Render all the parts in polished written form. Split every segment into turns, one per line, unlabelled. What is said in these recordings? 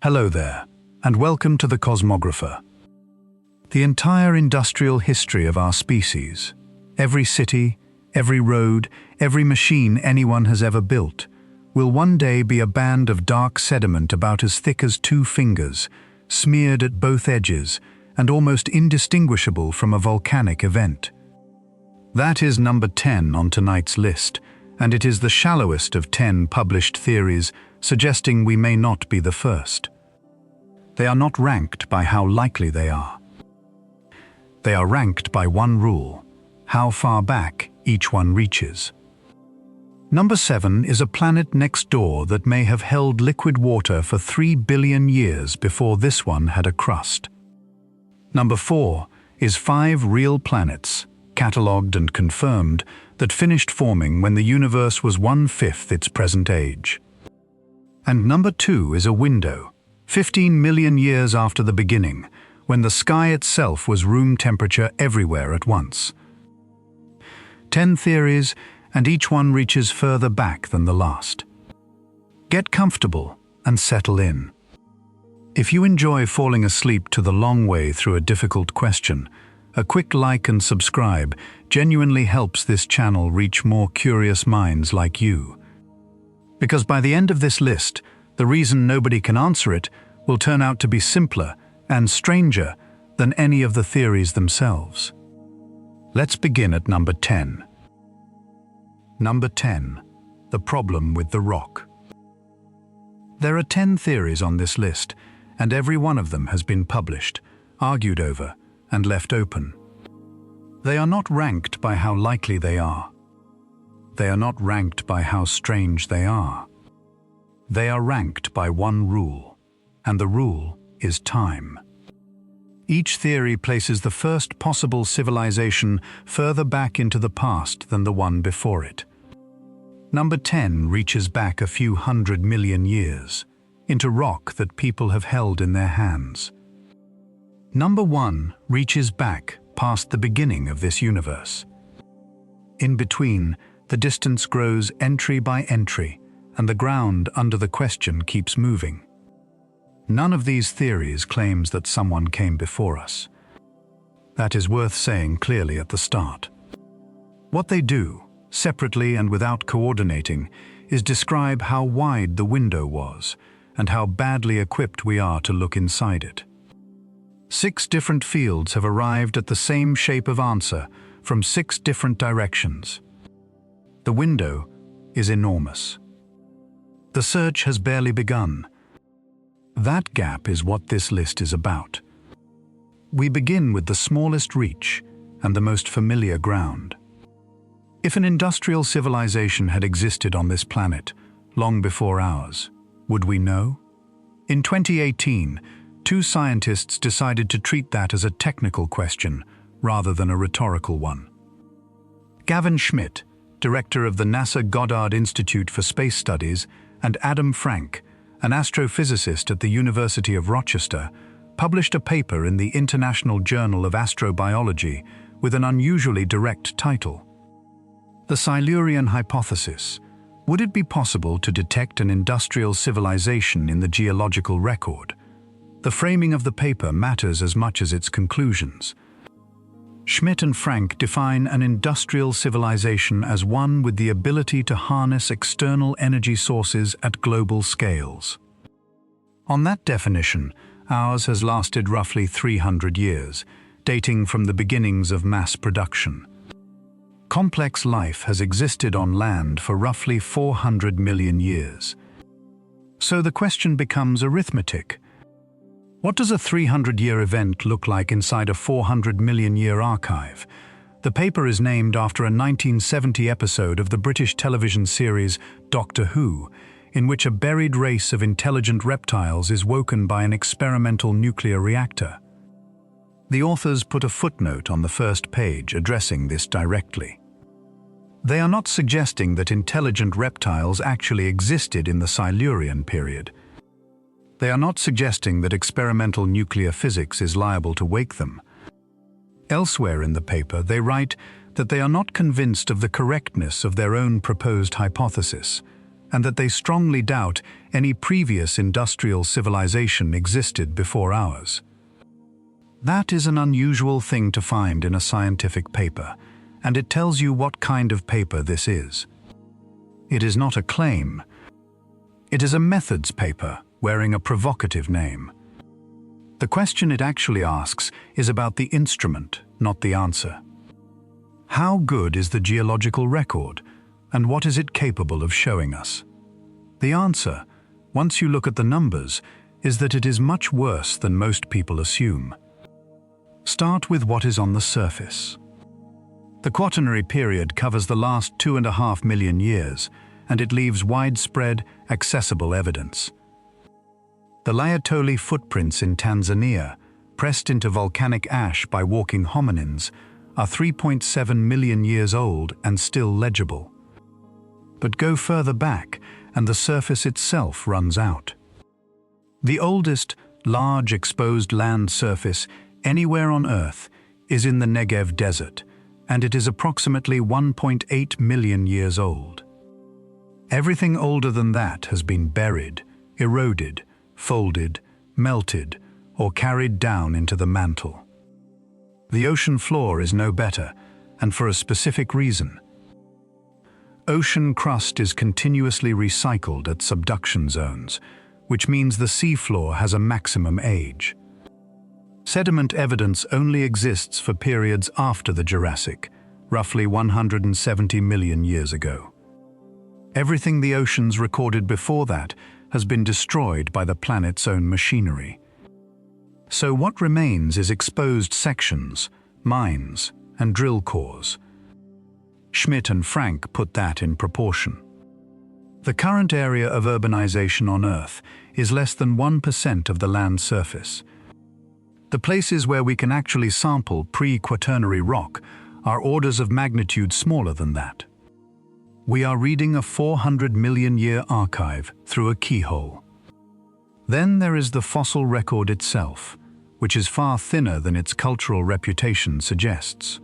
Hello there, and welcome to the Cosmographer. The entire industrial history of our species, every city, every road, every machine anyone has ever built, will one day be a band of dark sediment about as thick as 2 fingers, smeared at both edges, and almost indistinguishable from a volcanic event. That is number 10 on tonight's list, and it is the shallowest of 10 published theories, suggesting we may not be the first. They are not ranked by how likely they are. They are ranked by one rule: how far back each one reaches. Number 7 is a planet next door that may have held liquid water for 3 billion years before this one had a crust. Number 4 is 5 real planets, catalogued and confirmed, that finished forming when the universe was 1/5 its present age. And number 2 is a window, 15 million years after the beginning, when the sky itself was room temperature everywhere at once. 10 theories, and each one reaches further back than the last. Get comfortable and settle in. If you enjoy falling asleep to the long way through a difficult question, a quick like and subscribe genuinely helps this channel reach more curious minds like you. Because by the end of this list, the reason nobody can answer it will turn out to be simpler and stranger than any of the theories themselves. Let's begin at number 10. Number 10. The problem with the rock. There are 10 theories on this list, and every one of them has been published, argued over, and left open. They are not ranked by how likely they are. They are not ranked by how strange they are. They are ranked by one rule, and the rule is time. Each theory places the first possible civilization further back into the past than the one before it. Number 10 reaches back a few 100 million years, into rock that people have held in their hands. Number 1 reaches back past the beginning of this universe. In between, the distance grows entry by entry, and the ground under the question keeps moving. None of these theories claims that someone came before us. That is worth saying clearly at the start. What they do, separately and without coordinating, is describe how wide the window was and how badly equipped we are to look inside it. 6 different fields have arrived at the same shape of answer from 6 different directions. The window is enormous. The search has barely begun. That gap is what this list is about. We begin with the smallest reach and the most familiar ground. If an industrial civilization had existed on this planet long before ours, would we know? In 2018, 2 scientists decided to treat that as a technical question rather than a rhetorical one. Gavin Schmidt, director of the NASA Goddard Institute for Space Studies, and Adam Frank, an astrophysicist at the University of Rochester, published a paper in the International Journal of Astrobiology with an unusually direct title. The Silurian Hypothesis. Would it be possible to detect an industrial civilization in the geological record? The framing of the paper matters as much as its conclusions. Schmidt and Frank define an industrial civilization as one with the ability to harness external energy sources at global scales. On that definition, ours has lasted roughly 300 years, dating from the beginnings of mass production. Complex life has existed on land for roughly 400 million years. So the question becomes arithmetic. What does a 300-year event look like inside a 400 million-year archive? The paper is named after a 1970 episode of the British television series Doctor Who, in which a buried race of intelligent reptiles is woken by an experimental nuclear reactor. The authors put a footnote on the first page addressing this directly. They are not suggesting that intelligent reptiles actually existed in the Silurian period. They are not suggesting that experimental nuclear physics is liable to wake them. Elsewhere in the paper, they write that they are not convinced of the correctness of their own proposed hypothesis, and that they strongly doubt any previous industrial civilization existed before ours. That is an unusual thing to find in a scientific paper, and it tells you what kind of paper this is. It is not a claim. It is a methods paper wearing a provocative name. The question it actually asks is about the instrument, not the answer. How good is the geological record, and what is it capable of showing us? The answer, once you look at the numbers, is that it is much worse than most people assume. Start with what is on the surface. The Quaternary period covers the last 2.5 million years, and it leaves widespread, accessible evidence. The Laetoli footprints in Tanzania, pressed into volcanic ash by walking hominins, are 3.7 million years old and still legible. But go further back, and the surface itself runs out. The oldest, large exposed land surface anywhere on Earth is in the Negev desert, and it is approximately 1.8 million years old. Everything older than that has been buried, eroded, folded, melted, or carried down into the mantle. The ocean floor is no better, and for a specific reason. Ocean crust is continuously recycled at subduction zones, which means the seafloor has a maximum age. Sediment evidence only exists for periods after the Jurassic, roughly 170 million years ago. Everything the oceans recorded before that has been destroyed by the planet's own machinery. So what remains is exposed sections, mines, and drill cores. Schmidt and Frank put that in proportion. The current area of urbanization on Earth is less than 1% of the land surface. The places where we can actually sample pre-Quaternary rock are orders of magnitude smaller than that. We are reading a 400 million year archive through a keyhole. Then there is the fossil record itself, which is far thinner than its cultural reputation suggests.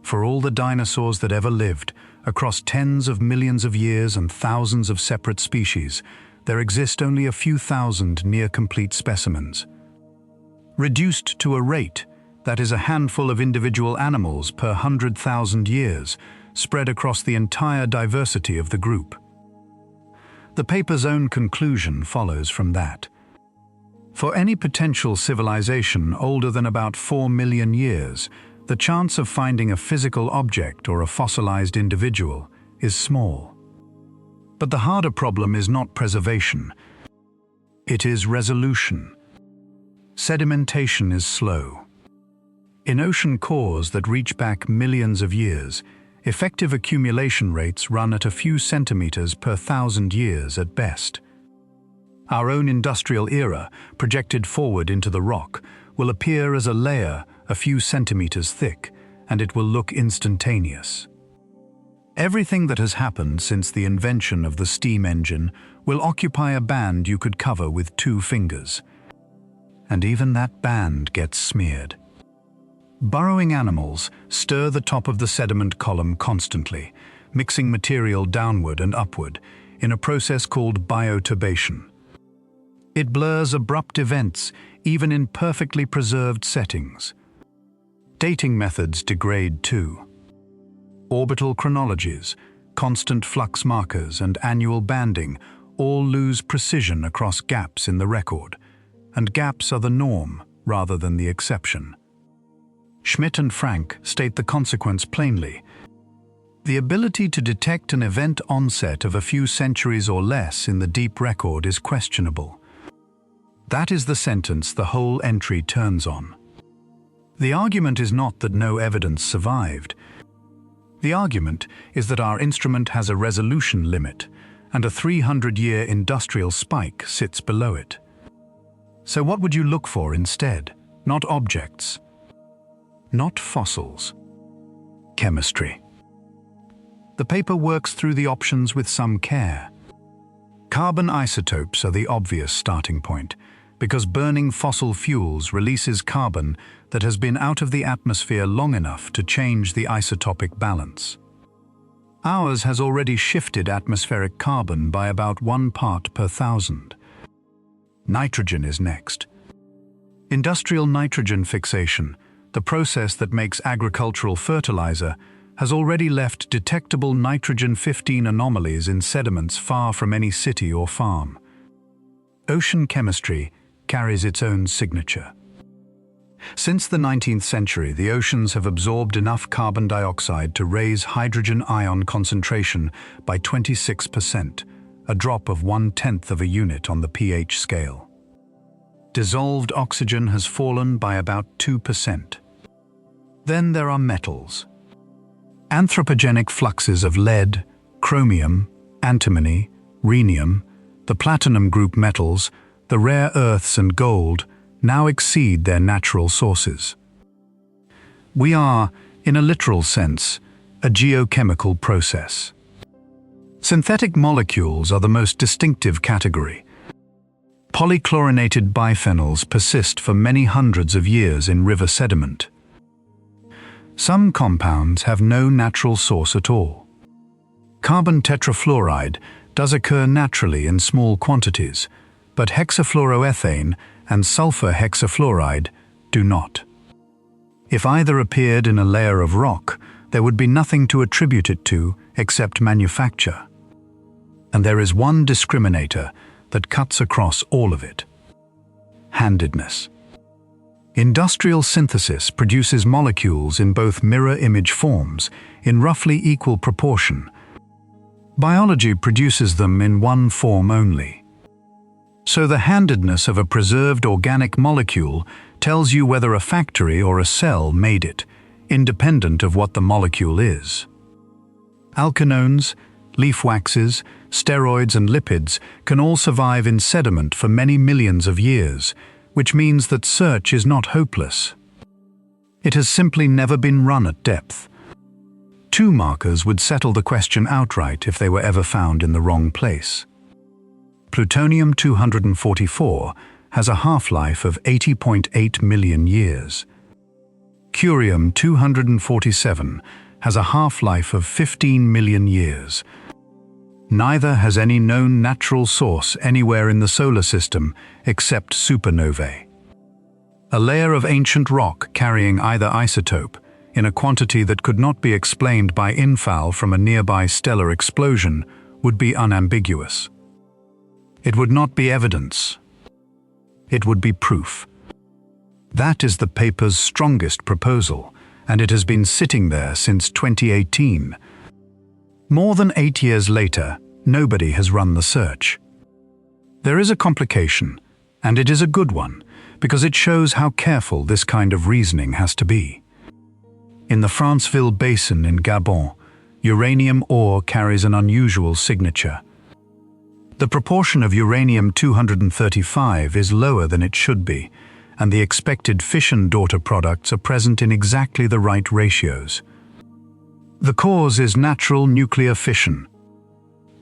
For all the dinosaurs that ever lived, across tens of millions of years and thousands of separate species, there exist only a few thousand near-complete specimens. Reduced to a rate, that is a handful of individual animals per 100,000 years, spread across the entire diversity of the group. The paper's own conclusion follows from that. For any potential civilization older than about 4 million years, the chance of finding a physical object or a fossilized individual is small. But the harder problem is not preservation. It is resolution. Sedimentation is slow. In ocean cores that reach back millions of years, effective accumulation rates run at a few centimeters per 1,000 years at best. Our own industrial era, projected forward into the rock, will appear as a layer a few centimeters thick, and it will look instantaneous. Everything that has happened since the invention of the steam engine will occupy a band you could cover with 2 fingers. And even that band gets smeared. Burrowing animals stir the top of the sediment column constantly, mixing material downward and upward in a process called bioturbation. It blurs abrupt events even in perfectly preserved settings. Dating methods degrade too. Orbital chronologies, constant flux markers, and annual banding all lose precision across gaps in the record, and gaps are the norm rather than the exception. Schmidt and Frank state the consequence plainly. The ability to detect an event onset of a few centuries or less in the deep record is questionable. That is the sentence the whole entry turns on. The argument is not that no evidence survived. The argument is that our instrument has a resolution limit, and a 300-year industrial spike sits below it. So what would you look for instead? Not objects, not fossils. Chemistry. The paper works through the options with some care. Carbon isotopes are the obvious starting point, because burning fossil fuels releases carbon that has been out of the atmosphere long enough to change the isotopic balance. Ours has already shifted atmospheric carbon by about 1 part per thousand. Nitrogen is next. Industrial nitrogen fixation, the process that makes agricultural fertilizer, has already left detectable nitrogen-15 anomalies in sediments far from any city or farm. Ocean chemistry carries its own signature. Since the 19th century, the oceans have absorbed enough carbon dioxide to raise hydrogen ion concentration by 26%, a drop of 1/10 of a unit on the pH scale. Dissolved oxygen has fallen by about 2%. Then there are metals. Anthropogenic fluxes of lead, chromium, antimony, rhenium, the platinum group metals, the rare earths and gold now exceed their natural sources. We are, in a literal sense, a geochemical process. Synthetic molecules are the most distinctive category. Polychlorinated biphenyls persist for many hundreds of years in river sediment. Some compounds have no natural source at all. Carbon tetrafluoride does occur naturally in small quantities, but hexafluoroethane and sulfur hexafluoride do not. If either appeared in a layer of rock, there would be nothing to attribute it to except manufacture. And there is one discriminator that cuts across all of it: handedness. Industrial synthesis produces molecules in both mirror image forms in roughly equal proportion. Biology produces them in one form only. So the handedness of a preserved organic molecule tells you whether a factory or a cell made it, independent of what the molecule is. Alkanones, leaf waxes, steroids and lipids can all survive in sediment for many millions of years, which means that search is not hopeless. It has simply never been run at depth. 2 markers would settle the question outright if they were ever found in the wrong place. Plutonium-244 has a half-life of 80.8 million years. Curium-247 has a half-life of 15 million years. Neither has any known natural source anywhere in the solar system except supernovae. A layer of ancient rock carrying either isotope, in a quantity that could not be explained by infall from a nearby stellar explosion, would be unambiguous. It would not be evidence. It would be proof. That is the paper's strongest proposal, and it has been sitting there since 2018. More than 8 years later, nobody has run the search. There is a complication, and it is a good one, because it shows how careful this kind of reasoning has to be. In the Franceville Basin in Gabon, uranium ore carries an unusual signature. The proportion of uranium-235 is lower than it should be, and the expected fission daughter products are present in exactly the right ratios. The cause is natural nuclear fission.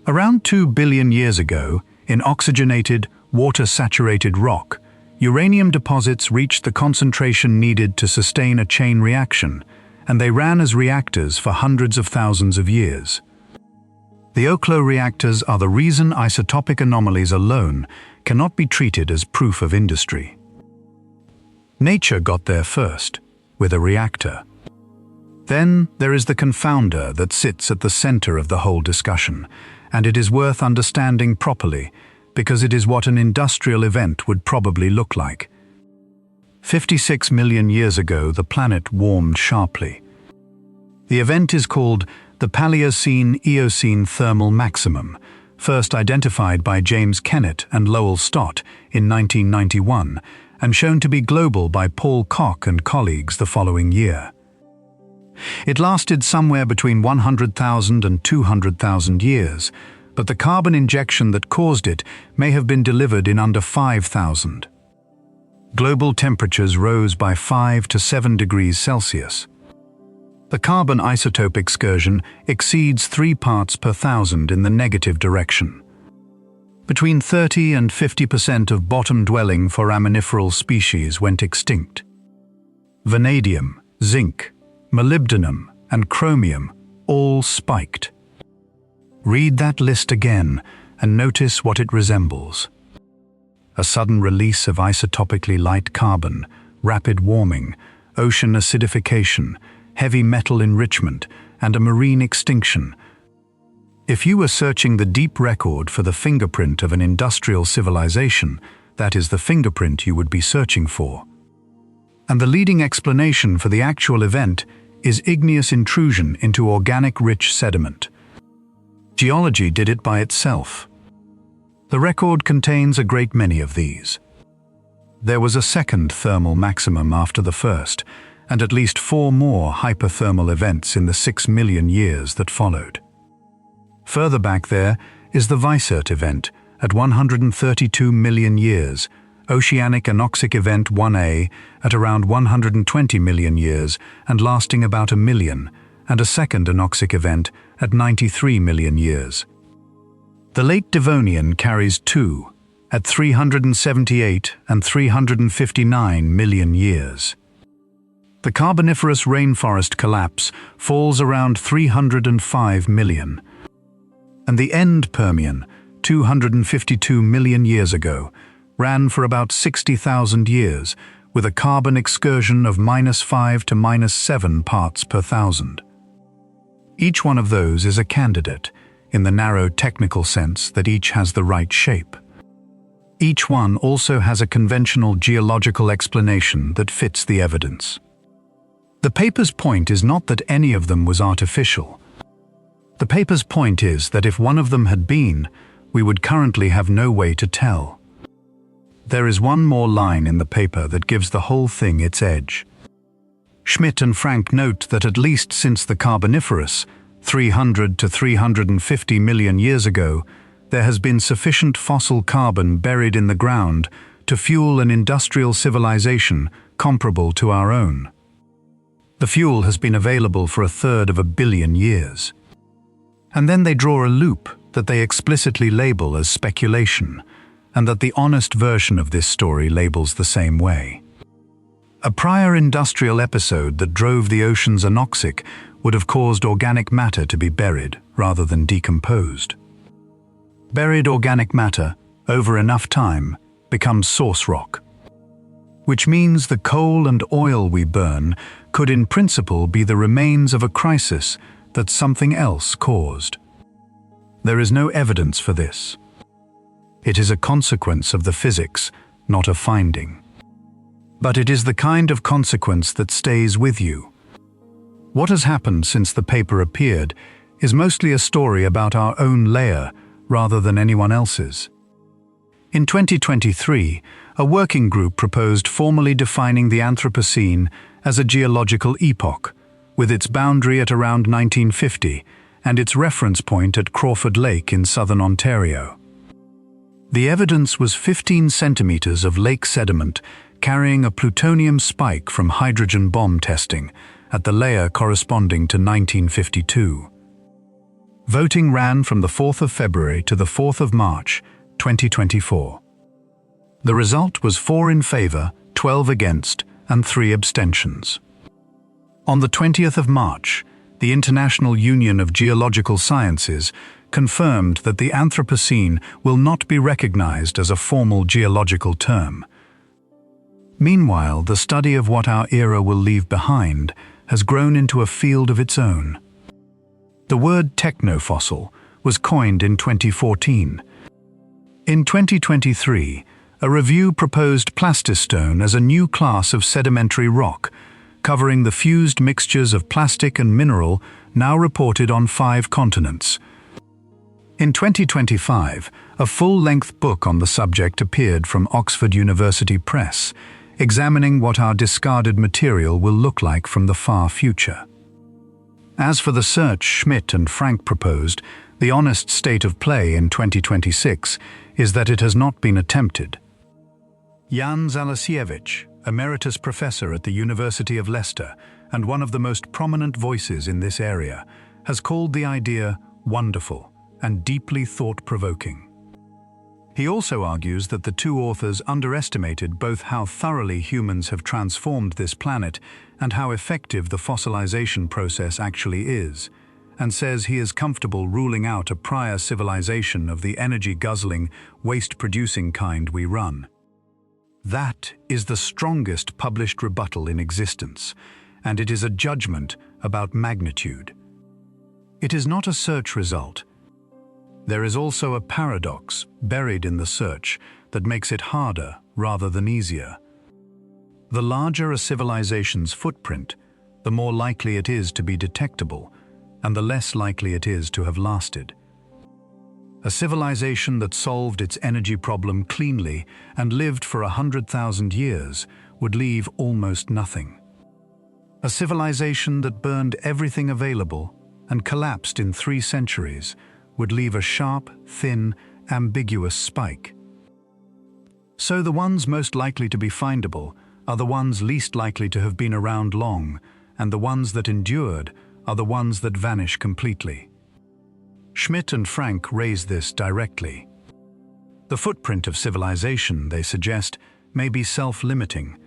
Around 2 billion years ago, in oxygenated, water-saturated rock, uranium deposits reached the concentration needed to sustain a chain reaction, and they ran as reactors for hundreds of thousands of years. The Oklo reactors are the reason isotopic anomalies alone cannot be treated as proof of industry. Nature got there first, with a reactor. Then there is the confounder that sits at the center of the whole discussion, and it is worth understanding properly because it is what an industrial event would probably look like. 56 million years ago, the planet warmed sharply. The event is called the Paleocene-Eocene thermal maximum, first identified by James Kennett and Lowell Stott in 1991, and shown to be global by Paul Koch and colleagues the following year. It lasted somewhere between 100,000 and 200,000 years, but the carbon injection that caused it may have been delivered in under 5,000. Global temperatures rose by 5 to 7 degrees Celsius. The carbon isotope excursion exceeds 3 parts per thousand in the negative direction. Between 30 and 50% of bottom-dwelling foraminiferal species went extinct. Vanadium, zinc, molybdenum, and chromium all spiked. Read that list again and notice what it resembles. A sudden release of isotopically light carbon, rapid warming, ocean acidification, heavy metal enrichment, and a marine extinction. If you were searching the deep record for the fingerprint of an industrial civilization, that is the fingerprint you would be searching for. And the leading explanation for the actual event is igneous intrusion into organic-rich sediment. Geology did it by itself. The record contains a great many of these. There was a second thermal maximum after the first, and at least 4 more hyperthermal events in the 6 million years that followed. Further back there is the Weissert event at 132 million years, Oceanic Anoxic Event 1A at around 120 million years and lasting about 1 million, and a second Anoxic event at 93 million years. The Late Devonian carries 2 at 378 and 359 million years. The Carboniferous rainforest collapse falls around 305 million. And the end Permian, 252 million years ago, ran for about 60,000 years with a carbon excursion of -5 to -7 parts per thousand. Each one of those is a candidate, in the narrow technical sense that each has the right shape. Each one also has a conventional geological explanation that fits the evidence. The paper's point is not that any of them was artificial. The paper's point is that if one of them had been, we would currently have no way to tell. There is one more line in the paper that gives the whole thing its edge. Schmidt and Frank note that at least since the Carboniferous, 300 to 350 million years ago, there has been sufficient fossil carbon buried in the ground to fuel an industrial civilization comparable to our own. The fuel has been available for 1/3 of a billion years. And then they draw a loop that they explicitly label as speculation, and that the honest version of this story labels the same way. A prior industrial episode that drove the oceans anoxic would have caused organic matter to be buried rather than decomposed. Buried organic matter, over enough time, becomes source rock, which means the coal and oil we burn could in principle be the remains of a crisis that something else caused. There is no evidence for this. It is a consequence of the physics, not a finding. But it is the kind of consequence that stays with you. What has happened since the paper appeared is mostly a story about our own layer rather than anyone else's. In 2023, a working group proposed formally defining the Anthropocene as a geological epoch, with its boundary at around 1950 and its reference point at Crawford Lake in southern Ontario. The evidence was 15 centimetres of lake sediment carrying a plutonium spike from hydrogen bomb testing at the layer corresponding to 1952. Voting ran from the 4th of February to the 4th of March, 2024. The result was 4 in favour, 12 against, and 3 abstentions. On the 20th of March, the International Union of Geological Sciences confirmed that the Anthropocene will not be recognized as a formal geological term. Meanwhile, the study of what our era will leave behind has grown into a field of its own. The word technofossil was coined in 2014. In 2023, a review proposed plastistone as a new class of sedimentary rock, covering the fused mixtures of plastic and mineral now reported on 5 continents. In 2025, a full-length book on the subject appeared from Oxford University Press, examining what our discarded material will look like from the far future. As for the search Schmidt and Frank proposed, the honest state of play in 2026 is that it has not been attempted. Jan Zalasiewicz, Emeritus Professor at the University of Leicester and one of the most prominent voices in this area, has called the idea wonderful and deeply thought-provoking. He also argues that the 2 authors underestimated both how thoroughly humans have transformed this planet and how effective the fossilization process actually is, and says he is comfortable ruling out a prior civilization of the energy-guzzling, waste-producing kind we run. That is the strongest published rebuttal in existence, and it is a judgment about magnitude. It is not a search result. There is also a paradox buried in the search that makes it harder rather than easier. The larger a civilization's footprint, the more likely it is to be detectable, and the less likely it is to have lasted. A civilization that solved its energy problem cleanly and lived for 100,000 years would leave almost nothing. A civilization that burned everything available and collapsed in 3 centuries would leave a sharp, thin, ambiguous spike. So the ones most likely to be findable are the ones least likely to have been around long, and the ones that endured are the ones that vanish completely. Schmidt and Frank raise this directly. The footprint of civilization, they suggest, may be self-limiting.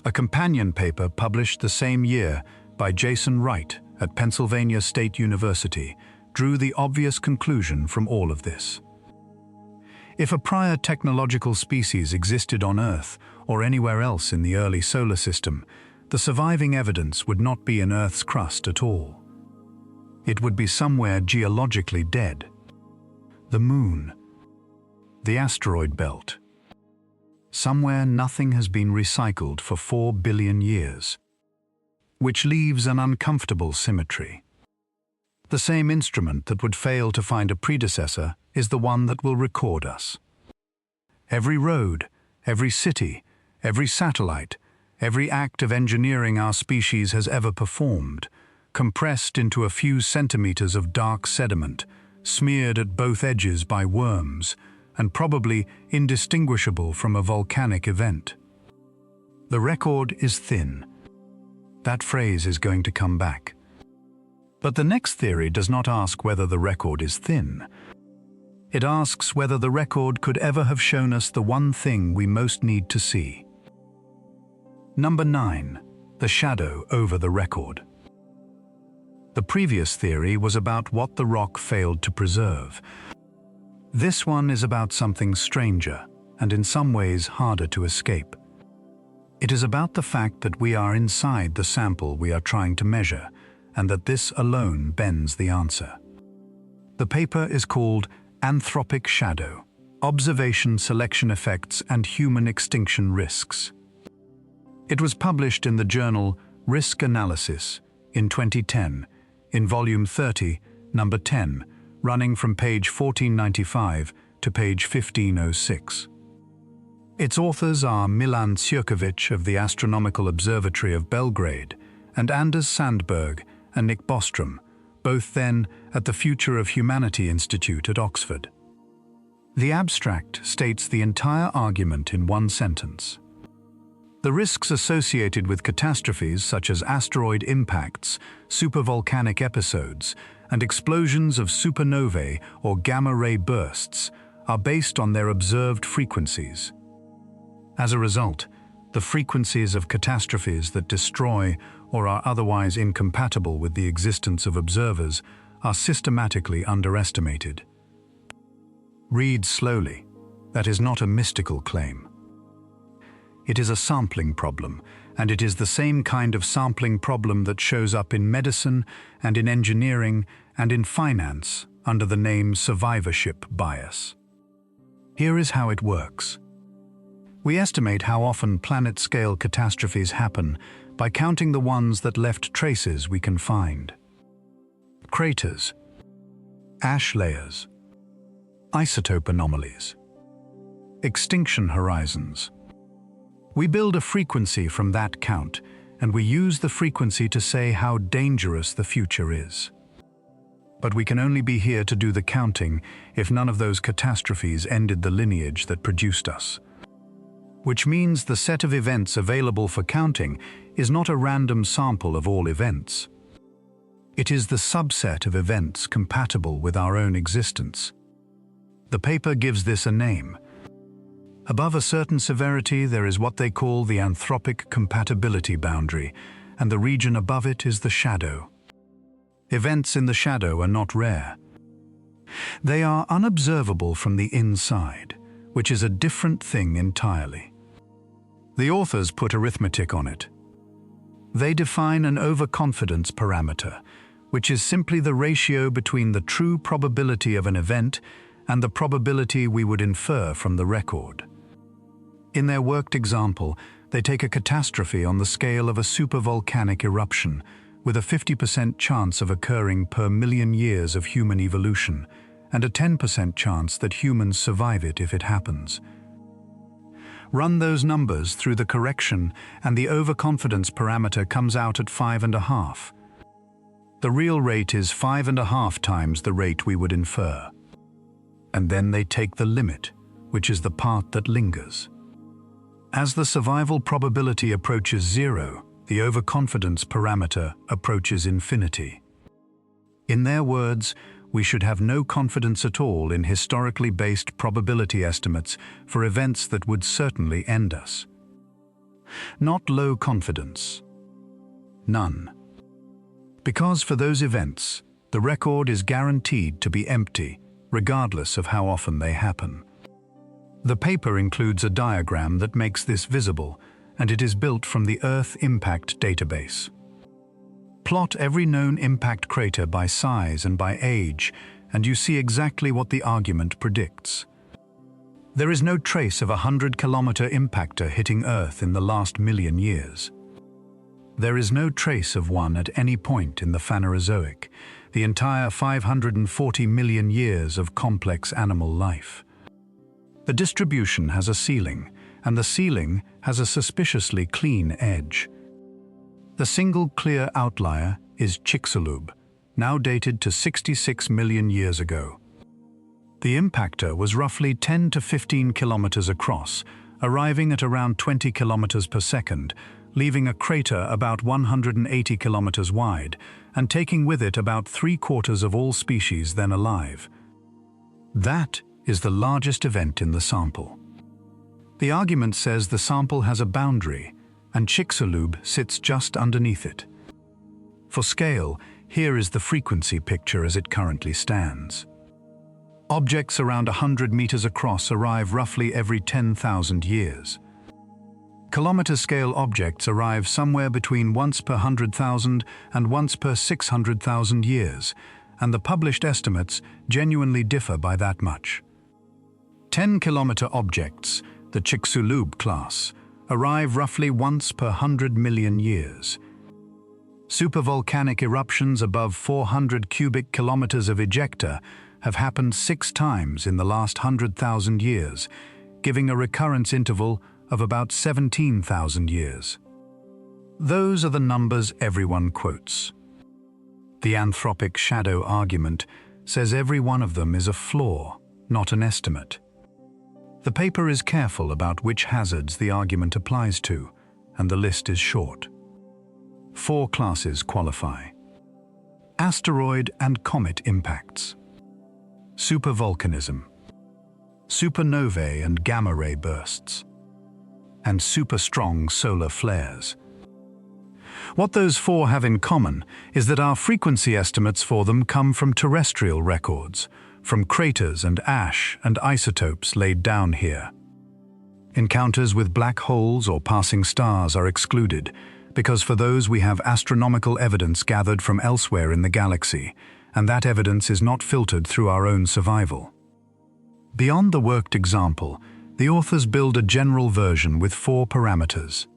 A companion paper published the same year by Jason Wright at Pennsylvania State University drew the obvious conclusion from all of this. If a prior technological species existed on Earth or anywhere else in the early solar system, the surviving evidence would not be in Earth's crust at all. It would be somewhere geologically dead. The Moon. The asteroid belt. Somewhere nothing has been recycled for 4 billion years, which leaves an uncomfortable symmetry. The same instrument that would fail to find a predecessor is the one that will record us. Every road, every city, every satellite, every act of engineering our species has ever performed, compressed into a few centimetres of dark sediment, smeared at both edges by worms, and probably indistinguishable from a volcanic event. The record is thin. That phrase is going to come back. But the next theory does not ask whether the record is thin. It asks whether the record could ever have shown us the one thing we most need to see. Number 9. The shadow over the record. The previous theory was about what the rock failed to preserve. This one is about something stranger, and in some ways harder to escape. It is about the fact that we are inside the sample we are trying to measure, and that this alone bends the answer. The paper is called Anthropic Shadow: Observation, Selection Effects, and Human Extinction Risks. It was published in the journal Risk Analysis in 2010, in volume 30, number 10, running from page 1495 to page 1506. Its authors are Milan Ćirković of the Astronomical Observatory of Belgrade and Anders Sandberg and Nick Bostrom, both then at the Future of Humanity Institute at Oxford. The abstract states the entire argument in one sentence. The risks associated with catastrophes such as asteroid impacts, supervolcanic episodes, and explosions of supernovae or gamma-ray bursts are based on their observed frequencies. As a result, the frequencies of catastrophes that destroy or are otherwise incompatible with the existence of observers are systematically underestimated. Read slowly. That is not a mystical claim. It is a sampling problem, and it is the same kind of sampling problem that shows up in medicine and in engineering and in finance under the name survivorship bias. Here is how it works. We estimate how often planet-scale catastrophes happen by counting the ones that left traces we can find. Craters, ash layers, isotope anomalies, extinction horizons. We build a frequency from that count, and we use the frequency to say how dangerous the future is. But we can only be here to do the counting if none of those catastrophes ended the lineage that produced us. Which means the set of events available for counting is not a random sample of all events. It is the subset of events compatible with our own existence. The paper gives this a name. Above a certain severity, there is what they call the anthropic compatibility boundary, and the region above it is the shadow. Events in the shadow are not rare. They are unobservable from the inside, which is a different thing entirely. The authors put arithmetic on it. They define an overconfidence parameter, which is simply the ratio between the true probability of an event and the probability we would infer from the record. In their worked example, they take a catastrophe on the scale of a supervolcanic eruption, with a 50% chance of occurring per million years of human evolution, and a 10% chance that humans survive it if it happens. Run those numbers through the correction and the overconfidence parameter comes out at 5.5. The real rate is 5.5 times the rate we would infer. And then they take the limit, which is the part that lingers. As the survival probability approaches zero, the overconfidence parameter approaches infinity. In their words, we should have no confidence at all in historically based probability estimates for events that would certainly end us. Not low confidence. None. Because for those events, the record is guaranteed to be empty, regardless of how often they happen. The paper includes a diagram that makes this visible, and it is built from the Earth Impact Database. Plot every known impact crater by size and by age, and you see exactly what the argument predicts. There is no trace of a 100-kilometer impactor hitting Earth in the last million years. There is no trace of one at any point in the Phanerozoic, the entire 540 million years of complex animal life. The distribution has a ceiling, and the ceiling has a suspiciously clean edge. The single clear outlier is Chicxulub, now dated to 66 million years ago. The impactor was roughly 10 to 15 kilometers across, arriving at around 20 kilometers per second, leaving a crater about 180 kilometers wide, and taking with it about 3/4 of all species then alive. That is the largest event in the sample. The argument says the sample has a boundary, and Chicxulub sits just underneath it. For scale, here is the frequency picture as it currently stands. Objects around 100 meters across arrive roughly every 10,000 years. Kilometer-scale objects arrive somewhere between once per 100,000 and once per 600,000 years, and the published estimates genuinely differ by that much. 10-kilometer objects, the Chicxulub class, arrive roughly once per 100 million years. Supervolcanic eruptions above 400 cubic kilometers of ejecta have happened 6 times in the last 100,000 years, giving a recurrence interval of about 17,000 years. Those are the numbers everyone quotes. The anthropic shadow argument says every one of them is a flaw, not an estimate. The paper is careful about which hazards the argument applies to, and the list is short. 4 classes qualify: asteroid and comet impacts, supervolcanism, supernovae and gamma-ray bursts, and super-strong solar flares. What those 4 have in common is that our frequency estimates for them come from terrestrial records, from craters and ash and isotopes laid down here. Encounters with black holes or passing stars are excluded, because for those we have astronomical evidence gathered from elsewhere in the galaxy, and that evidence is not filtered through our own survival. Beyond the worked example, the authors build a general version with 4 parameters.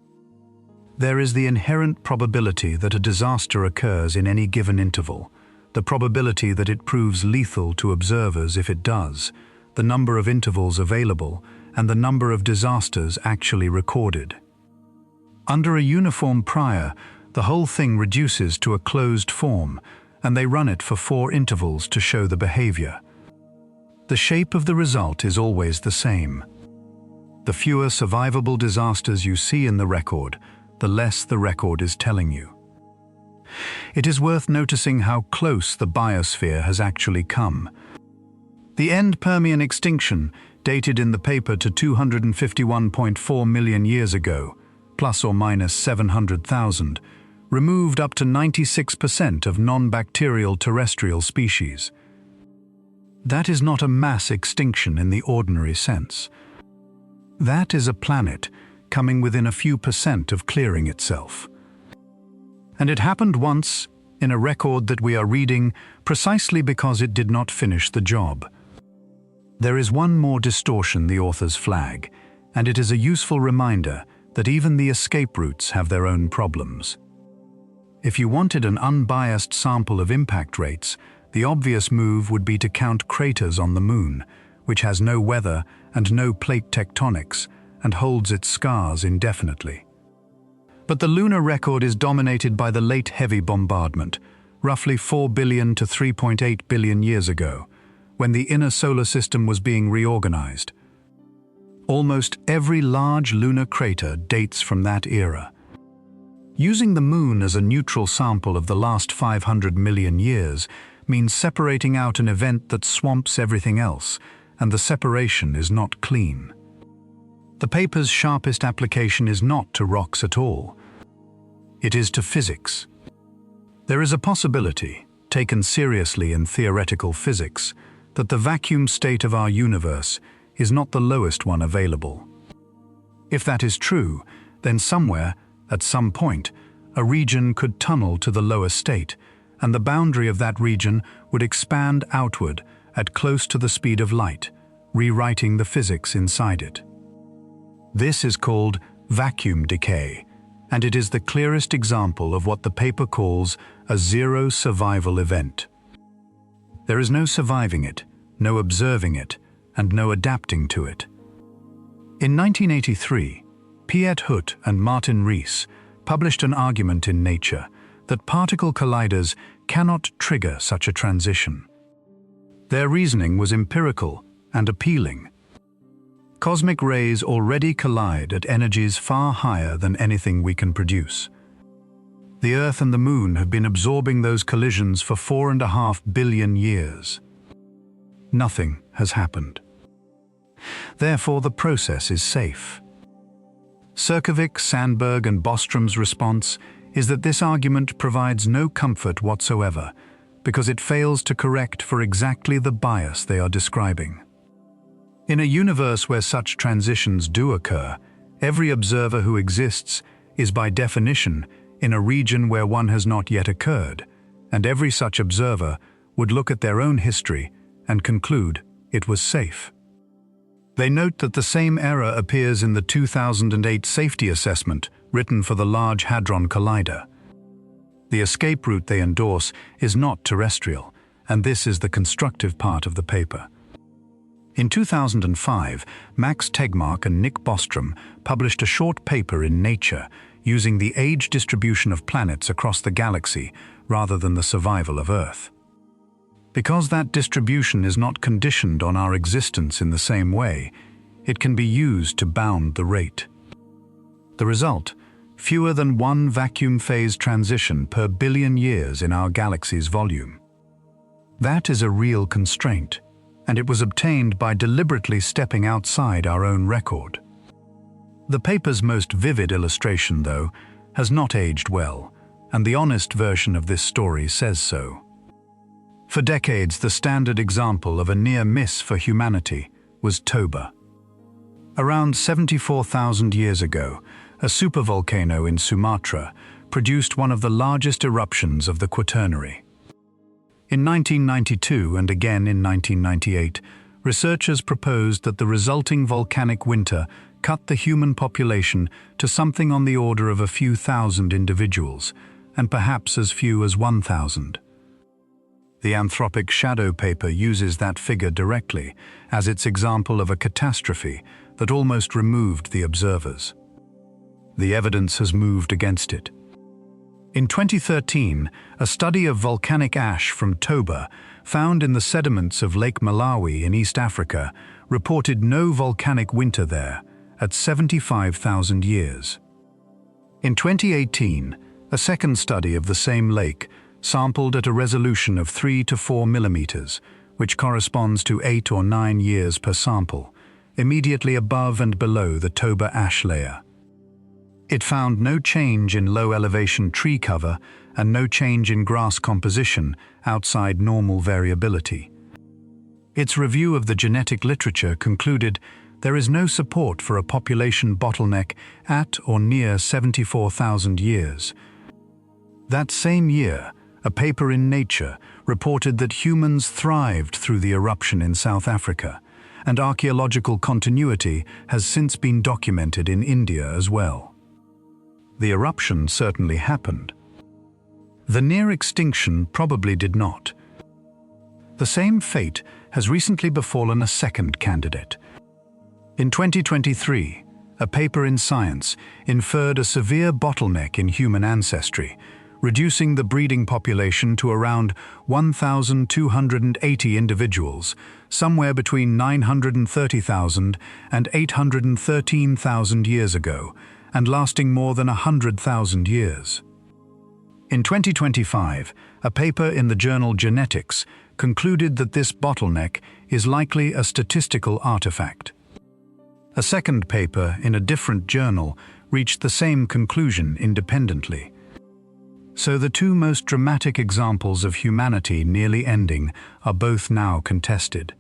There is the inherent probability that a disaster occurs in any given interval, the probability that it proves lethal to observers if it does, the number of intervals available, and the number of disasters actually recorded. Under a uniform prior, the whole thing reduces to a closed form, and they run it for 4 intervals to show the behavior. The shape of the result is always the same. The fewer survivable disasters you see in the record, the less the record is telling you. It is worth noticing how close the biosphere has actually come. The end Permian extinction, dated in the paper to 251.4 million years ago, plus or minus 700,000, removed up to 96% of non-bacterial terrestrial species. That is not a mass extinction in the ordinary sense. That is a planet coming within a few percent of clearing itself. And it happened once in a record that we are reading precisely because it did not finish the job. There is one more distortion the authors flag, and it is a useful reminder that even the escape routes have their own problems. If you wanted an unbiased sample of impact rates, the obvious move would be to count craters on the Moon, which has no weather and no plate tectonics and holds its scars indefinitely. But the lunar record is dominated by the late heavy bombardment, roughly 4 billion to 3.8 billion years ago, when the inner solar system was being reorganized. Almost every large lunar crater dates from that era. Using the Moon as a neutral sample of the last 500 million years means separating out an event that swamps everything else, and the separation is not clean. The paper's sharpest application is not to rocks at all. It is to physics. There is a possibility, taken seriously in theoretical physics, that the vacuum state of our universe is not the lowest one available. If that is true, then somewhere, at some point, a region could tunnel to the lower state, and the boundary of that region would expand outward at close to the speed of light, rewriting the physics inside it. This is called vacuum decay, and it is the clearest example of what the paper calls a zero survival event. There is no surviving it, no observing it, and no adapting to it. In 1983, Piet Hut and Martin Rees published an argument in Nature that particle colliders cannot trigger such a transition. Their reasoning was empirical and appealing. Cosmic rays already collide at energies far higher than anything we can produce. The Earth and the Moon have been absorbing those collisions for 4.5 billion years. Nothing has happened. Therefore, the process is safe. Surkovic, Sandberg, and Bostrom's response is that this argument provides no comfort whatsoever because it fails to correct for exactly the bias they are describing. In a universe where such transitions do occur, every observer who exists is by definition in a region where one has not yet occurred, and every such observer would look at their own history and conclude it was safe. They note that the same error appears in the 2008 safety assessment written for the Large Hadron Collider. The escape route they endorse is not terrestrial, and this is the constructive part of the paper. In 2005, Max Tegmark and Nick Bostrom published a short paper in Nature using the age distribution of planets across the galaxy rather than the survival of Earth. Because that distribution is not conditioned on our existence in the same way, it can be used to bound the rate. The result: fewer than one vacuum phase transition per billion years in our galaxy's volume. That is a real constraint, and it was obtained by deliberately stepping outside our own record. The paper's most vivid illustration, though, has not aged well, and the honest version of this story says so. For decades, the standard example of a near miss for humanity was Toba. Around 74,000 years ago, a supervolcano in Sumatra produced one of the largest eruptions of the Quaternary. In 1992 and again in 1998, researchers proposed that the resulting volcanic winter cut the human population to something on the order of a few thousand individuals, and perhaps as few as 1,000. The Anthropic Shadow paper uses that figure directly as its example of a catastrophe that almost removed the observers. The evidence has moved against it. In 2013, a study of volcanic ash from Toba, found in the sediments of Lake Malawi in East Africa, reported no volcanic winter there at 75,000 years. In 2018, a second study of the same lake sampled at a resolution of 3 to 4 millimeters, which corresponds to 8 or 9 years per sample, immediately above and below the Toba ash layer. It found no change in low-elevation tree cover and no change in grass composition outside normal variability. Its review of the genetic literature concluded there is no support for a population bottleneck at or near 74,000 years. That same year, a paper in Nature reported that humans thrived through the eruption in South Africa, and archaeological continuity has since been documented in India as well. The eruption certainly happened. The near extinction probably did not. The same fate has recently befallen a second candidate. In 2023, a paper in Science inferred a severe bottleneck in human ancestry, reducing the breeding population to around 1,280 individuals, somewhere between 930,000 and 813,000 years ago, and lasting more than 100,000 years. In 2025, a paper in the journal Genetics concluded that this bottleneck is likely a statistical artifact. A second paper in a different journal reached the same conclusion independently. So the two most dramatic examples of humanity nearly ending are both now contested,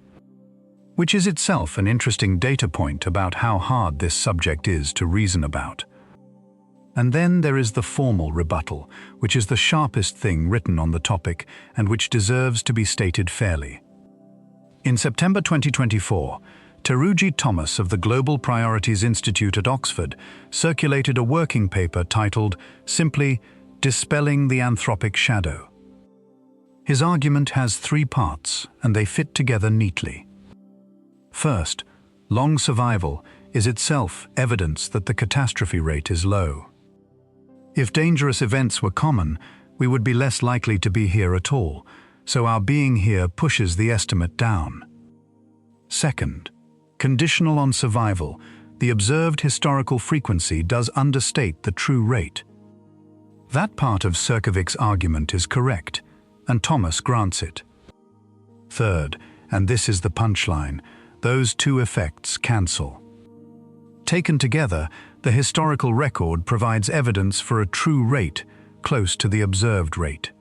which is itself an interesting data point about how hard this subject is to reason about. And then there is the formal rebuttal, which is the sharpest thing written on the topic and which deserves to be stated fairly. In September 2024, Teruggi Thomas of the Global Priorities Institute at Oxford circulated a working paper titled simply Dispelling the Anthropic Shadow. His argument has three parts, and they fit together neatly. First, long survival is itself evidence that the catastrophe rate is low. If dangerous events were common, we would be less likely to be here at all, so our being here pushes the estimate down. Second, conditional on survival, the observed historical frequency does understate the true rate. That part of Surković's argument is correct, and Thomas grants it. Third, and this is the punchline, those two effects cancel. Taken together, the historical record provides evidence for a true rate close to the observed rate.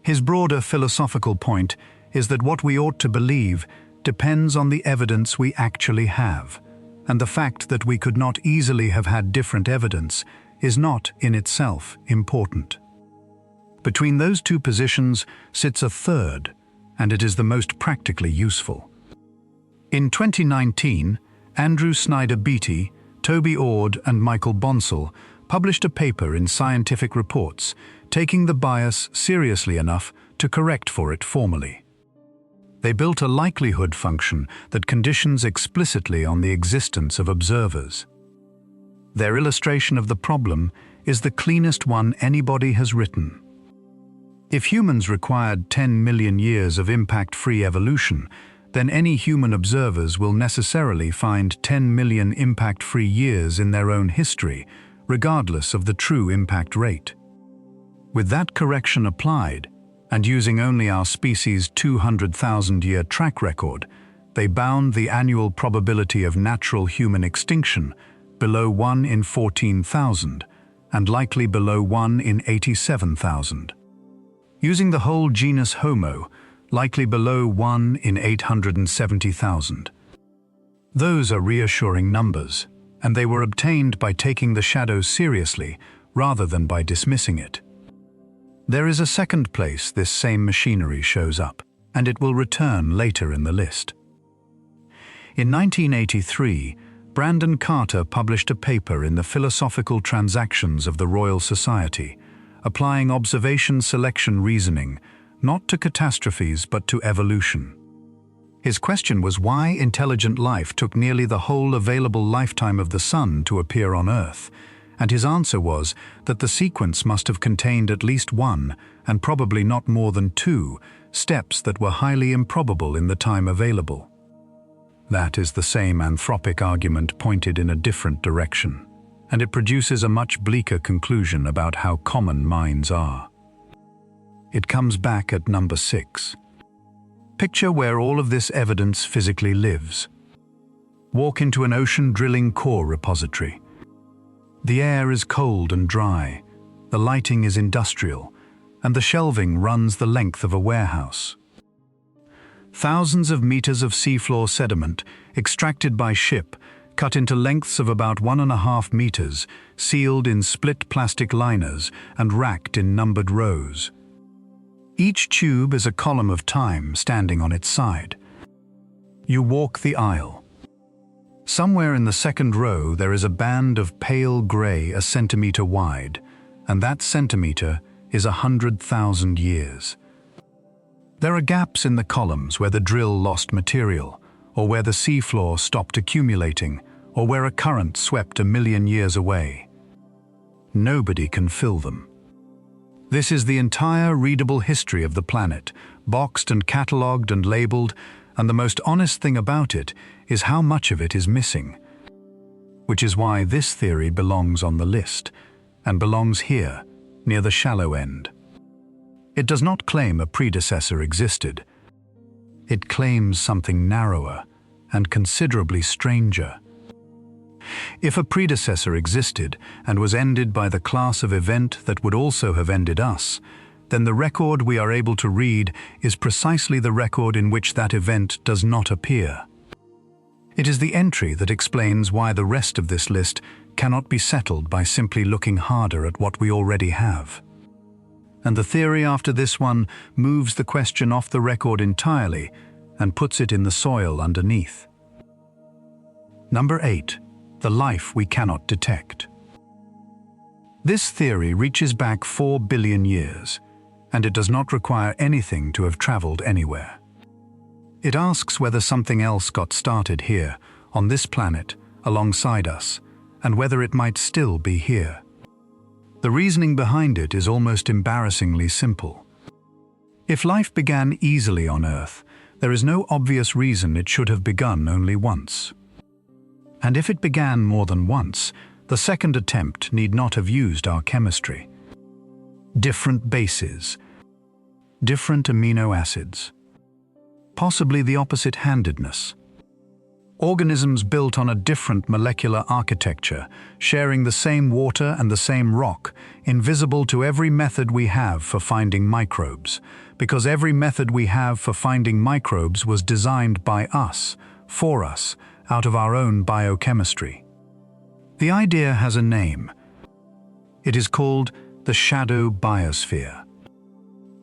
His broader philosophical point is that what we ought to believe depends on the evidence we actually have, and the fact that we could not easily have had different evidence is not in itself important. Between those two positions sits a third, and it is the most practically useful. In 2019, Andrew Snyder-Beatty, Toby Ord and Michael Bonsall published a paper in Scientific Reports, taking the bias seriously enough to correct for it formally. They built a likelihood function that conditions explicitly on the existence of observers. Their illustration of the problem is the cleanest one anybody has written. If humans required 10 million years of impact-free evolution, then any human observers will necessarily find 10 million impact-free years in their own history, regardless of the true impact rate. With that correction applied, and using only our species' 200,000-year track record, they bound the annual probability of natural human extinction below 1 in 14,000, and likely below 1 in 87,000. Using the whole genus Homo, likely below 1 in 870,000. Those are reassuring numbers, and they were obtained by taking the shadow seriously rather than by dismissing it. There is a second place this same machinery shows up, and it will return later in the list. In 1983, Brandon Carter published a paper in the Philosophical Transactions of the Royal Society, applying observation selection reasoning not to catastrophes but to evolution. His question was why intelligent life took nearly the whole available lifetime of the Sun to appear on Earth, and his answer was that the sequence must have contained at least one, and probably not more than two, steps that were highly improbable in the time available. That is the same anthropic argument pointed in a different direction, and it produces a much bleaker conclusion about how common minds are. It comes back at number 6. Picture where all of this evidence physically lives. Walk into an ocean drilling core repository. The air is cold and dry, the lighting is industrial, and the shelving runs the length of a warehouse. Thousands of meters of seafloor sediment, extracted by ship, cut into lengths of about 1.5 meters, sealed in split plastic liners and racked in numbered rows. Each tube is a column of time standing on its side. You walk the aisle. Somewhere in the second row there is a band of pale grey a centimetre wide, and that centimetre is 100,000 years. There are gaps in the columns where the drill lost material, or where the seafloor stopped accumulating, or where a current swept 1,000,000 years away. Nobody can fill them. This is the entire readable history of the planet, boxed and catalogued and labelled, and the most honest thing about it is how much of it is missing. Which is why this theory belongs on the list, and belongs here, near the shallow end. It does not claim a predecessor existed. It claims something narrower and considerably stranger. If a predecessor existed and was ended by the class of event that would also have ended us, then the record we are able to read is precisely the record in which that event does not appear. It is the entry that explains why the rest of this list cannot be settled by simply looking harder at what we already have. And the theory after this one moves the question off the record entirely and puts it in the soil underneath. Number 8. The life we cannot detect. This theory reaches back 4 billion years, and it does not require anything to have traveled anywhere. It asks whether something else got started here, on this planet, alongside us, and whether it might still be here. The reasoning behind it is almost embarrassingly simple. If life began easily on Earth, there is no obvious reason it should have begun only once. And if it began more than once, the second attempt need not have used our chemistry. Different bases, different amino acids, possibly the opposite-handedness. Organisms built on a different molecular architecture, sharing the same water and the same rock, invisible to every method we have for finding microbes, because every method we have for finding microbes was designed by us, for us, out of our own biochemistry. The idea has a name. It is called the shadow biosphere.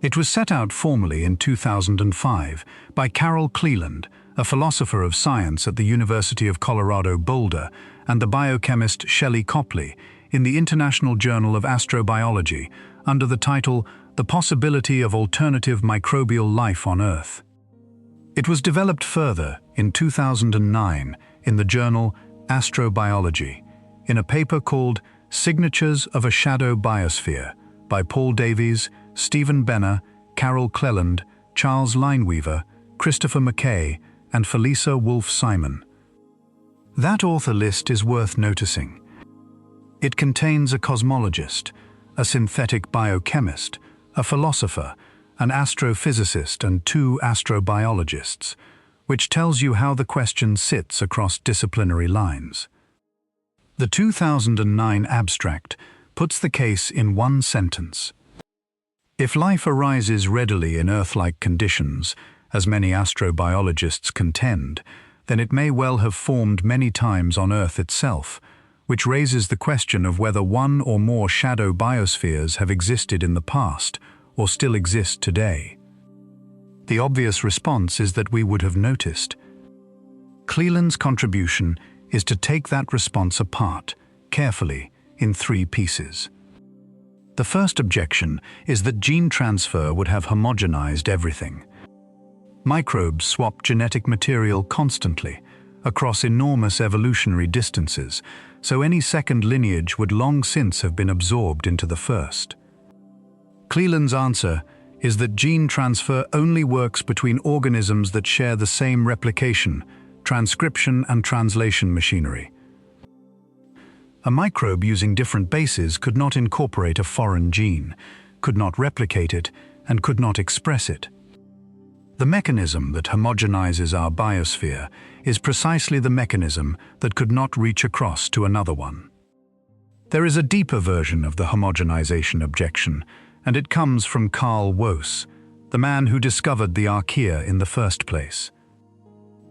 It was set out formally in 2005 by Carol Cleland, a philosopher of science at the University of Colorado Boulder, and the biochemist Shelley Copley, in the International Journal of Astrobiology, under the title The Possibility of Alternative Microbial Life on Earth. It was developed further in 2009 in the journal Astrobiology, in a paper called Signatures of a Shadow Biosphere by Paul Davies, Stephen Benner, Carol Cleland, Charles Lineweaver, Christopher McKay, and Felisa Wolfe-Simon. That author list is worth noticing. It contains a cosmologist, a synthetic biochemist, a philosopher, an astrophysicist, and 2 astrobiologists, which tells you how the question sits across disciplinary lines. The 2009 abstract puts the case in one sentence. If life arises readily in Earth-like conditions, as many astrobiologists contend, then it may well have formed many times on Earth itself, which raises the question of whether one or more shadow biospheres have existed in the past or still exist today. The obvious response is that we would have noticed. Cleland's contribution is to take that response apart, carefully, in 3 pieces. The first objection is that gene transfer would have homogenized everything. Microbes swap genetic material constantly, across enormous evolutionary distances, so any second lineage would long since have been absorbed into the first. Cleland's answer is that gene transfer only works between organisms that share the same replication, transcription, and translation machinery. A microbe using different bases could not incorporate a foreign gene, could not replicate it, and could not express it. The mechanism that homogenizes our biosphere is precisely the mechanism that could not reach across to another one. There is a deeper version of the homogenization objection, and it comes from Carl Woese, the man who discovered the archaea in the first place.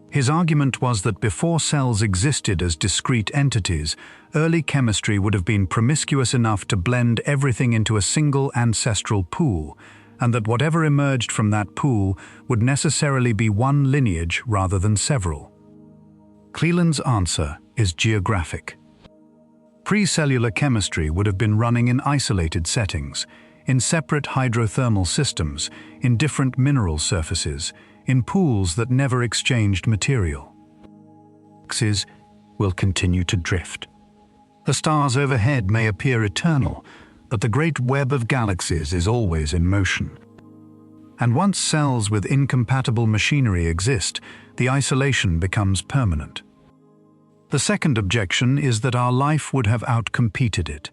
His argument was that before cells existed as discrete entities, early chemistry would have been promiscuous enough to blend everything into a single ancestral pool, and that whatever emerged from that pool would necessarily be one lineage rather than several. Cleland's answer is geographic. Pre-cellular chemistry would have been running in isolated settings, in separate hydrothermal systems, in different mineral surfaces, in pools that never exchanged material. Galaxies will continue to drift. The stars overhead may appear eternal, but the great web of galaxies is always in motion. And once cells with incompatible machinery exist, the isolation becomes permanent. The second objection is that our life would have outcompeted it.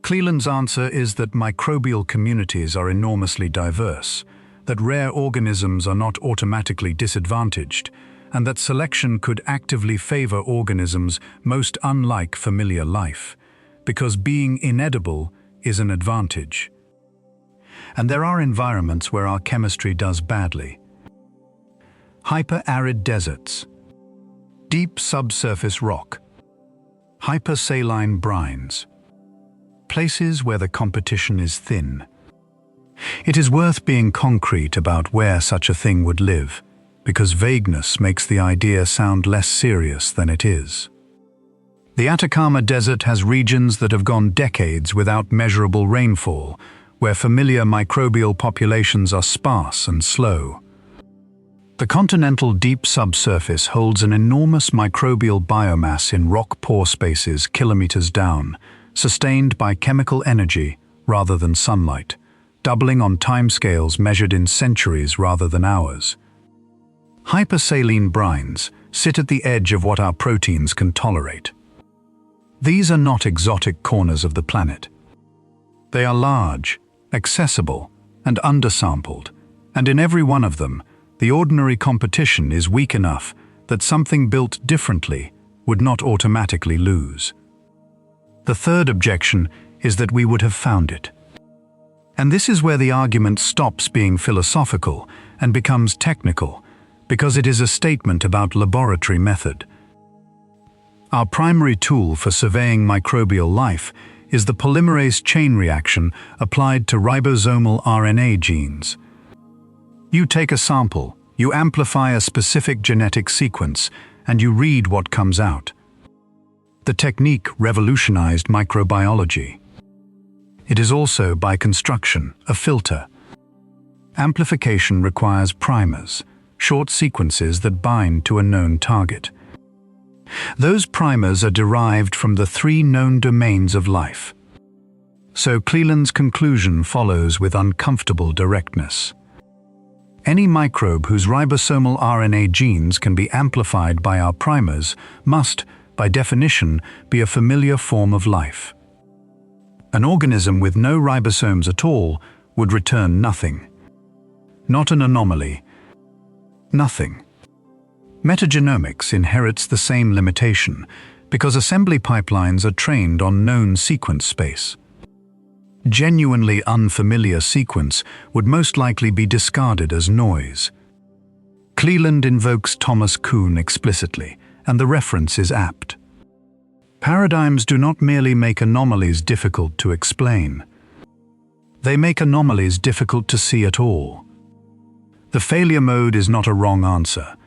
Cleland's answer is that microbial communities are enormously diverse, that rare organisms are not automatically disadvantaged, and that selection could actively favor organisms most unlike familiar life, because being inedible is an advantage. And there are environments where our chemistry does badly. Hyper-arid deserts, deep subsurface rock, hypersaline brines, places where the competition is thin. It is worth being concrete about where such a thing would live, because vagueness makes the idea sound less serious than it is. The Atacama Desert has regions that have gone decades without measurable rainfall, where familiar microbial populations are sparse and slow. The continental deep subsurface holds an enormous microbial biomass in rock pore spaces kilometers down, sustained by chemical energy rather than sunlight, doubling on timescales measured in centuries rather than hours. Hypersaline brines sit at the edge of what our proteins can tolerate. These are not exotic corners of the planet. They are large, accessible, and undersampled, and in every one of them, the ordinary competition is weak enough that something built differently would not automatically lose. The third objection is that we would have found it. And this is where the argument stops being philosophical and becomes technical, because it is a statement about laboratory method. Our primary tool for surveying microbial life is the polymerase chain reaction applied to ribosomal RNA genes. You take a sample, you amplify a specific genetic sequence, and you read what comes out. The technique revolutionized microbiology. It is also, by construction, a filter. Amplification requires primers, short sequences that bind to a known target. Those primers are derived from the three known domains of life. So Cleland's conclusion follows with uncomfortable directness. Any microbe whose ribosomal RNA genes can be amplified by our primers must, by definition, be a familiar form of life. An organism with no ribosomes at all would return nothing. Not an anomaly. Nothing. Metagenomics inherits the same limitation because assembly pipelines are trained on known sequence space. Genuinely unfamiliar sequence would most likely be discarded as noise. Cleland invokes Thomas Kuhn explicitly, and the reference is apt. Paradigms do not merely make anomalies difficult to explain. They make anomalies difficult to see at all. The failure mode is not a wrong answer.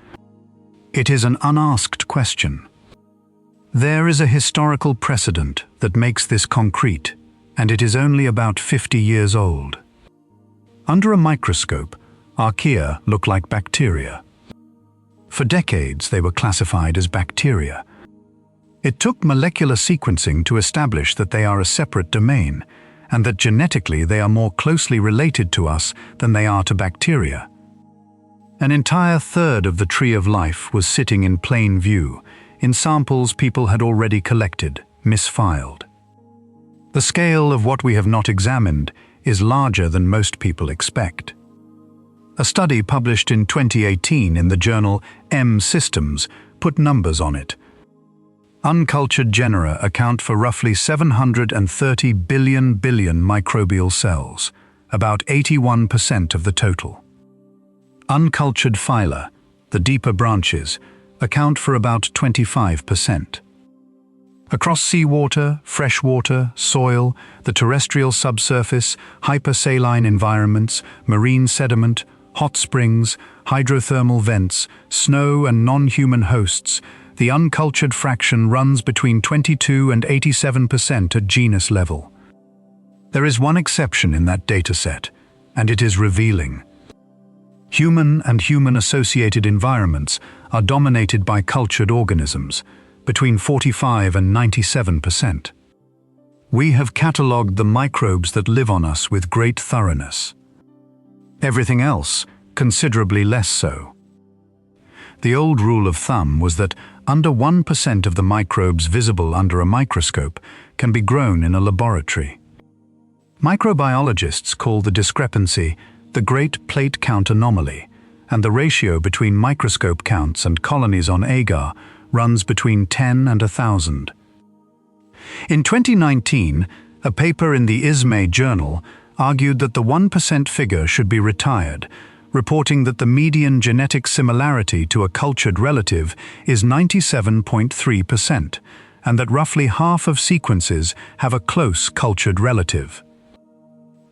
It is an unasked question. There is a historical precedent that makes this concrete, and it is only about 50 years old. Under a microscope, archaea look like bacteria. For decades, they were classified as bacteria. It took molecular sequencing to establish that they are a separate domain, and that genetically they are more closely related to us than they are to bacteria. An entire third of the tree of life was sitting in plain view, in samples people had already collected, misfiled. The scale of what we have not examined is larger than most people expect. A study published in 2018 in the journal M Systems put numbers on it. Uncultured genera account for roughly 730 billion microbial cells, about 81% of the total. Uncultured phyla, the deeper branches, account for about 25%. Across seawater, freshwater, soil, the terrestrial subsurface, hypersaline environments, marine sediment, hot springs, hydrothermal vents, snow and non-human hosts, the uncultured fraction runs between 22 and 87% at genus level. There is one exception in that dataset, and it is revealing. Human and human-associated environments are dominated by cultured organisms, between 45 and 97%. We have catalogued the microbes that live on us with great thoroughness. Everything else, considerably less so. The old rule of thumb was that under 1% of the microbes visible under a microscope can be grown in a laboratory. Microbiologists call the discrepancy the Great Plate Count Anomaly, and the ratio between microscope counts and colonies on agar runs between 10 and 1,000. In 2019, a paper in the ISME journal argued that the 1% figure should be retired, reporting that the median genetic similarity to a cultured relative is 97.3%, and that roughly half of sequences have a close cultured relative.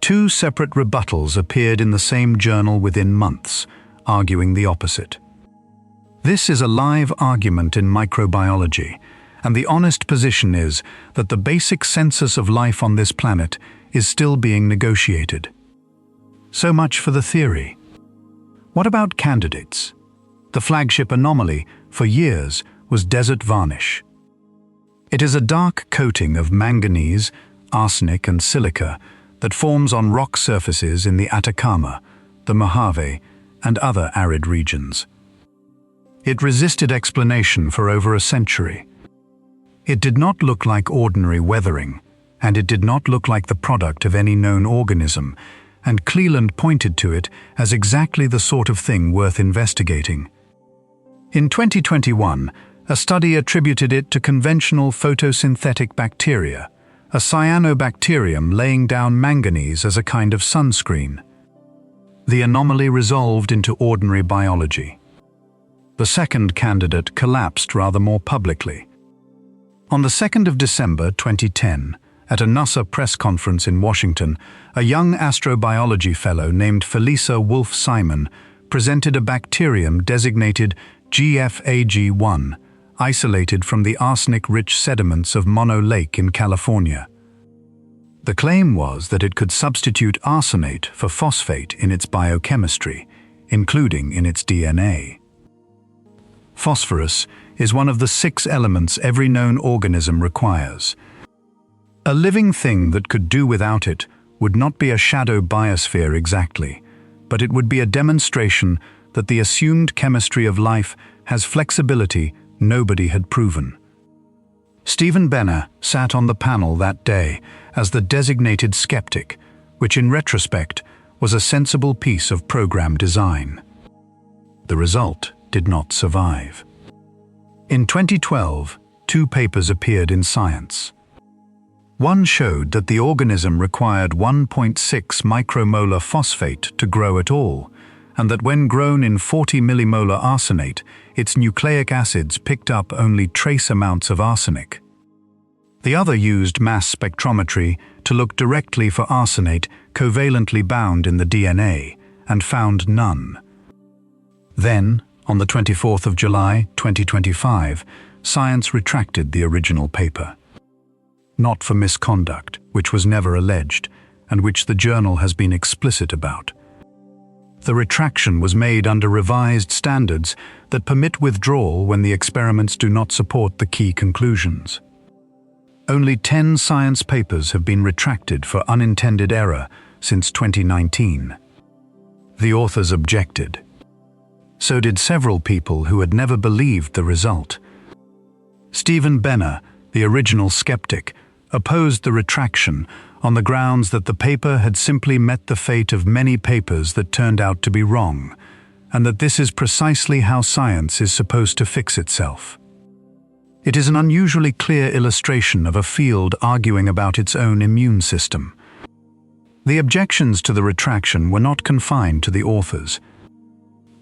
Two separate rebuttals appeared in the same journal within months, arguing the opposite. This is a live argument in microbiology, and the honest position is that the basic census of life on this planet is still being negotiated. So much for the theory. What about candidates? The flagship anomaly, for years, was desert varnish. It is a dark coating of manganese, arsenic and silica that forms on rock surfaces in the Atacama, the Mojave, and other arid regions. It resisted explanation for over a century. It did not look like ordinary weathering, and it did not look like the product of any known organism, and Cleland pointed to it as exactly the sort of thing worth investigating. In 2021, a study attributed it to conventional photosynthetic bacteria, a cyanobacterium laying down manganese as a kind of sunscreen. The anomaly resolved into ordinary biology. The second candidate collapsed rather more publicly. On the 2nd of December 2010, at a NASA press conference in Washington, a young astrobiology fellow named Felisa Wolf-Simon presented a bacterium designated GFAG1, isolated from the arsenic-rich sediments of Mono Lake in California. The claim was that it could substitute arsenate for phosphate in its biochemistry, including in its DNA. Phosphorus is one of the 6 elements every known organism requires. A living thing that could do without it would not be a shadow biosphere exactly, but it would be a demonstration that the assumed chemistry of life has flexibility nobody had proven. Stephen Benner sat on the panel that day as the designated skeptic, which in retrospect was a sensible piece of program design. The result did not survive. In 2012, 2 papers appeared in Science. One showed that the organism required 1.6 micromolar phosphate to grow at all, and that when grown in 40 millimolar arsenate, its nucleic acids picked up only trace amounts of arsenic. The other used mass spectrometry to look directly for arsenate covalently bound in the DNA, and found none. Then, on the 24th of July, 2025, Science retracted the original paper. Not for misconduct, which was never alleged, and which the journal has been explicit about. The retraction was made under revised standards that permit withdrawal when the experiments do not support the key conclusions. Only 10 Science papers have been retracted for unintended error since 2019. The authors objected. So did several people who had never believed the result. Stephen Benner, the original skeptic, opposed the retraction on the grounds that the paper had simply met the fate of many papers that turned out to be wrong, and that this is precisely how science is supposed to fix itself. It is an unusually clear illustration of a field arguing about its own immune system. The objections to the retraction were not confined to the authors.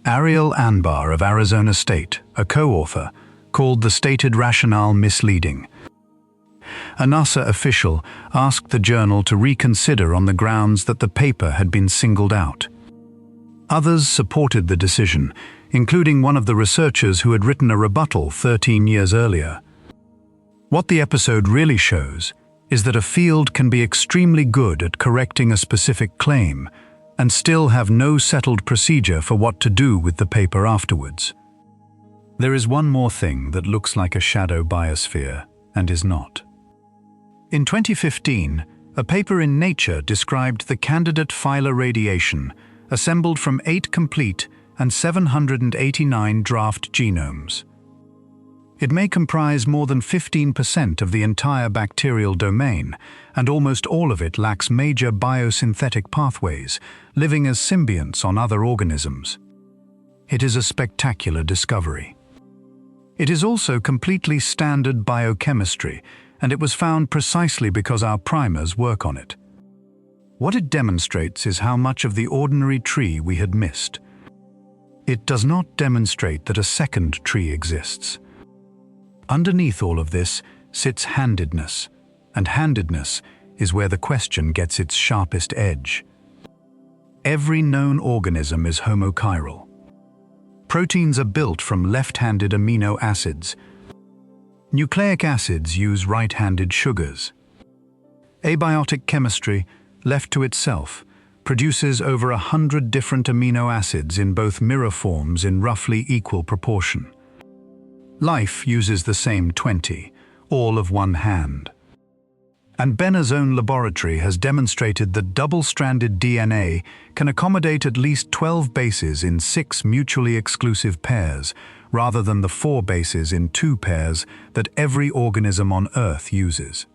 Ariel Anbar of Arizona State, a co-author, called the stated rationale misleading. A NASA official asked the journal to reconsider on the grounds that the paper had been singled out. Others supported the decision, including one of the researchers who had written a rebuttal 13 years earlier. What the episode really shows is that a field can be extremely good at correcting a specific claim and still have no settled procedure for what to do with the paper afterwards. There is one more thing that looks like a shadow biosphere and is not. In 2015, a paper in Nature described the candidate phyla radiation, assembled from 8 complete and 789 draft genomes. It may comprise more than 15% of the entire bacterial domain, and almost all of it lacks major biosynthetic pathways, living as symbionts on other organisms. It is a spectacular discovery. It is also completely standard biochemistry, and it was found precisely because our primers work on it. What it demonstrates is how much of the ordinary tree we had missed. It does not demonstrate that a second tree exists. Underneath all of this sits handedness, and handedness is where the question gets its sharpest edge. Every known organism is homochiral. Proteins are built from left-handed amino acids. Nucleic acids use right-handed sugars. Abiotic chemistry, left to itself, produces over 100 different amino acids in both mirror forms in roughly equal proportion. Life uses the same 20, all of one hand. And Benner's own laboratory has demonstrated that double-stranded DNA can accommodate at least 12 bases in 6 mutually exclusive pairs, rather than the 4 bases in 2 pairs that every organism on Earth uses.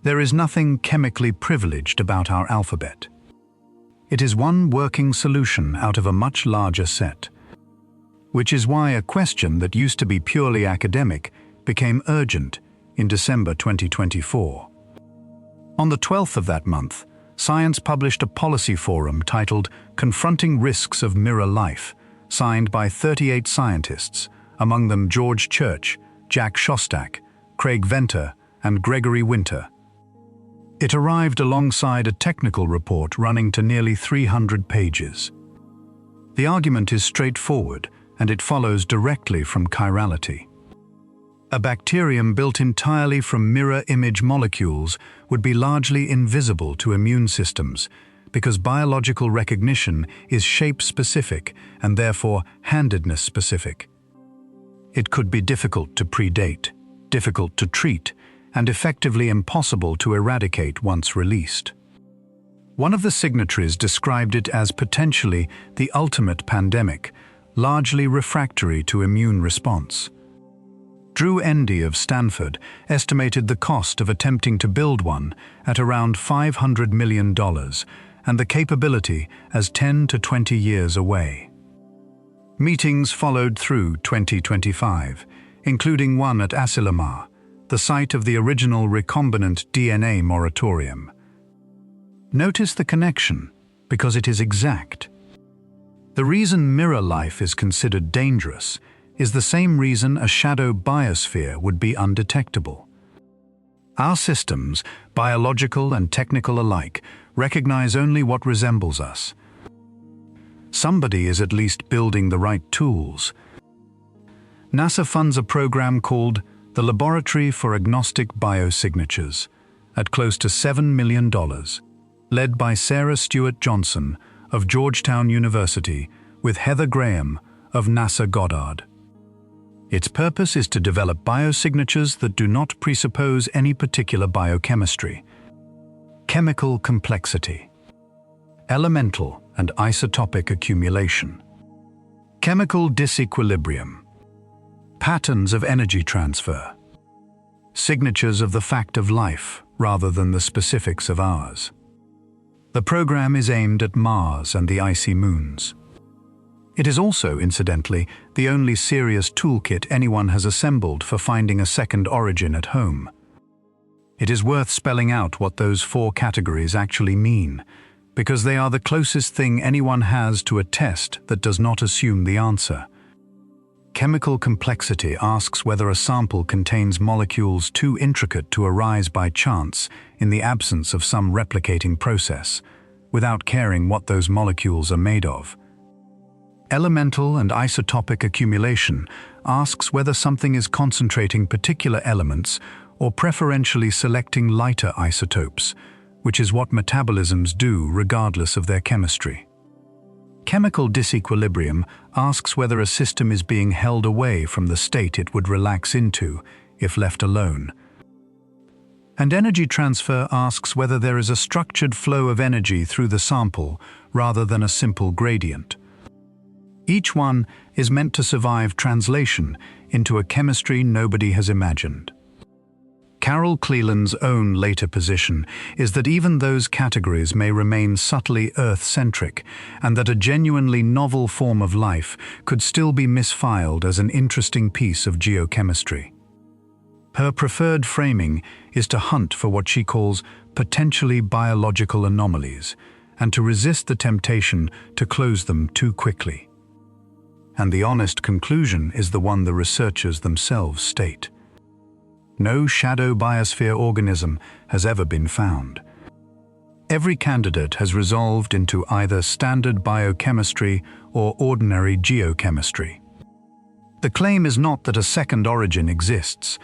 There is nothing chemically privileged about our alphabet. It is one working solution out of a much larger set. Which is why a question that used to be purely academic became urgent in December 2024. On the 12th of that month, Science published a policy forum titled Confronting Risks of Mirror Life, signed by 38 scientists, among them George Church, Jack Szostak, Craig Venter, and Gregory Winter. It arrived alongside a technical report running to nearly 300 pages. The argument is straightforward, and it follows directly from chirality. A bacterium built entirely from mirror image molecules would be largely invisible to immune systems because biological recognition is shape-specific and therefore handedness-specific. It could be difficult to predate, difficult to treat, and effectively impossible to eradicate once released. One of the signatories described it as potentially the ultimate pandemic, largely refractory to immune response. Drew Endy of Stanford estimated the cost of attempting to build one at around $500 million and the capability as 10 to 20 years away. Meetings followed through 2025, including one at Asilomar, the site of the original recombinant DNA moratorium. Notice the connection, because it is exact. The reason mirror life is considered dangerous is the same reason a shadow biosphere would be undetectable. Our systems, biological and technical alike, recognize only what resembles us. Somebody is at least building the right tools. NASA funds a program called the Laboratory for Agnostic Biosignatures at close to $7 million, led by Sarah Stewart Johnson of Georgetown University with Heather Graham of NASA Goddard. Its purpose is to develop biosignatures that do not presuppose any particular biochemistry. Chemical complexity, elemental and isotopic accumulation, chemical disequilibrium, patterns of energy transfer, signatures of the fact of life rather than the specifics of ours. The program is aimed at Mars and the icy moons. It is also, incidentally, the only serious toolkit anyone has assembled for finding a second origin at home. It is worth spelling out what those 4 categories actually mean, because they are the closest thing anyone has to a test that does not assume the answer. Chemical complexity asks whether a sample contains molecules too intricate to arise by chance in the absence of some replicating process, without caring what those molecules are made of. Elemental and isotopic accumulation asks whether something is concentrating particular elements or preferentially selecting lighter isotopes, which is what metabolisms do regardless of their chemistry. Chemical disequilibrium asks whether a system is being held away from the state it would relax into if left alone. And energy transfer asks whether there is a structured flow of energy through the sample rather than a simple gradient. Each one is meant to survive translation into a chemistry nobody has imagined. Carol Cleland's own later position is that even those categories may remain subtly Earth-centric, and that a genuinely novel form of life could still be misfiled as an interesting piece of geochemistry. Her preferred framing is to hunt for what she calls potentially biological anomalies, and to resist the temptation to close them too quickly. And the honest conclusion is the one the researchers themselves state. No shadow biosphere organism has ever been found. Every candidate has resolved into either standard biochemistry or ordinary geochemistry. The claim is not that a second origin exists.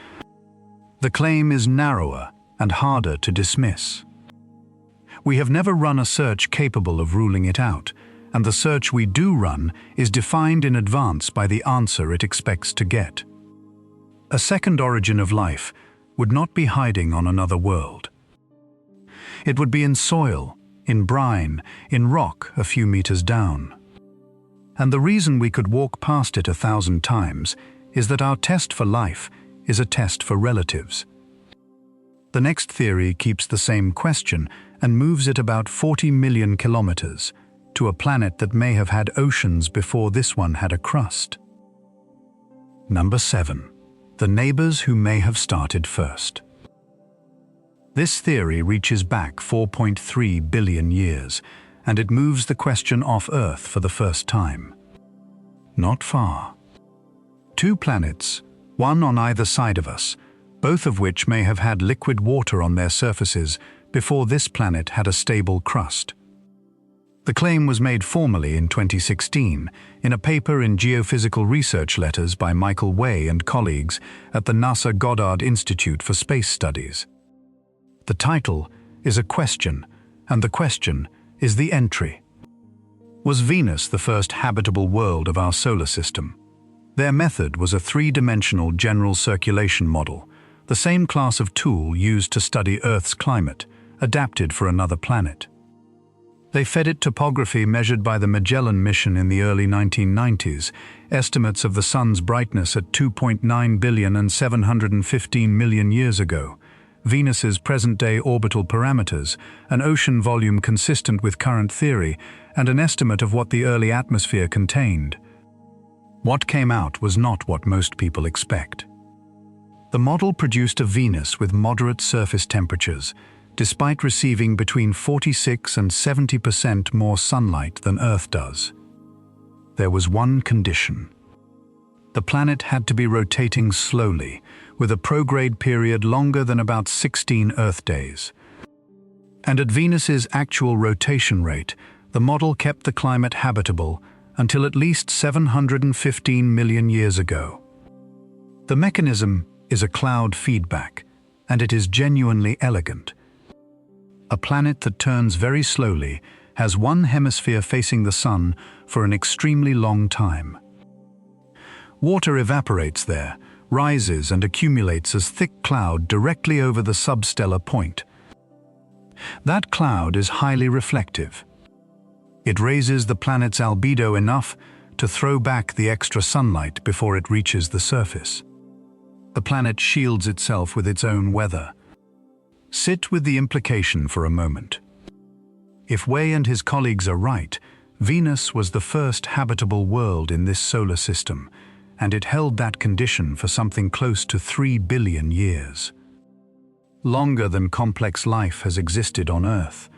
The claim is narrower and harder to dismiss. We have never run a search capable of ruling it out, and the search we do run is defined in advance by the answer it expects to get. A second origin of life would not be hiding on another world. It would be in soil, in brine, in rock a few meters down. And the reason we could walk past it 1,000 times is that our test for life is a test for relatives. The next theory keeps the same question and moves it about 40 million kilometers, to a planet that may have had oceans before this one had a crust. Number 7. The neighbors who may have started first. This theory reaches back 4.3 billion years, and it moves the question off Earth for the first time. Not far. 2 planets, one on either side of us, both of which may have had liquid water on their surfaces before this planet had a stable crust. The claim was made formally in 2016 in a paper in Geophysical Research Letters by Michael Way and colleagues at the NASA Goddard Institute for Space Studies. The title is a question, and the question is the entry. Was Venus the first habitable world of our solar system? Their method was a 3-dimensional general circulation model, the same class of tool used to study Earth's climate, adapted for another planet. They fed it topography measured by the Magellan mission in the early 1990s, estimates of the sun's brightness at 2.9 billion and 715 million years ago, Venus's present-day orbital parameters, an ocean volume consistent with current theory, and an estimate of what the early atmosphere contained. What came out was not what most people expect. The model produced a Venus with moderate surface temperatures, despite receiving between 46 and 70% more sunlight than Earth does. There was one condition. The planet had to be rotating slowly, with a prograde period longer than about 16 Earth days. And at Venus's actual rotation rate, the model kept the climate habitable until at least 715 million years ago. The mechanism is a cloud feedback, and it is genuinely elegant. A planet that turns very slowly has one hemisphere facing the sun for an extremely long time. Water evaporates there, rises and accumulates as thick cloud directly over the substellar point. That cloud is highly reflective. It raises the planet's albedo enough to throw back the extra sunlight before it reaches the surface. The planet shields itself with its own weather. Sit with the implication for a moment. If Way and his colleagues are right, Venus was the first habitable world in this solar system, and it held that condition for something close to 3 billion years. Longer than complex life has existed on Earth.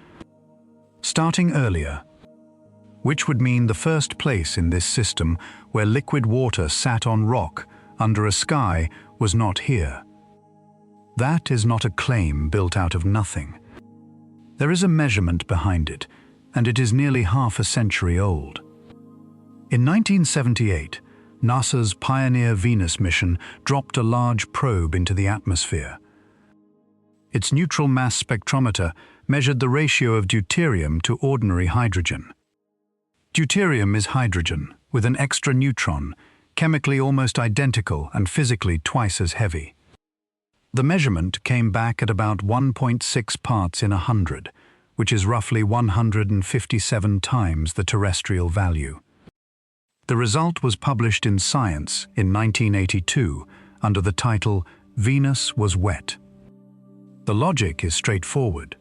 Starting earlier, which would mean the first place in this system where liquid water sat on rock under a sky was not here. That is not a claim built out of nothing. There is a measurement behind it, and it is nearly half a century old. In 1978, NASA's Pioneer Venus mission dropped a large probe into the atmosphere. Its neutral mass spectrometer measured the ratio of deuterium to ordinary hydrogen. Deuterium is hydrogen, with an extra neutron, chemically almost identical and physically twice as heavy. The measurement came back at about 1.6 parts in 100, which is roughly 157 times the terrestrial value. The result was published in Science in 1982 under the title "Venus was wet." The logic is straightforward.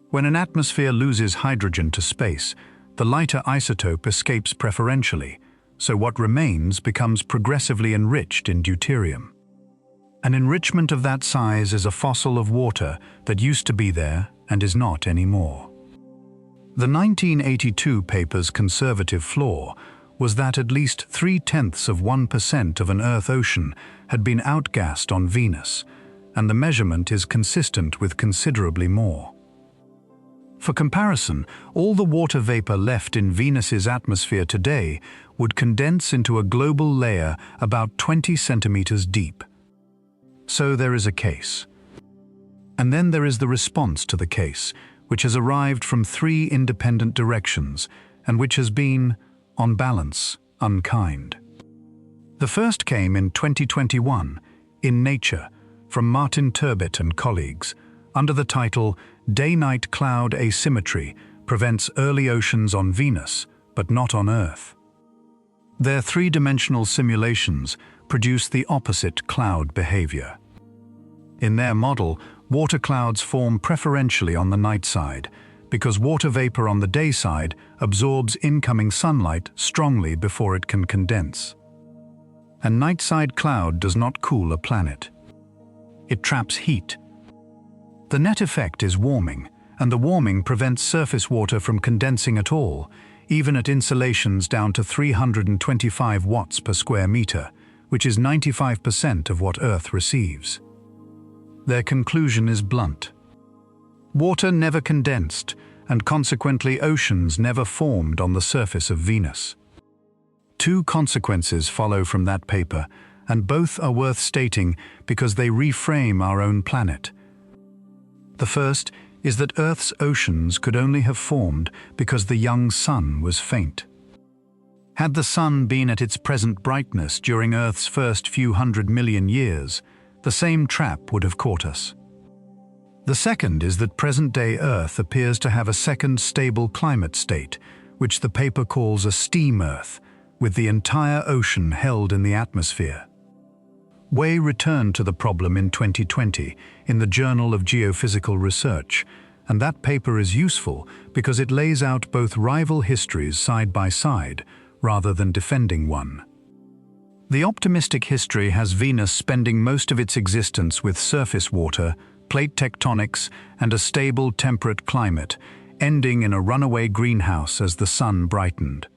When an atmosphere loses hydrogen to space, the lighter isotope escapes preferentially, so what remains becomes progressively enriched in deuterium. An enrichment of that size is a fossil of water that used to be there and is not anymore. The 1982 paper's conservative flaw was that at least 0.3% of an Earth ocean had been outgassed on Venus, and the measurement is consistent with considerably more. For comparison, all the water vapor left in Venus's atmosphere today would condense into a global layer about 20 centimeters deep. So there is a case. And then there is the response to the case, which has arrived from 3 independent directions and which has been, on balance, unkind. The first came in 2021, in Nature, from Martin Turbot and colleagues, under the title "Day-Night Cloud Asymmetry Prevents Early Oceans on Venus, but Not on Earth." Their 3-dimensional simulations produce the opposite cloud behavior. In their model, water clouds form preferentially on the night side, because water vapor on the day side absorbs incoming sunlight strongly before it can condense. A night-side cloud does not cool a planet. It traps heat. The net effect is warming, and the warming prevents surface water from condensing at all, even at insulations down to 325 watts per square meter, which is 95% of what Earth receives. Their conclusion is blunt. Water never condensed, and consequently oceans never formed on the surface of Venus. 2 consequences follow from that paper, and both are worth stating because they reframe our own planet. The first is that Earth's oceans could only have formed because the young sun was faint. Had the sun been at its present brightness during Earth's first few 100 million years, the same trap would have caught us. The second is that present-day Earth appears to have a second stable climate state, which the paper calls a steam Earth, with the entire ocean held in the atmosphere. Way returned to the problem in 2020 in the Journal of Geophysical Research, and that paper is useful because it lays out both rival histories side by side, rather than defending one. The optimistic history has Venus spending most of its existence with surface water, plate tectonics, and a stable temperate climate, ending in a runaway greenhouse as the sun brightened.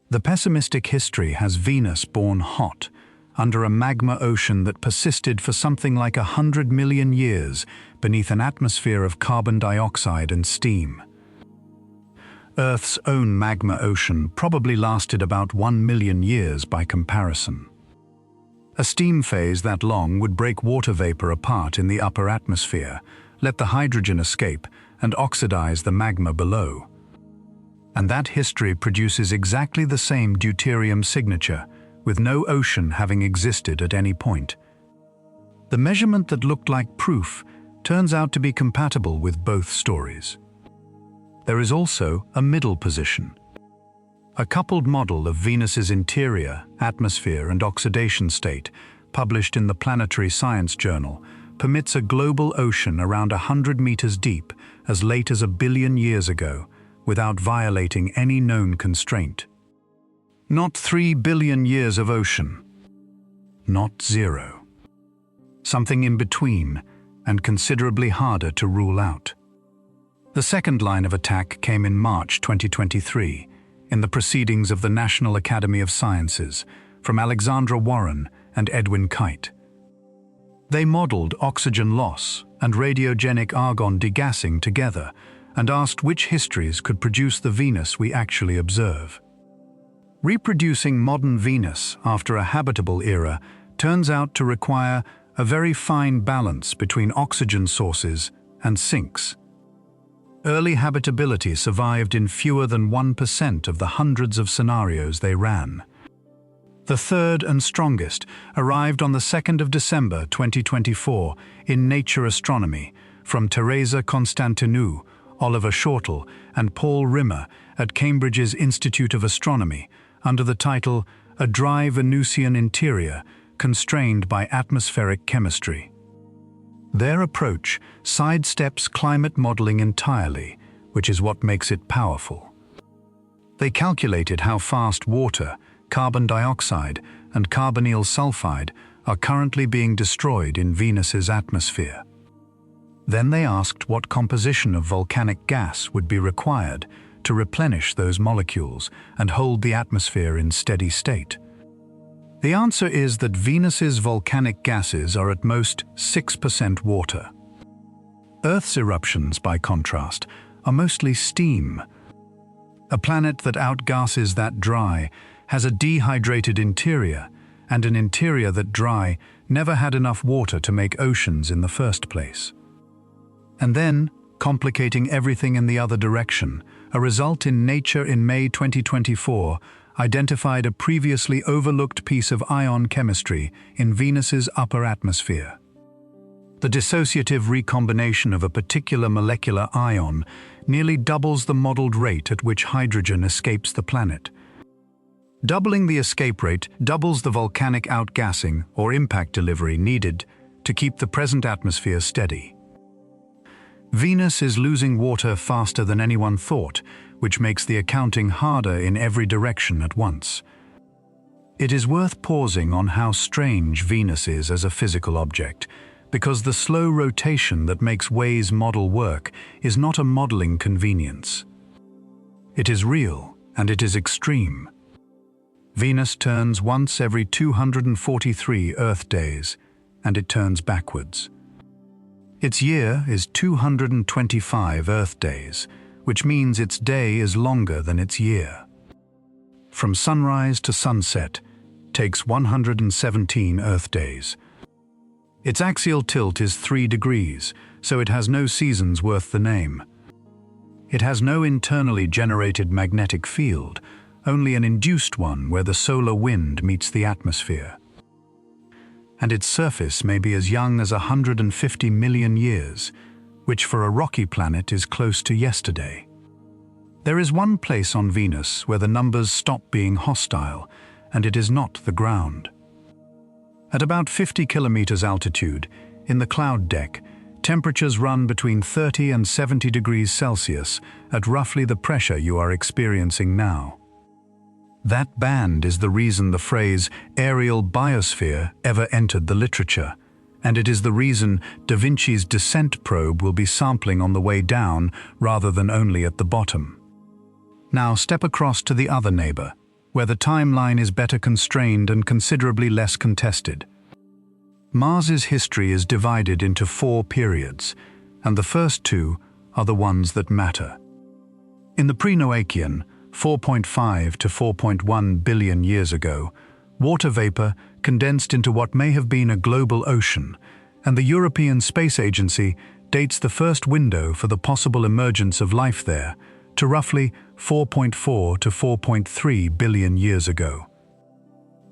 The pessimistic history has Venus born hot, under a magma ocean that persisted for something like 100 million years beneath an atmosphere of carbon dioxide and steam. Earth's own magma ocean probably lasted about 1 million years by comparison. A steam phase that long would break water vapor apart in the upper atmosphere, let the hydrogen escape, and oxidize the magma below. And that history produces exactly the same deuterium signature, with no ocean having existed at any point. The measurement that looked like proof turns out to be compatible with both stories. There is also a middle position. A coupled model of Venus's interior, atmosphere, and oxidation state, published in the Planetary Science Journal, permits a global ocean around 100 meters deep as late as 1 billion years ago, without violating any known constraint. Not 3 billion years of ocean. Not zero. Something in between, and considerably harder to rule out. The second line of attack came in March 2023, in the Proceedings of the National Academy of Sciences, from Alexandra Warren and Edwin Kite. They modeled oxygen loss and radiogenic argon degassing together and asked which histories could produce the Venus we actually observe. Reproducing modern Venus after a habitable era turns out to require a very fine balance between oxygen sources and sinks. Early habitability survived in fewer than 1% of the hundreds of scenarios they ran. The third and strongest arrived on the 2nd of December 2024 in Nature Astronomy from Teresa Constantinou, Oliver Shortall, and Paul Rimmer at Cambridge's Institute of Astronomy under the title A Dry Venusian Interior Constrained by Atmospheric Chemistry. Their approach sidesteps climate modeling entirely, which is what makes it powerful. They calculated how fast water, carbon dioxide, and carbonyl sulfide are currently being destroyed in Venus's atmosphere. Then they asked what composition of volcanic gas would be required to replenish those molecules and hold the atmosphere in steady state. The answer is that Venus's volcanic gases are at most 6% water. Earth's eruptions, by contrast, are mostly steam. A planet that outgasses that dry has a dehydrated interior, and an interior that dry never had enough water to make oceans in the first place. And then, complicating everything in the other direction, a result in Nature in May 2024 identified a previously overlooked piece of ion chemistry in Venus's upper atmosphere. The dissociative recombination of a particular molecular ion nearly doubles the modeled rate at which hydrogen escapes the planet. Doubling the escape rate doubles the volcanic outgassing or impact delivery needed to keep the present atmosphere steady. Venus is losing water faster than anyone thought, which makes the accounting harder in every direction at once. It is worth pausing on how strange Venus is as a physical object, because the slow rotation that makes Way's model work is not a modeling convenience. It is real, and it is extreme. Venus turns once every 243 Earth days, and it turns backwards. Its year is 225 Earth days, which means its day is longer than its year. From sunrise to sunset takes 117 Earth days. Its axial tilt is 3 degrees, so it has no seasons worth the name. It has no internally generated magnetic field, only an induced one where the solar wind meets the atmosphere. And its surface may be as young as 150 million years, which for a rocky planet is close to yesterday. There is one place on Venus where the numbers stop being hostile, and it is not the ground. At about 50 kilometers altitude, in the cloud deck, temperatures run between 30 and 70 degrees Celsius at roughly the pressure you are experiencing now. That band is the reason the phrase aerial biosphere ever entered the literature, and it is the reason Da Vinci's descent probe will be sampling on the way down rather than only at the bottom. Now step across to the other neighbor, where the timeline is better constrained and considerably less contested. Mars's history is divided into 4 periods, and the first 2 are the ones that matter. In the pre-Noachian, 4.5 to 4.1 billion years ago, water vapor condensed into what may have been a global ocean, and the European Space Agency dates the first window for the possible emergence of life there to roughly 4.4 to 4.3 billion years ago.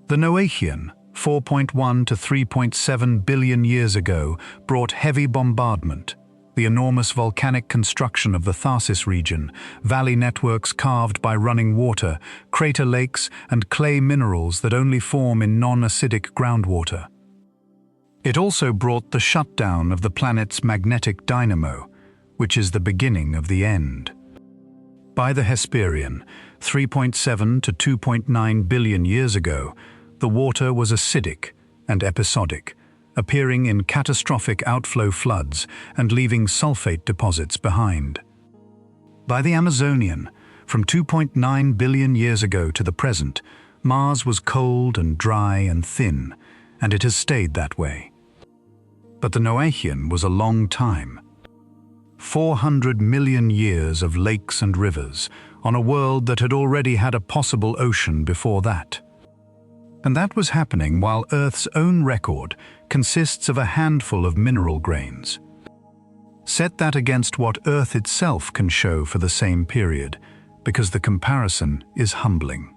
The Noachian, 4.1 to 3.7 billion years ago, brought heavy bombardment, the enormous volcanic construction of the Tharsis region, valley networks carved by running water, crater lakes, and clay minerals that only form in non-acidic groundwater. It also brought the shutdown of the planet's magnetic dynamo, which is the beginning of the end. By the Hesperian, 3.7 to 2.9 billion years ago, the water was acidic and episodic, appearing in catastrophic outflow floods and leaving sulfate deposits behind. By the Amazonian, from 2.9 billion years ago to the present, Mars was cold and dry and thin, and it has stayed that way. But the Noachian was a long time. 400 million years of lakes and rivers on a world that had already had a possible ocean before that. And that was happening while Earth's own record consists of a handful of mineral grains. Set that against what Earth itself can show for the same period, because the comparison is humbling.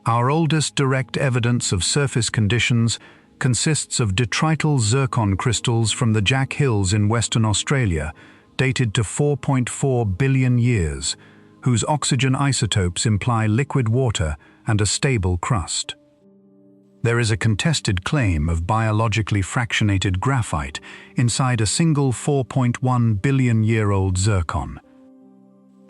Our oldest direct evidence of surface conditions consists of detrital zircon crystals from the Jack Hills in Western Australia, dated to 4.4 billion years, whose oxygen isotopes imply liquid water and a stable crust. There is a contested claim of biologically fractionated graphite inside a single 4.1 billion-year-old zircon.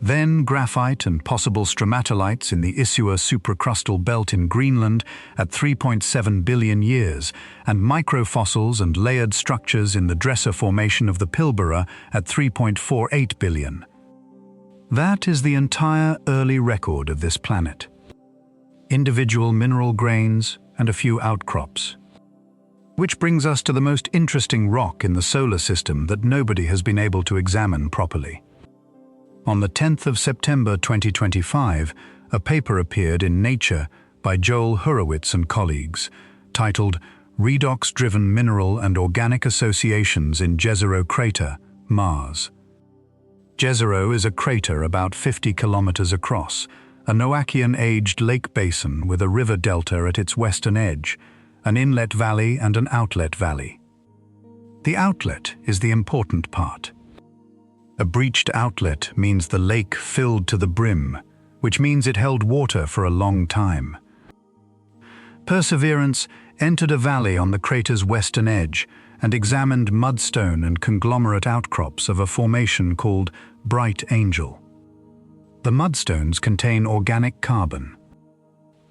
Then graphite and possible stromatolites in the Isua supracrustal belt in Greenland at 3.7 billion years, and microfossils and layered structures in the Dresser Formation of the Pilbara at 3.48 billion. That is the entire early record of this planet. Individual mineral grains and a few outcrops. Which brings us to the most interesting rock in the solar system that nobody has been able to examine properly. On the 10th of September 2025, a paper appeared in Nature by Joel Hurowitz and colleagues, titled Redox-Driven Mineral and Organic Associations in Jezero Crater, Mars. Jezero is a crater about 50 kilometers across, a Noachian-aged lake basin with a river delta at its western edge, an inlet valley and an outlet valley. The outlet is the important part. A breached outlet means the lake filled to the brim, which means it held water for a long time. Perseverance entered a valley on the crater's western edge and examined mudstone and conglomerate outcrops of a formation called Bright Angel. The mudstones contain organic carbon.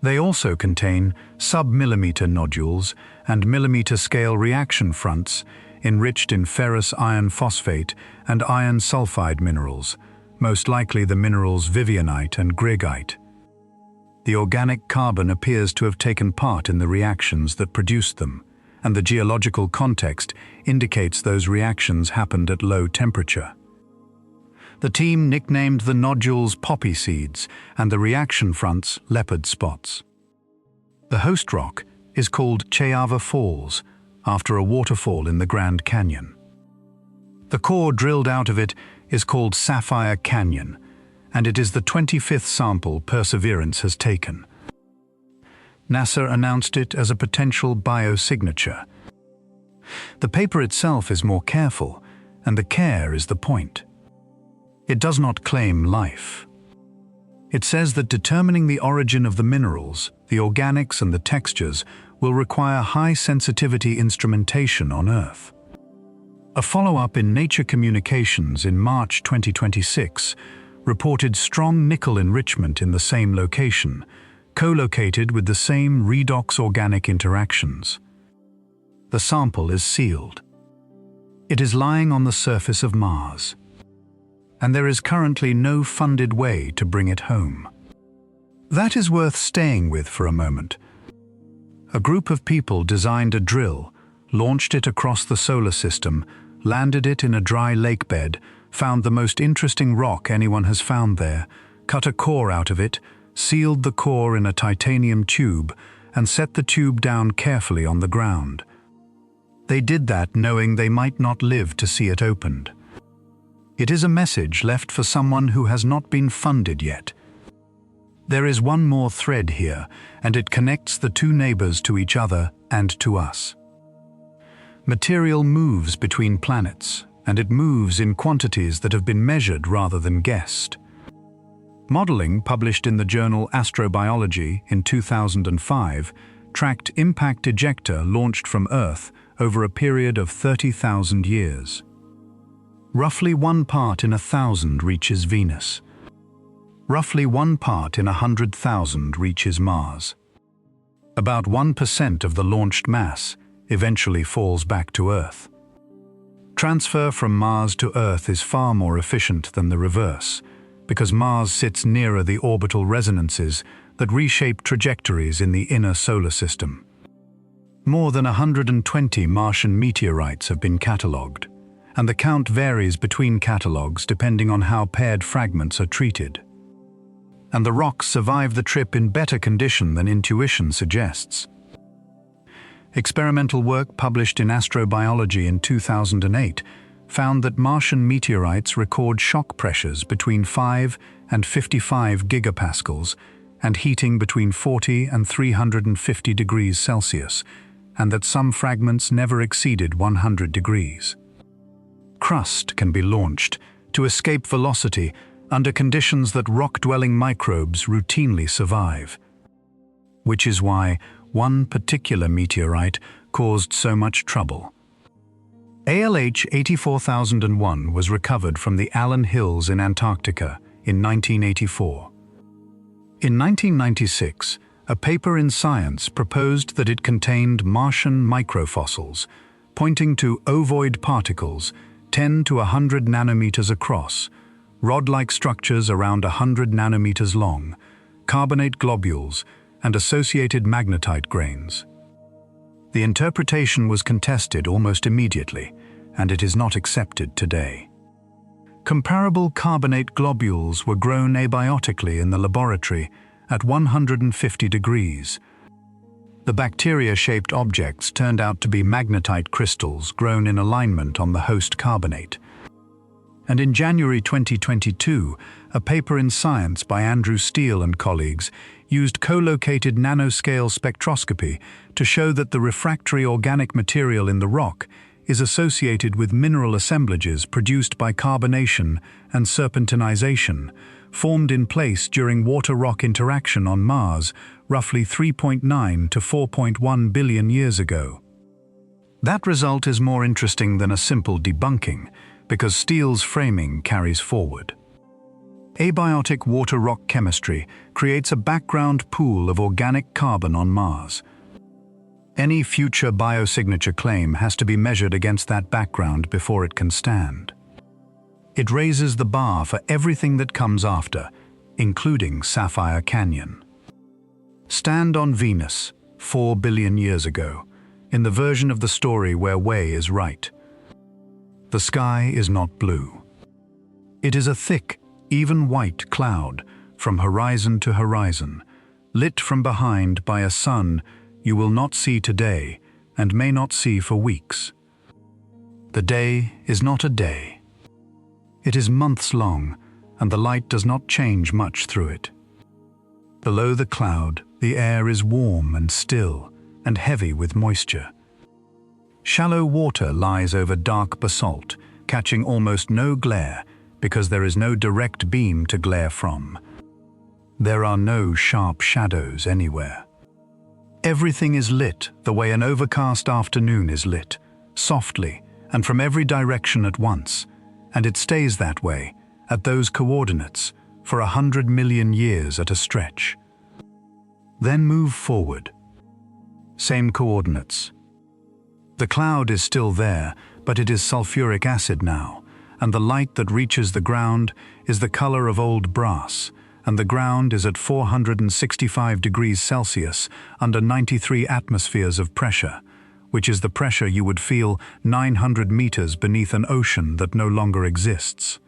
They also contain sub-millimeter nodules and millimeter-scale reaction fronts enriched in ferrous iron phosphate and iron sulfide minerals, most likely the minerals vivianite and greigite. The organic carbon appears to have taken part in the reactions that produced them, and the geological context indicates those reactions happened at low temperature. The team nicknamed the nodules poppy seeds and the reaction fronts leopard spots. The host rock is called Chayava Falls, after a waterfall in the Grand Canyon. The core drilled out of it is called Sapphire Canyon, and it is the 25th sample Perseverance has taken. NASA announced it as a potential biosignature. The paper itself is more careful, and the care is the point. It does not claim life. It says that determining the origin of the minerals, the organics and the textures will require high-sensitivity instrumentation on Earth. A follow-up in Nature Communications in March 2026 reported strong nickel enrichment in the same location, co-located with the same redox organic interactions. The sample is sealed. It is lying on the surface of Mars, and there is currently no funded way to bring it home. That is worth staying with for a moment. A group of people designed a drill, launched it across the solar system, landed it in a dry lake bed, found the most interesting rock anyone has found there, cut a core out of it, sealed the core in a titanium tube, and set the tube down carefully on the ground. They did that knowing they might not live to see it opened. It is a message left for someone who has not been funded yet. There is one more thread here, and it connects the two neighbors to each other and to us. Material moves between planets, and it moves in quantities that have been measured rather than guessed. Modeling published in the journal Astrobiology in 2005 tracked impact ejecta launched from Earth over a period of 30,000 years. Roughly 1 part in 1,000 reaches Venus. Roughly 1 part in 100,000 reaches Mars. About 1% of the launched mass eventually falls back to Earth. Transfer from Mars to Earth is far more efficient than the reverse, because Mars sits nearer the orbital resonances that reshape trajectories in the inner solar system. More than 120 Martian meteorites have been catalogued, and the count varies between catalogues depending on how paired fragments are treated. And the rocks survive the trip in better condition than intuition suggests. Experimental work published in Astrobiology in 2008 found that Martian meteorites record shock pressures between 5 and 55 gigapascals and heating between 40 and 350 degrees Celsius, and that some fragments never exceeded 100 degrees. Crust can be launched to escape velocity under conditions that rock-dwelling microbes routinely survive, which is why one particular meteorite caused so much trouble. ALH 84001 was recovered from the Allen Hills in Antarctica in 1984. In 1996, a paper in Science proposed that it contained Martian microfossils, pointing to ovoid particles 10 to 100 nanometers across, rod-like structures around 100 nanometers long, carbonate globules, and associated magnetite grains. The interpretation was contested almost immediately, and it is not accepted today. Comparable carbonate globules were grown abiotically in the laboratory at 150 degrees. The bacteria-shaped objects turned out to be magnetite crystals grown in alignment on the host carbonate. And in January 2022, a paper in Science by Andrew Steele and colleagues used co-located nanoscale spectroscopy to show that the refractory organic material in the rock is associated with mineral assemblages produced by carbonation and serpentinization, formed in place during water-rock interaction on Mars roughly 3.9 to 4.1 billion years ago. That result is more interesting than a simple debunking, because Steele's framing carries forward. Abiotic water-rock chemistry creates a background pool of organic carbon on Mars. Any future biosignature claim has to be measured against that background before it can stand. It raises the bar for everything that comes after, including Sapphire Canyon. Stand on Venus, 4 billion years ago, in the version of the story where Way is right. The sky is not blue. It is a thick, even white cloud from horizon to horizon, lit from behind by a sun you will not see today and may not see for weeks. The day is not a day. It is months long, and the light does not change much through it. Below the cloud, the air is warm and still, and heavy with moisture. Shallow water lies over dark basalt, catching almost no glare because there is no direct beam to glare from. There are no sharp shadows anywhere. Everything is lit the way an overcast afternoon is lit, softly and from every direction at once, and it stays that way, at those coordinates, for 100 million years at a stretch. Then move forward. Same coordinates. The cloud is still there, but it is sulfuric acid now, and the light that reaches the ground is the color of old brass, and the ground is at 465 degrees Celsius under 93 atmospheres of pressure, which is the pressure you would feel 900 meters beneath an ocean that no longer exists.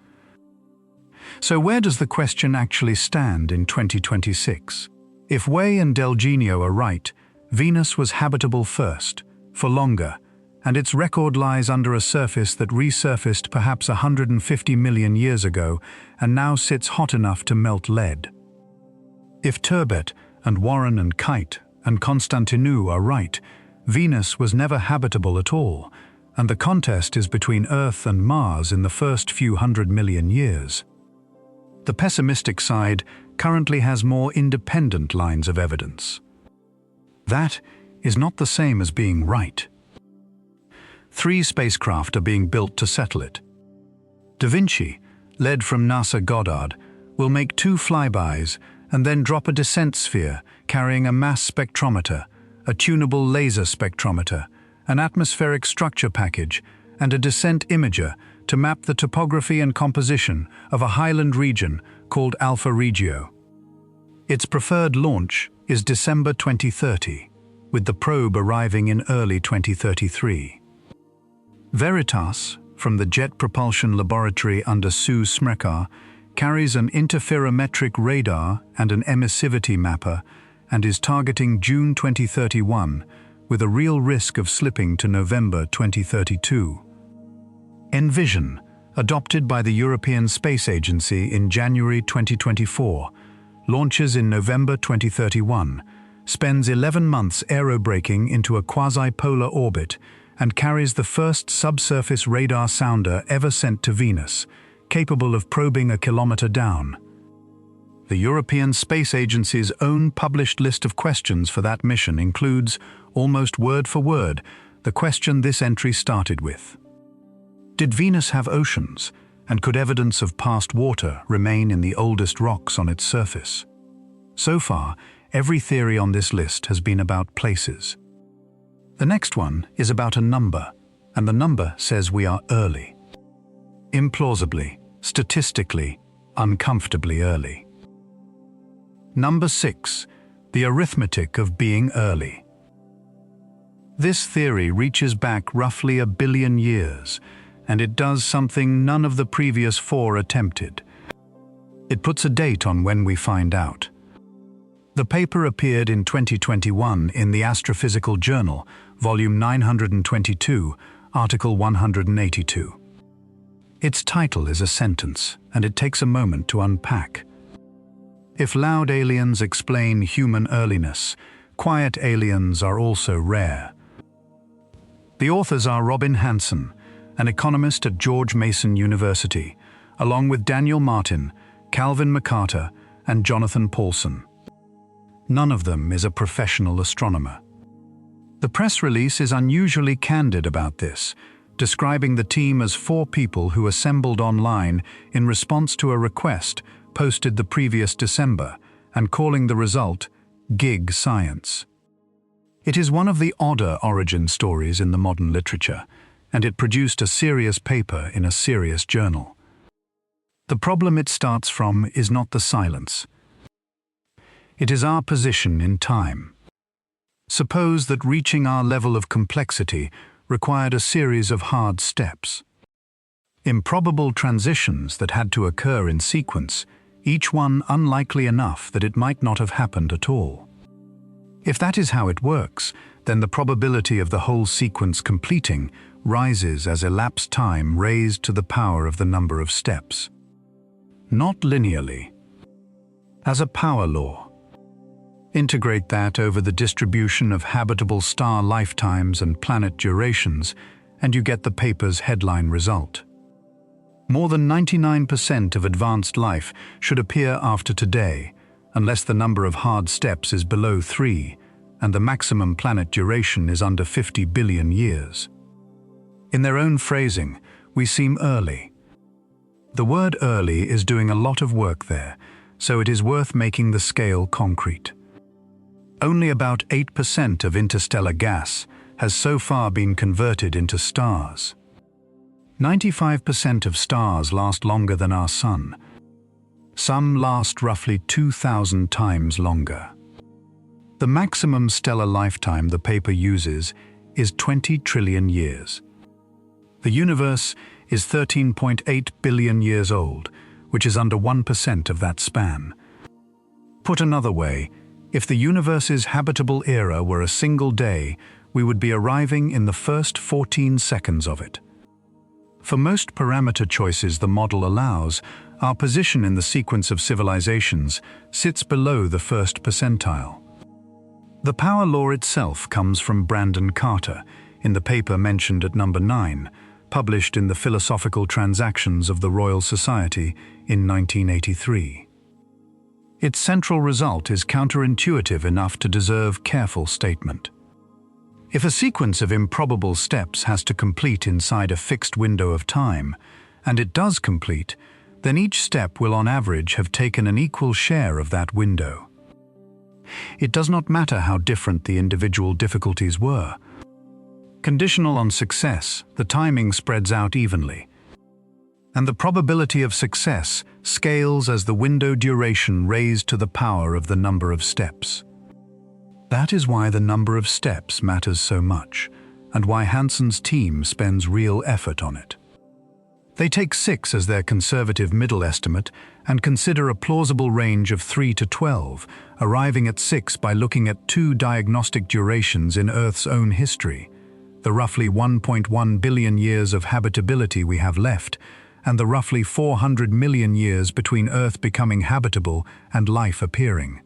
So where does the question actually stand in 2026? If Way and Del Genio are right, Venus was habitable first, for longer, and its record lies under a surface that resurfaced perhaps 150 million years ago and now sits hot enough to melt lead. If Turbet and Warren and Kite and Constantinou are right, Venus was never habitable at all, and the contest is between Earth and Mars in the first few 100 million years. The pessimistic side currently has more independent lines of evidence. That is not the same as being right. 3 spacecraft are being built to settle it. Da Vinci, led from NASA Goddard, We'll make 2 flybys and then drop a descent sphere carrying a mass spectrometer, a tunable laser spectrometer, an atmospheric structure package, and a descent imager to map the topography and composition of a highland region called Alpha Regio. Its preferred launch is December 2030, with the probe arriving in early 2033. Veritas, from the Jet Propulsion Laboratory under Sue Smrekar, carries an interferometric radar and an emissivity mapper and is targeting June 2031 with a real risk of slipping to November 2032. Envision, adopted by the European Space Agency in January 2024, launches in November 2031, spends 11 months aerobraking into a quasi-polar orbit and carries the first subsurface radar sounder ever sent to Venus, capable of probing a kilometer down. The European Space Agency's own published list of questions for that mission includes, almost word for word, the question this entry started with. Did Venus have oceans, and could evidence of past water remain in the oldest rocks on its surface? So far, every theory on this list has been about places. The next one is about a number, and the number says we are early. Implausibly, statistically, uncomfortably early. Number 6, the arithmetic of being early. This theory reaches back roughly 1 billion years, and it does something none of the previous 4 attempted. It puts a date on when we find out. The paper appeared in 2021 in the Astrophysical Journal, volume 922, article 182. Its title is a sentence, and it takes a moment to unpack. If loud aliens explain human earliness, quiet aliens are also rare. The authors are Robin Hanson, an economist at George Mason University, along with Daniel Martin, Calvin McCarter, and Jonathan Paulson. None of them is a professional astronomer. The press release is unusually candid about this, describing the team as 4 people who assembled online in response to a request posted the previous December and calling the result gig science. It is one of the odder origin stories in the modern literature, and it produced a serious paper in a serious journal. The problem it starts from is not the silence. It is our position in time. Suppose that reaching our level of complexity required a series of hard steps. Improbable transitions that had to occur in sequence, each one unlikely enough that it might not have happened at all. If that is how it works, then the probability of the whole sequence completing rises as elapsed time raised to the power of the number of steps. Not linearly. As a power law. Integrate that over the distribution of habitable star lifetimes and planet durations, and you get the paper's headline result. More than 99% of advanced life should appear after today, unless the number of hard steps is below 3, and the maximum planet duration is under 50 billion years. In their own phrasing, we seem early. The word early is doing a lot of work there, so it is worth making the scale concrete. Only about 8% of interstellar gas has so far been converted into stars. 95% of stars last longer than our Sun. Some last roughly 2,000 times longer. The maximum stellar lifetime the paper uses is 20 trillion years. The universe is 13.8 billion years old, which is under 1% of that span. Put another way, if the universe's habitable era were a single day, we would be arriving in the first 14 seconds of it. For most parameter choices the model allows, our position in the sequence of civilizations sits below the first percentile. The power law itself comes from Brandon Carter in the paper mentioned at number 9, published in the Philosophical Transactions of the Royal Society in 1983. Its central result is counterintuitive enough to deserve careful statement. If a sequence of improbable steps has to complete inside a fixed window of time, and it does complete, then each step will on average have taken an equal share of that window. It does not matter how different the individual difficulties were. Conditional on success, the timing spreads out evenly, and the probability of success scales as the window duration raised to the power of the number of steps. That is why the number of steps matters so much, and why Hansen's team spends real effort on it. They take 6 as their conservative middle estimate and consider a plausible range of 3 to 12, arriving at 6 by looking at 2 diagnostic durations in Earth's own history, the roughly 1.1 billion years of habitability we have left, and the roughly 400 million years between Earth becoming habitable and life appearing.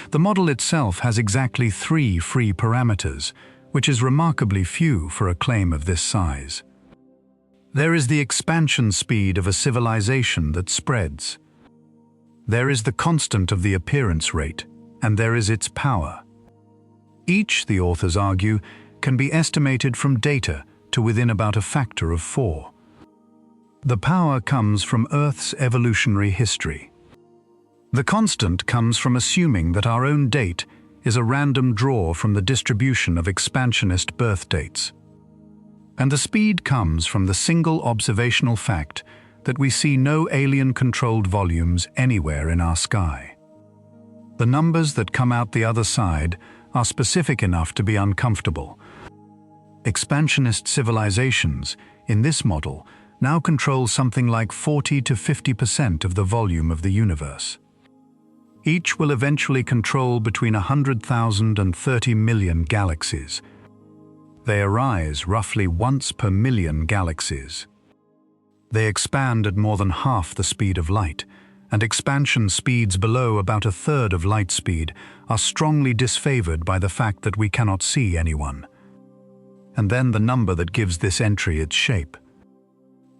The model itself has exactly 3 free parameters, which is remarkably few for a claim of this size. There is the expansion speed of a civilization that spreads. There is the constant of the appearance rate, and there is its power. Each, the authors argue, can be estimated from data to within about a factor of 4. The power comes from Earth's evolutionary history. The constant comes from assuming that our own date is a random draw from the distribution of expansionist birth dates. And the speed comes from the single observational fact that we see no alien-controlled volumes anywhere in our sky. The numbers that come out the other side are specific enough to be uncomfortable. Expansionist civilizations, in this model, now control something like 40 to 50% of the volume of the universe. Each will eventually control between 100,000 and 30 million galaxies. They arise roughly once per million galaxies. They expand at more than half the speed of light, and expansion speeds below about a third of light speed are strongly disfavored by the fact that we cannot see anyone. And then the number that gives this entry its shape.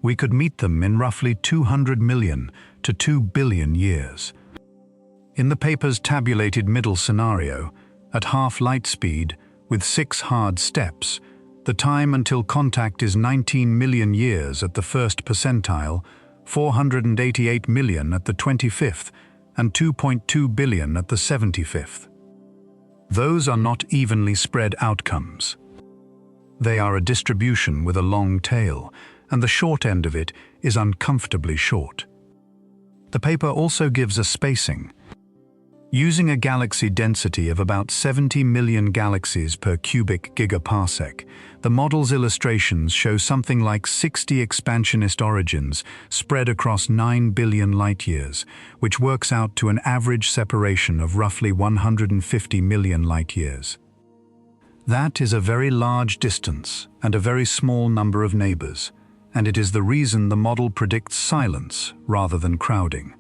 We could meet them in roughly 200 million to 2 billion years. In the paper's tabulated middle scenario, at half light speed, with 6 hard steps, the time until contact is 19 million years at the first percentile, 488 million at the 25th, and 2.2 billion at the 75th. Those are not evenly spread outcomes. They are a distribution with a long tail, and the short end of it is uncomfortably short. The paper also gives a spacing. Using a galaxy density of about 70 million galaxies per cubic gigaparsec, the model's illustrations show something like 60 expansionist origins spread across 9 billion light-years, which works out to an average separation of roughly 150 million light-years. That is a very large distance and a very small number of neighbors, and it is the reason the model predicts silence rather than crowding.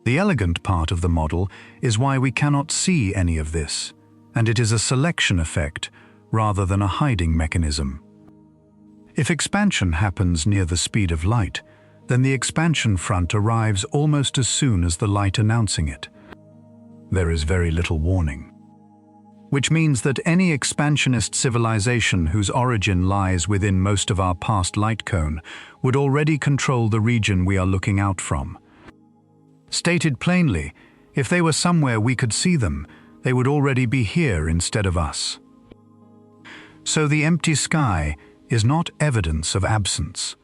The elegant part of the model is why we cannot see any of this, and it is a selection effect rather than a hiding mechanism. If expansion happens near the speed of light, then the expansion front arrives almost as soon as the light announcing it. There is very little warning. Which means that any expansionist civilization whose origin lies within most of our past light cone would already control the region we are looking out from. Stated plainly, if they were somewhere we could see them, they would already be here instead of us. So the empty sky is not evidence of absence.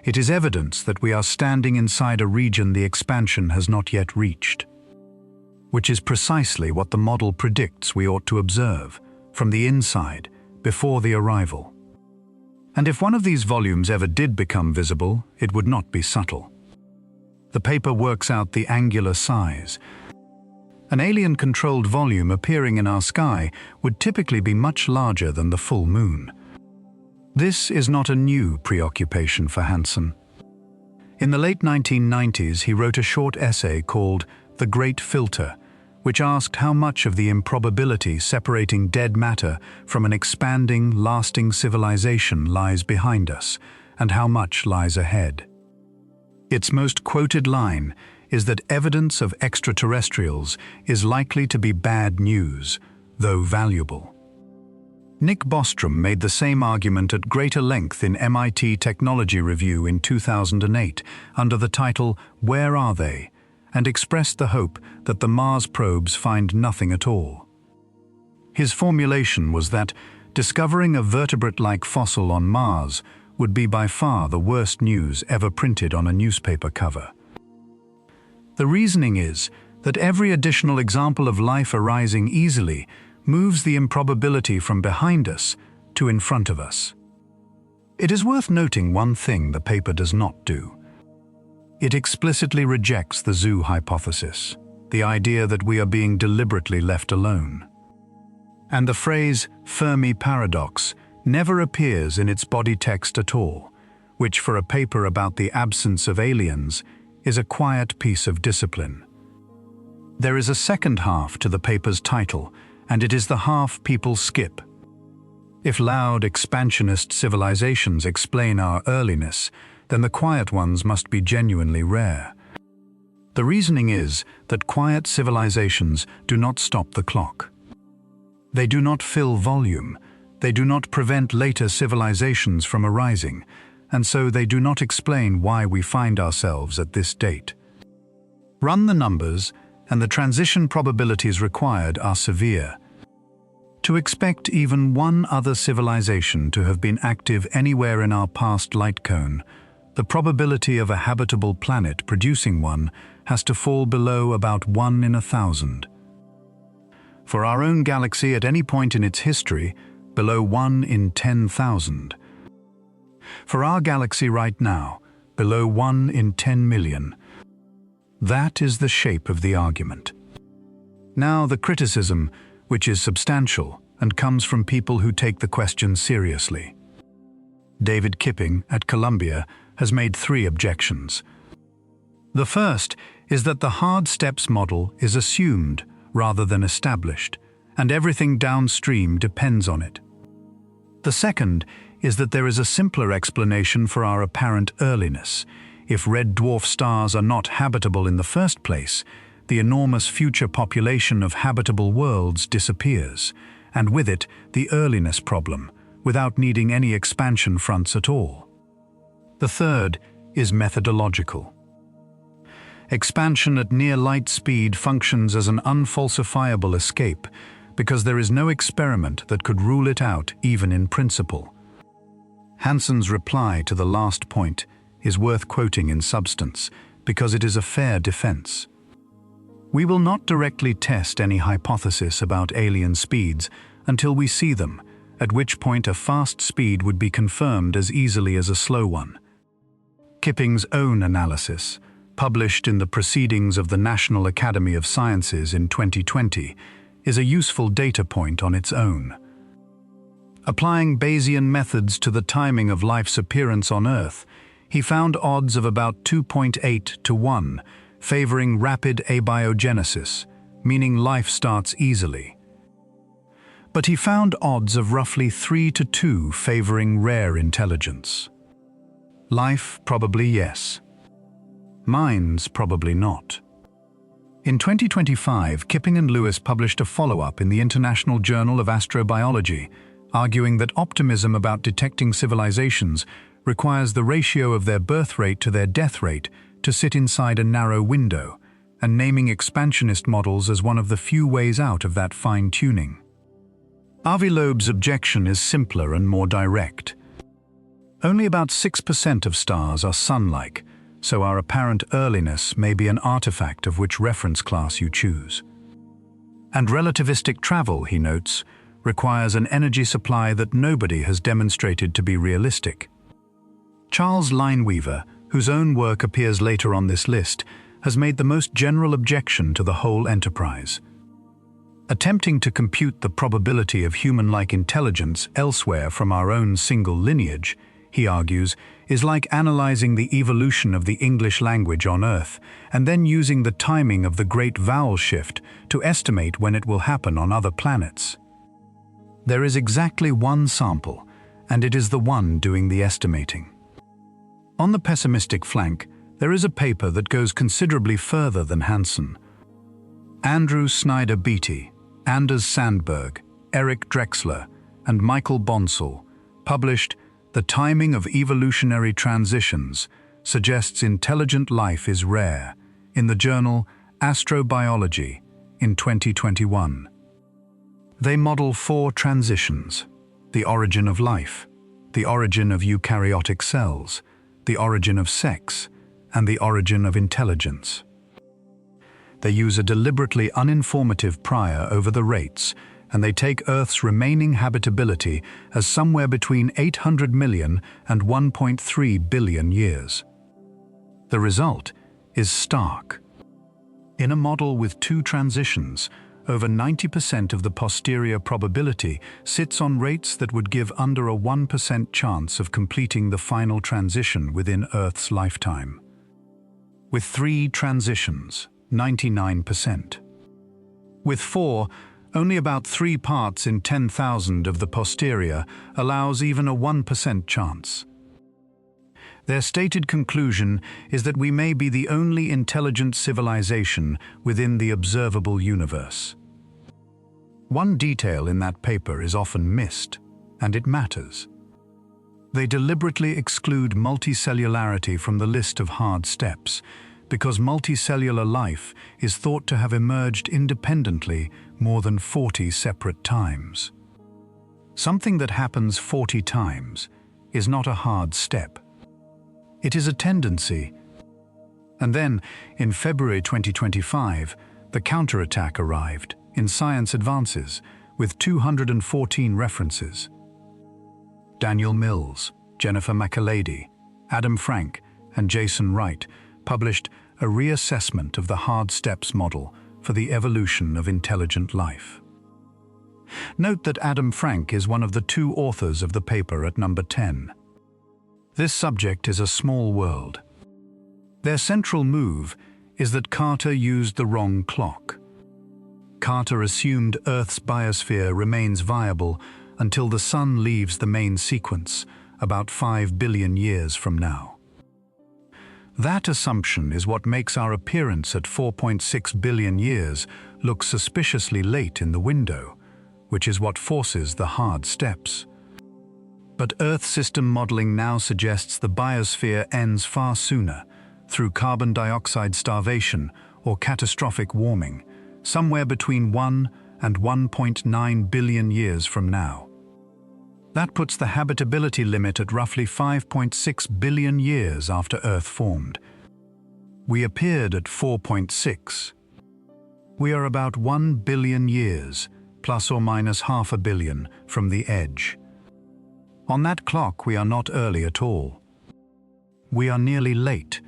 It is evidence that we are standing inside a region the expansion has not yet reached, which is precisely what the model predicts we ought to observe from the inside before the arrival. And if one of these volumes ever did become visible, it would not be subtle. The paper works out the angular size. An alien-controlled volume appearing in our sky would typically be much larger than the full moon. This is not a new preoccupation for Hansen. In the late 1990s, he wrote a short essay called The Great Filter, which asked how much of the improbability separating dead matter from an expanding, lasting civilization lies behind us, and how much lies ahead. Its most quoted line is that evidence of extraterrestrials is likely to be bad news, though valuable. Nick Bostrom made the same argument at greater length in MIT Technology Review in 2008 under the title "Where Are They?" and expressed the hope that the Mars probes find nothing at all. His formulation was that discovering a vertebrate-like fossil on Mars would be by far the worst news ever printed on a newspaper cover. The reasoning is that every additional example of life arising easily moves the improbability from behind us to in front of us. It is worth noting one thing the paper does not do. It explicitly rejects the zoo hypothesis, the idea that we are being deliberately left alone. And the phrase Fermi paradox never appears in its body text at all, which for a paper about the absence of aliens is a quiet piece of discipline. There is a second half to the paper's title, and it is the half people skip. If loud, expansionist civilizations explain our earliness, then the quiet ones must be genuinely rare. The reasoning is that quiet civilizations do not stop the clock. They do not fill volume, they do not prevent later civilizations from arising, and so they do not explain why we find ourselves at this date. Run the numbers, and the transition probabilities required are severe. To expect even one other civilization to have been active anywhere in our past light cone, the probability of a habitable planet producing one has to fall below about 1 in 1,000. For our own galaxy at any point in its history, below 1 in 10,000. For our galaxy right now, below 1 in 10 million. That is the shape of the argument. Now the criticism, which is substantial and comes from people who take the question seriously. David Kipping at Columbia has made 3 objections. The first is that the hard steps model is assumed rather than established, and everything downstream depends on it. The second is that there is a simpler explanation for our apparent earliness. If red dwarf stars are not habitable in the first place, the enormous future population of habitable worlds disappears, and with it the earliness problem, without needing any expansion fronts at all. The third is methodological. Expansion at near light speed functions as an unfalsifiable escape because there is no experiment that could rule it out even in principle. Hanson's reply to the last point is worth quoting in substance because it is a fair defense. We will not directly test any hypothesis about alien speeds until we see them, at which point a fast speed would be confirmed as easily as a slow one. Kipping's own analysis, published in the Proceedings of the National Academy of Sciences in 2020, is a useful data point on its own. Applying Bayesian methods to the timing of life's appearance on Earth, he found odds of about 2.8 to 1, favoring rapid abiogenesis, meaning life starts easily. But he found odds of roughly 3 to 2 favoring rare intelligence. Life, probably yes. Minds, probably not. In 2025, Kipping and Lewis published a follow-up in the International Journal of Astrobiology, arguing that optimism about detecting civilizations requires the ratio of their birth rate to their death rate to sit inside a narrow window, and naming expansionist models as one of the few ways out of that fine-tuning. Avi Loeb's objection is simpler and more direct. Only about 6% of stars are sun-like, so our apparent earliness may be an artifact of which reference class you choose. And relativistic travel, he notes, requires an energy supply that nobody has demonstrated to be realistic. Charles Lineweaver, whose own work appears later on this list, has made the most general objection to the whole enterprise. Attempting to compute the probability of human-like intelligence elsewhere from our own single lineage, he argues, is like analyzing the evolution of the English language on Earth and then using the timing of the great vowel shift to estimate when it will happen on other planets. There is exactly one sample, and it is the one doing the estimating. On the pessimistic flank, there is a paper that goes considerably further than Hansen. Andrew Snyder Beatty, Anders Sandberg, Eric Drexler, and Michael Bonsall, published "The Timing of Evolutionary Transitions Suggests Intelligent Life is Rare" in the journal Astrobiology in 2021. They model 4 transitions: the origin of life, the origin of eukaryotic cells, the origin of sex, and the origin of intelligence. They use a deliberately uninformative prior over the rates, and they take Earth's remaining habitability as somewhere between 800 million and 1.3 billion years. The result is stark. In a model with 2 transitions, over 90% of the posterior probability sits on rates that would give under a 1% chance of completing the final transition within Earth's lifetime. With 3 transitions, 99%. With 4, only about 3 parts in 10,000 of the posterior allows even a 1% chance. Their stated conclusion is that we may be the only intelligent civilization within the observable universe. One detail in that paper is often missed, and it matters. They deliberately exclude multicellularity from the list of hard steps, because multicellular life is thought to have emerged independently more than 40 separate times. Something that happens 40 times is not a hard step. It is a tendency. And then, in February 2025, the counterattack arrived in Science Advances with 214 references. Daniel Mills, Jennifer McAlady, Adam Frank, and Jason Wright published a reassessment of the hard steps model for the evolution of intelligent life. Note that Adam Frank is one of the 2 authors of the paper at number 10. This subject is a small world. Their central move is that Carter used the wrong clock. Carter assumed Earth's biosphere remains viable until the Sun leaves the main sequence, about 5 billion years from now. That assumption is what makes our appearance at 4.6 billion years look suspiciously late in the window, which is what forces the hard steps. But Earth system modeling now suggests the biosphere ends far sooner, through carbon dioxide starvation or catastrophic warming, somewhere between 1 and 1.9 billion years from now. That puts the habitability limit at roughly 5.6 billion years after Earth formed. We appeared at 4.6. We are about 1 billion years, plus or minus half a billion, from the edge. On that clock, we are not early at all. We are nearly late,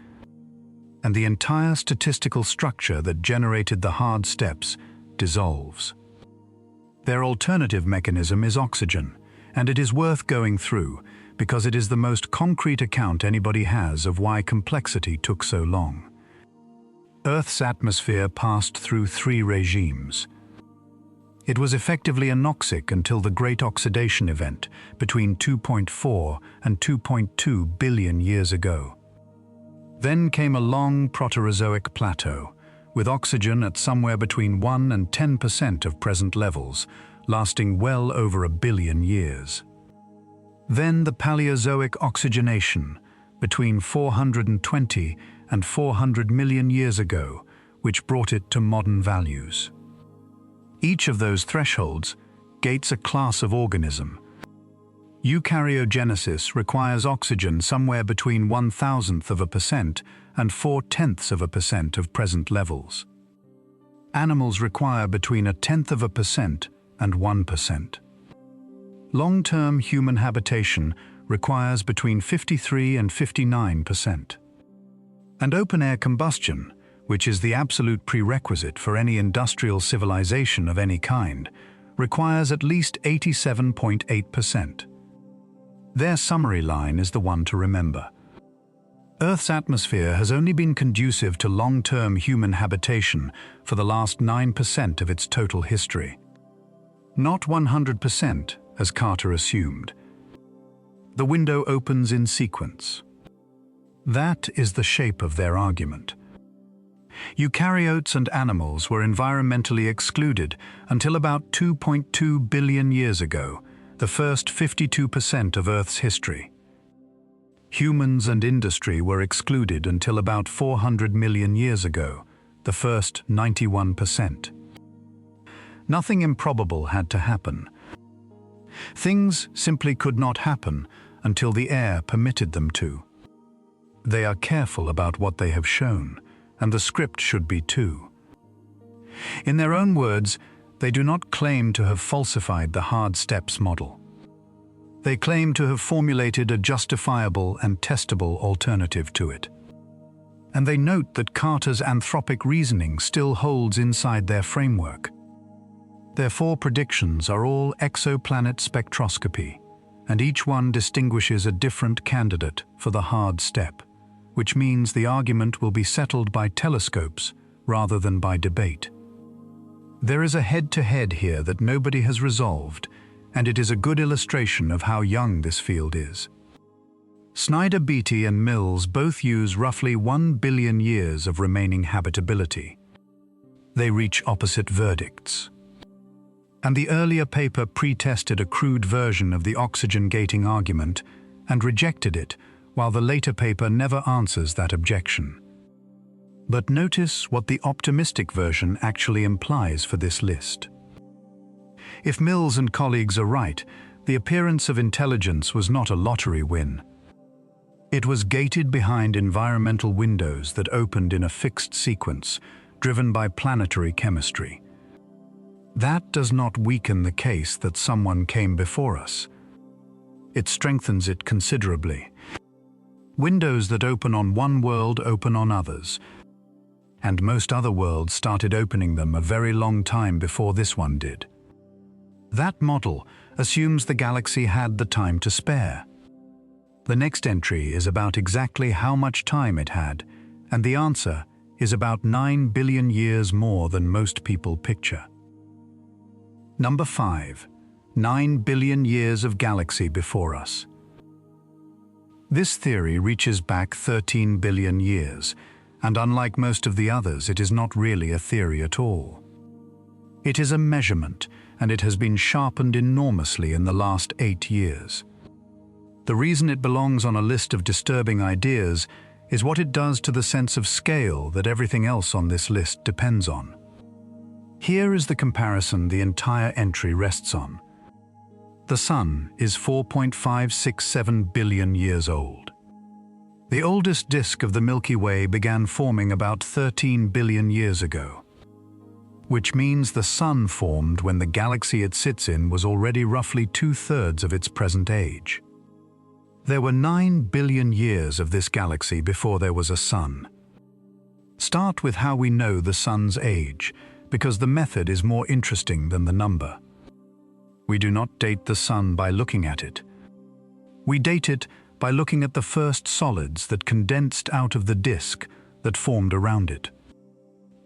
and the entire statistical structure that generated the hard steps dissolves. Their alternative mechanism is oxygen, and it is worth going through because it is the most concrete account anybody has of why complexity took so long. Earth's atmosphere passed through 3 regimes. It was effectively anoxic until the Great Oxidation Event between 2.4 and 2.2 billion years ago. Then came a long Proterozoic plateau, with oxygen at somewhere between 1 and 10% of present levels, lasting well over a billion years. Then the Paleozoic oxygenation, between 420 and 400 million years ago, which brought it to modern values. Each of those thresholds gates a class of organism. Eukaryogenesis requires oxygen somewhere between 0.1% and 0.4% of present levels. Animals require between 0.1% and 1%. Long-term human habitation requires between 53 and 59%. And open-air combustion, which is the absolute prerequisite for any industrial civilization of any kind, requires at least 87.8%. Their summary line is the one to remember. Earth's atmosphere has only been conducive to long-term human habitation for the last 9% of its total history. Not 100%, as Carter assumed. The window opens in sequence. That is the shape of their argument. Eukaryotes and animals were environmentally excluded until about 2.2 billion years ago, the first 52% of Earth's history. Humans and industry were excluded until about 400 million years ago, the first 91%. Nothing improbable had to happen. Things simply could not happen until the air permitted them to. They are careful about what they have shown, and the script should be too. In their own words, they do not claim to have falsified the hard steps model. They claim to have formulated a justifiable and testable alternative to it. And they note that Carter's anthropic reasoning still holds inside their framework. Their 4 predictions are all exoplanet spectroscopy, and each one distinguishes a different candidate for the hard step, which means the argument will be settled by telescopes rather than by debate. There is a head-to-head here that nobody has resolved, and it is a good illustration of how young this field is. Snyder, Beatty, and Mills both use roughly 1 billion years of remaining habitability. They reach opposite verdicts. And the earlier paper pre-tested a crude version of the oxygen gating argument and rejected it, while the later paper never answers that objection. But notice what the optimistic version actually implies for this list. If Mills and colleagues are right, the appearance of intelligence was not a lottery win. It was gated behind environmental windows that opened in a fixed sequence, driven by planetary chemistry. That does not weaken the case that someone came before us. It strengthens it considerably. Windows that open on one world open on others, and most other worlds started opening them a very long time before this one did. That model assumes the galaxy had the time to spare. The next entry is about exactly how much time it had, and the answer is about 9 billion years more than most people picture. Number 5. 9 billion years of galaxy before us. This theory reaches back 13 billion years, and unlike most of the others, it is not really a theory at all. It is a measurement, and it has been sharpened enormously in the last 8 years. The reason it belongs on a list of disturbing ideas is what it does to the sense of scale that everything else on this list depends on. Here is the comparison the entire entry rests on. The Sun is 4.567 billion years old. The oldest disk of the Milky Way began forming about 13 billion years ago, which means the Sun formed when the galaxy it sits in was already roughly 2/3 of its present age. There were 9 billion years of this galaxy before there was a Sun. Start with how we know the Sun's age, because the method is more interesting than the number. We do not date the Sun by looking at it. We date it by looking at the first solids that condensed out of the disk that formed around it.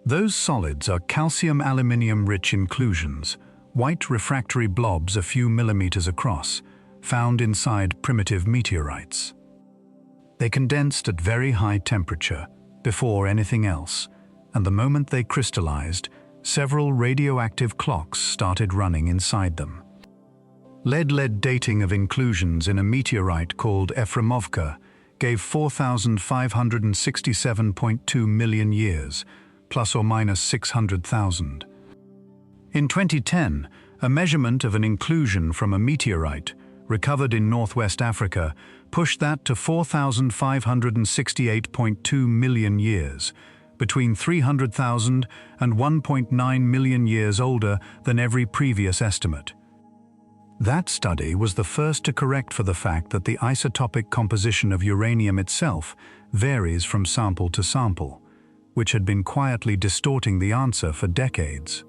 Those solids are calcium-aluminium-rich inclusions, white refractory blobs a few millimeters across, found inside primitive meteorites. They condensed at very high temperature, before anything else, and the moment they crystallized, several radioactive clocks started running inside them. Lead-lead dating of inclusions in a meteorite called Efremovka gave 4,567.2 million years, plus or minus 600,000. In 2010, a measurement of an inclusion from a meteorite recovered in Northwest Africa pushed that to 4,568.2 million years, between 300,000 and 1.9 million years older than every previous estimate. That study was the first to correct for the fact that the isotopic composition of uranium itself varies from sample to sample, which had been quietly distorting the answer for decades.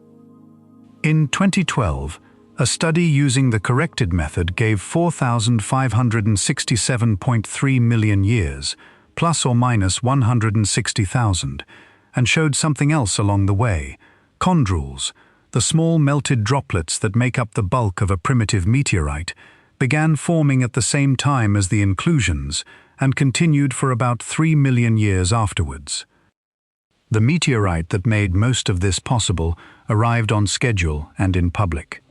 In 2012, a study using the corrected method gave 4,567.3 million years, plus or minus 160,000, and showed something else along the way: chondrules, the small melted droplets that make up the bulk of a primitive meteorite, began forming at the same time as the inclusions and continued for about 3 million years afterwards. The meteorite that made most of this possible arrived on schedule and in public.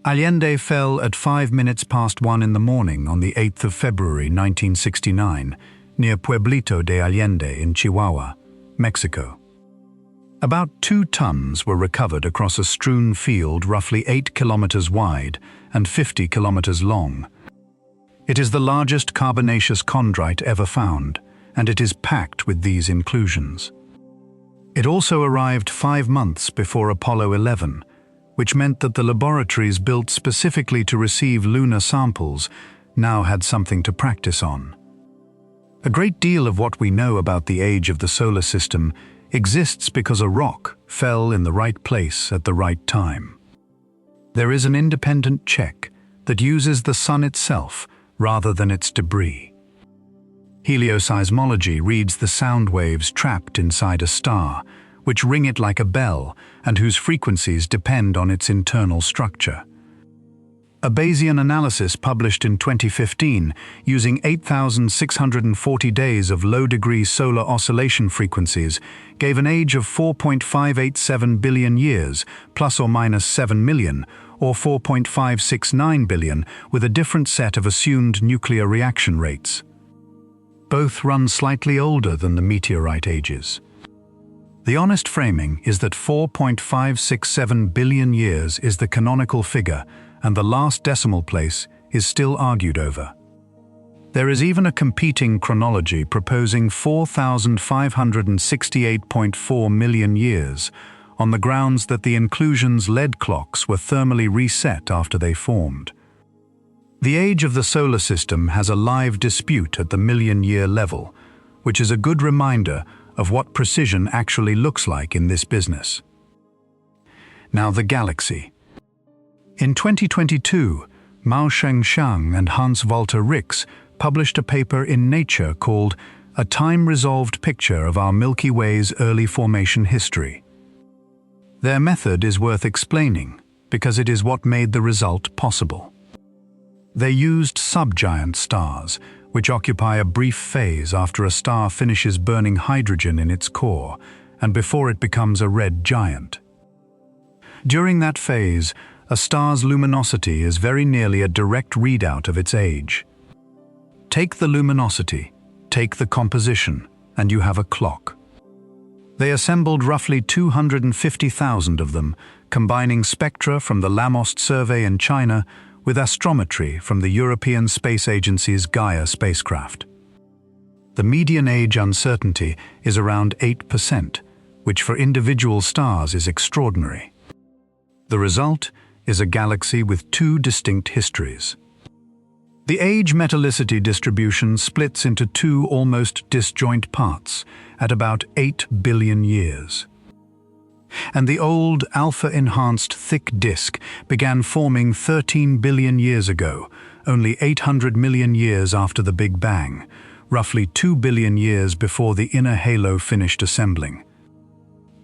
Allende fell at 5 minutes past 1 in the morning on the 8th of February 1969, near Pueblito de Allende in Chihuahua, Mexico. About 2 tons were recovered across a strewn field roughly 8 kilometers wide and 50 kilometers long. It is the largest carbonaceous chondrite ever found, and it is packed with these inclusions. It also arrived 5 months before Apollo 11, which meant that the laboratories built specifically to receive lunar samples now had something to practice on. A great deal of what we know about the age of the solar system exists because a rock fell in the right place at the right time. There is an independent check that uses the sun itself rather than its debris. Helioseismology reads the sound waves trapped inside a star, which ring it like a bell and whose frequencies depend on its internal structure. A Bayesian analysis published in 2015 using 8,640 days of low-degree solar oscillation frequencies gave an age of 4.587 billion years, plus or minus 7 million, or 4.569 billion, with a different set of assumed nuclear reaction rates. Both run slightly older than the meteorite ages. The honest framing is that 4.567 billion years is the canonical figure, and the last decimal place is still argued over. There is even a competing chronology proposing 4,568.4 million years, on the grounds that the inclusion's lead clocks were thermally reset after they formed. The age of the solar system has a live dispute at the million-year level, which is a good reminder of what precision actually looks like in this business. Now the galaxy. In 2022, Mao Shengshang and Hans-Walter Rix published a paper in Nature called A Time-Resolved Picture of Our Milky Way's Early Formation History. Their method is worth explaining because it is what made the result possible. They used subgiant stars, which occupy a brief phase after a star finishes burning hydrogen in its core and before it becomes a red giant. During that phase, a star's luminosity is very nearly a direct readout of its age. Take the luminosity, take the composition, and you have a clock. They assembled roughly 250,000 of them, combining spectra from the Lamost survey in China with astrometry from the European Space Agency's Gaia spacecraft. The median age uncertainty is around 8%, which for individual stars is extraordinary. The result is a galaxy with 2 distinct histories. The age metallicity distribution splits into 2 almost disjoint parts at about 8 billion years. And the old alpha-enhanced thick disk began forming 13 billion years ago, only 800 million years after the Big Bang, roughly 2 billion years before the inner halo finished assembling.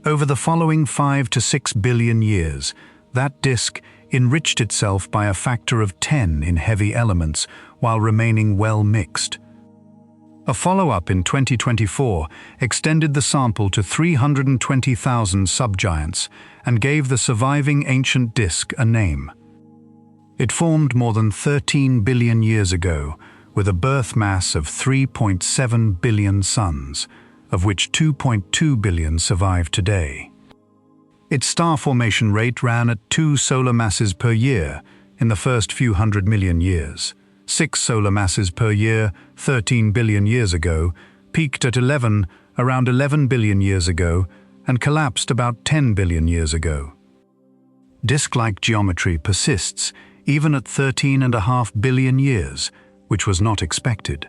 Over the following 5 to 6 billion years, that disk enriched itself by a factor of 10 in heavy elements while remaining well mixed. A follow-up in 2024 extended the sample to 320,000 subgiants and gave the surviving ancient disk a name. It formed more than 13 billion years ago with a birth mass of 3.7 billion suns, of which 2.2 billion survive today. Its star formation rate ran at 2 solar masses per year in the first few 100 million years. 6 solar masses per year 13 billion years ago, peaked at 11 around 11 billion years ago, and collapsed about 10 billion years ago. Disk-like geometry persists even at 13.5 billion years, which was not expected.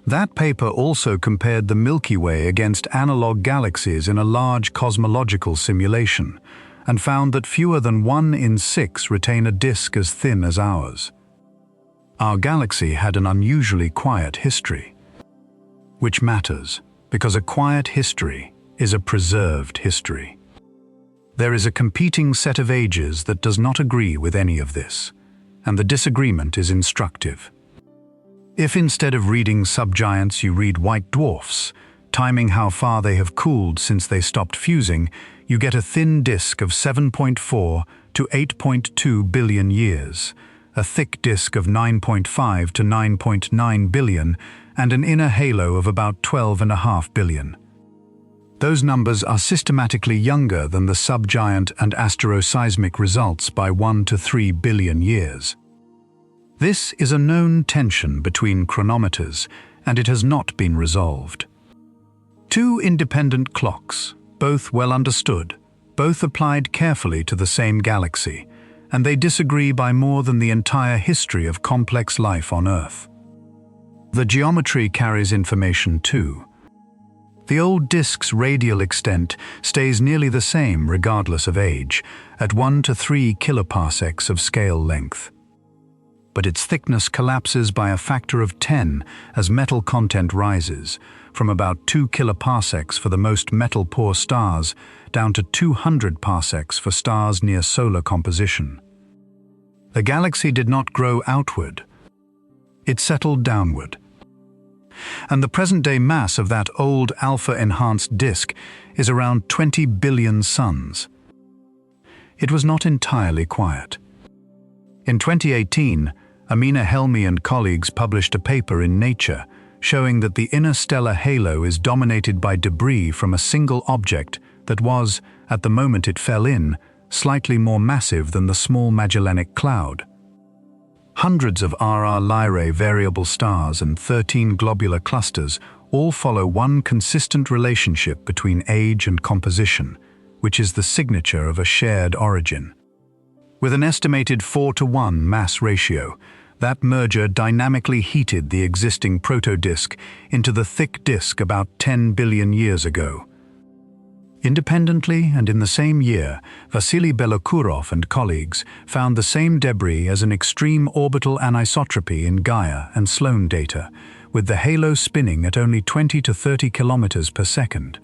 That paper also compared the Milky Way against analog galaxies in a large cosmological simulation, and found that fewer than 1 in 6 retain a disk as thin as ours. Our galaxy had an unusually quiet history. Which matters, because a quiet history is a preserved history. There is a competing set of ages that does not agree with any of this, and the disagreement is instructive. If instead of reading subgiants you read white dwarfs, timing how far they have cooled since they stopped fusing, you get a thin disk of 7.4 to 8.2 billion years, a thick disk of 9.5 to 9.9 billion, and an inner halo of about 12.5 billion. Those numbers are systematically younger than the subgiant and asteroseismic results by 1 to 3 billion years. This is a known tension between chronometers, and it has not been resolved. Two independent clocks, both well understood, both applied carefully to the same galaxy, and they disagree by more than the entire history of complex life on Earth. The geometry carries information too. The old disk's radial extent stays nearly the same regardless of age, at 1 to 3 kiloparsecs of scale length. But its thickness collapses by a factor of 10 as metal content rises, from about 2 kiloparsecs for the most metal-poor stars down to 200 parsecs for stars near solar composition. The galaxy did not grow outward. It settled downward. And the present-day mass of that old alpha-enhanced disk is around 20 billion suns. It was not entirely quiet. In 2018, Amina Helmi and colleagues published a paper in Nature showing that the inner stellar halo is dominated by debris from a single object that was, at the moment it fell in, slightly more massive than the small Magellanic Cloud. Hundreds of RR Lyrae variable stars and 13 globular clusters all follow one consistent relationship between age and composition, which is the signature of a shared origin. With an estimated 4:1 mass ratio, that merger dynamically heated the existing protodisk into the thick disk about 10 billion years ago. Independently and in the same year, Vasily Belokurov and colleagues found the same debris as an extreme orbital anisotropy in Gaia and Sloan data, with the halo spinning at only 20 to 30 kilometers per second.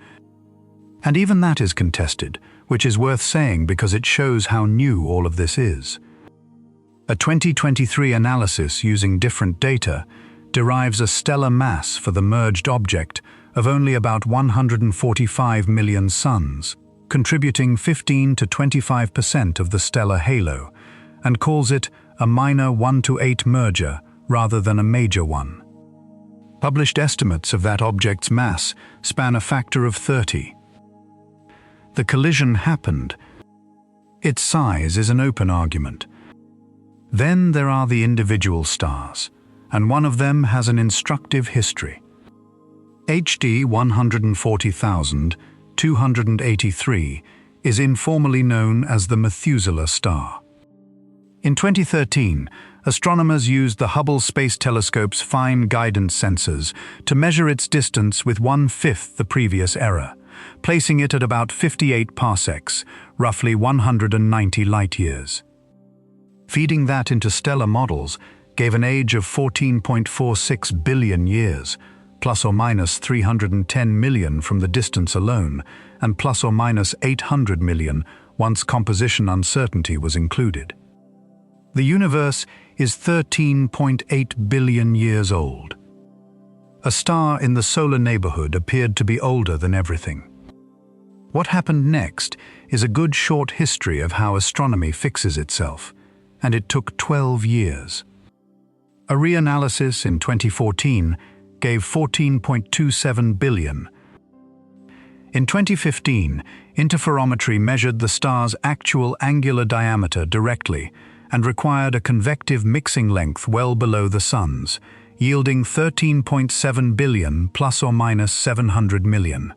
And even that is contested, which is worth saying because it shows how new all of this is. A 2023 analysis using different data derives a stellar mass for the merged object of only about 145 million suns, contributing 15 to 25% of the stellar halo, and calls it a minor 1:8 merger rather than a major one. Published estimates of that object's mass span a factor of 30. The collision happened. Its size is an open argument. Then there are the individual stars, and one of them has an instructive history. HD 140,283 is informally known as the Methuselah star. In 2013, astronomers used the Hubble Space Telescope's fine guidance sensors to measure its distance with 1/5 the previous error, placing it at about 58 parsecs, roughly 190 light-years. Feeding that into stellar models gave an age of 14.46 billion years, plus or minus 310 million from the distance alone, and plus or minus 800 million once composition uncertainty was included. The universe is 13.8 billion years old. A star in the solar neighborhood appeared to be older than everything. What happened next is a good short history of how astronomy fixes itself, and it took 12 years. A reanalysis in 2014 gave 14.27 billion. In 2015, interferometry measured the star's actual angular diameter directly and required a convective mixing length well below the Sun's, yielding 13.7 billion plus or minus 700 million.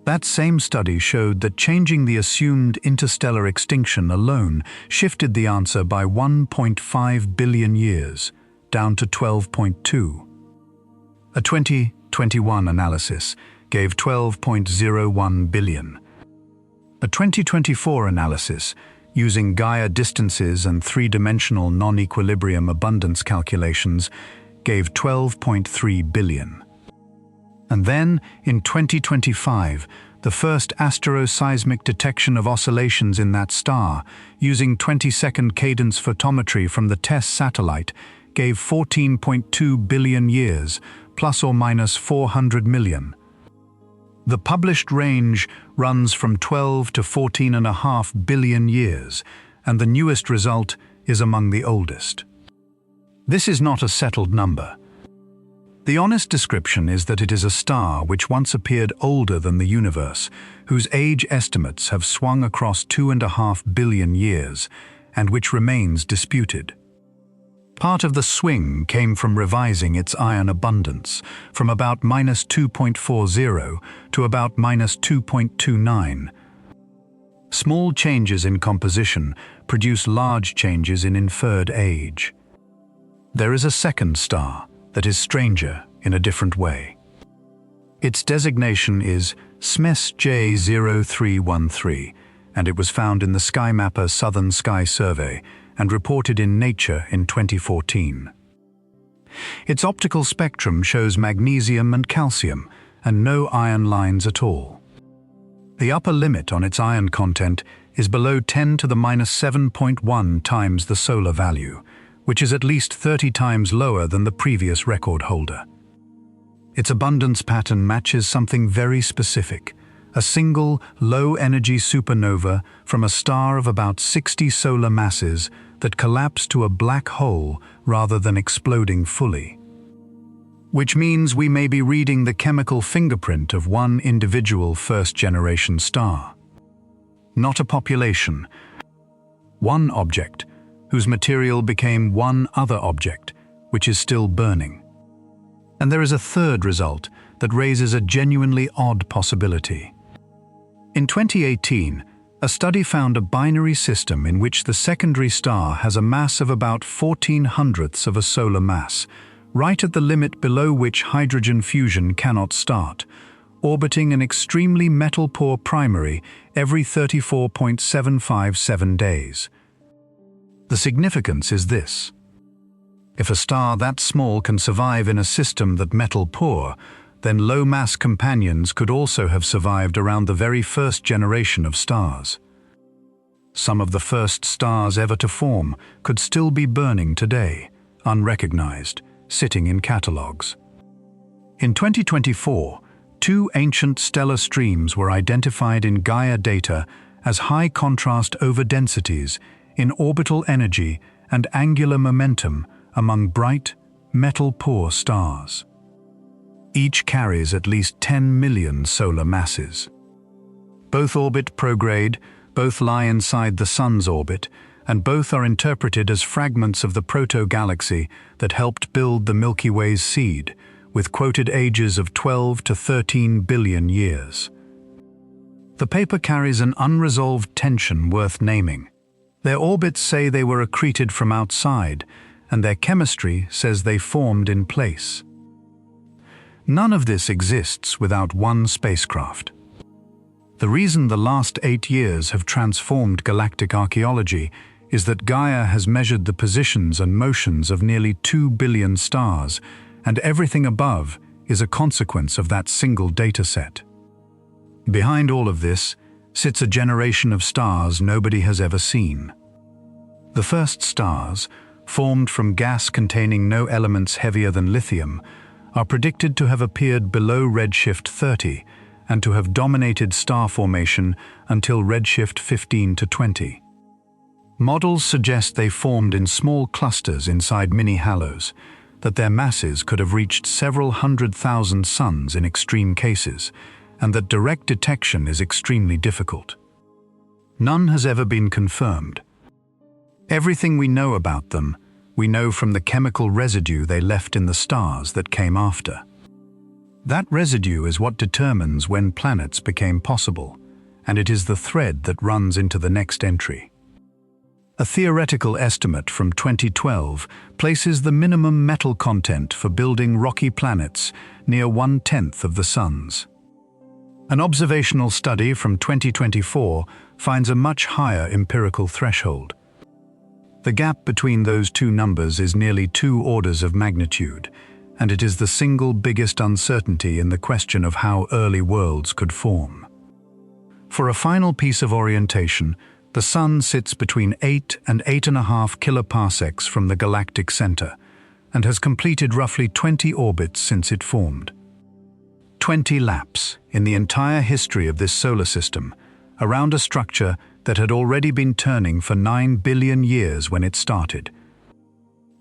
That same study showed that changing the assumed interstellar extinction alone shifted the answer by 1.5 billion years, down to 12.2. A 2021 analysis gave 12.01 billion. A 2024 analysis, using Gaia distances and three-dimensional non-equilibrium abundance calculations, gave 12.3 billion. And then, in 2025, the first asteroseismic detection of oscillations in that star, using 20-second cadence photometry from the TESS satellite, gave 14.2 billion years, plus or minus 400 million. The published range runs from 12 to 14.5 billion years, and the newest result is among the oldest. This is not a settled number. The honest description is that it is a star which once appeared older than the universe, whose age estimates have swung across 2.5 billion years, and which remains disputed. Part of the swing came from revising its iron abundance, from about -2.40 to about -2.29. Small changes in composition produce large changes in inferred age. There is a second star that is stranger in a different way. Its designation is SMES J0313, and it was found in the SkyMapper Southern Sky Survey and reported in Nature in 2014. Its optical spectrum shows magnesium and calcium, and no iron lines at all. The upper limit on its iron content is below 10 to the -7.1 times the solar value, which is at least 30 times lower than the previous record holder. Its abundance pattern matches something very specific, a single low-energy supernova from a star of about 60 solar masses that collapsed to a black hole rather than exploding fully. Which means we may be reading the chemical fingerprint of one individual first-generation star. Not a population. One object, whose material became one other object, which is still burning. And there is a third result that raises a genuinely odd possibility. In 2018, a study found a binary system in which the secondary star has a mass of about 14/100ths of a solar mass, right at the limit below which hydrogen fusion cannot start, orbiting an extremely metal-poor primary every 34.757 days. The significance is this. If a star that small can survive in a system that metal-poor, then low-mass companions could also have survived around the very first generation of stars. Some of the first stars ever to form could still be burning today, unrecognized, sitting in catalogues. In 2024, 2 ancient stellar streams were identified in Gaia data as high-contrast overdensities in orbital energy and angular momentum among bright, metal-poor stars. Each carries at least 10 million solar masses. Both orbit prograde, both lie inside the Sun's orbit, and both are interpreted as fragments of the proto-galaxy that helped build the Milky Way's seed, with quoted ages of 12 to 13 billion years. The paper carries an unresolved tension worth naming. Their orbits say they were accreted from outside, and their chemistry says they formed in place. None of this exists without one spacecraft. The reason the last 8 years have transformed galactic archaeology is that Gaia has measured the positions and motions of nearly 2 billion stars, and everything above is a consequence of that single dataset. Behind all of this sits a generation of stars nobody has ever seen. The first stars, formed from gas containing no elements heavier than lithium, are predicted to have appeared below redshift 30 and to have dominated star formation until redshift 15 to 20. Models suggest they formed in small clusters inside mini-halos, that their masses could have reached several 100,000 suns in extreme cases, and that direct detection is extremely difficult. None has ever been confirmed. Everything we know about them, we know from the chemical residue they left in the stars that came after. That residue is what determines when planets became possible, and it is the thread that runs into the next entry. A theoretical estimate from 2012 places the minimum metal content for building rocky planets near 1/10 of the Sun's. An observational study from 2024 finds a much higher empirical threshold. The gap between those two numbers is nearly 2 orders of magnitude, and it is the single biggest uncertainty in the question of how early worlds could form. For a final piece of orientation, the Sun sits between 8 and 8.5 kiloparsecs from the galactic center, and has completed roughly 20 orbits since it formed. 20 laps in the entire history of this solar system, around a structure that had already been turning for 9 billion years when it started.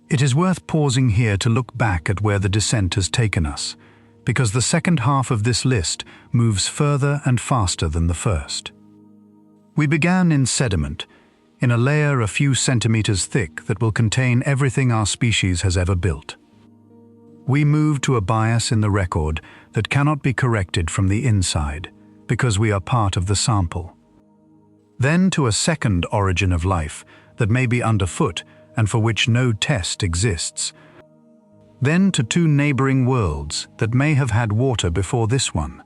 It is worth pausing here to look back at where the descent has taken us, because the second half of this list moves further and faster than the first. We began in sediment, in a layer a few centimeters thick that will contain everything our species has ever built. We moved to a bias in the record that cannot be corrected from the inside, because we are part of the sample. Then to a second origin of life that may be underfoot and for which no test exists. Then to two neighboring worlds that may have had water before this one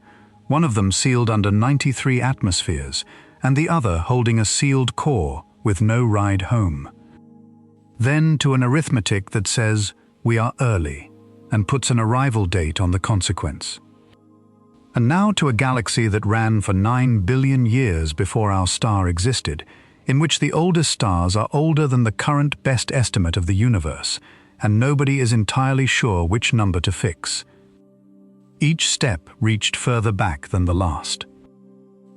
of them sealed under 93 atmospheres, and the other holding a sealed core with no ride home. Then to an arithmetic that says we are early and puts an arrival date on the consequence. And now to a galaxy that ran for 9 billion years before our star existed, in which the oldest stars are older than the current best estimate of the universe, and nobody is entirely sure which number to fix. Each step reached further back than the last.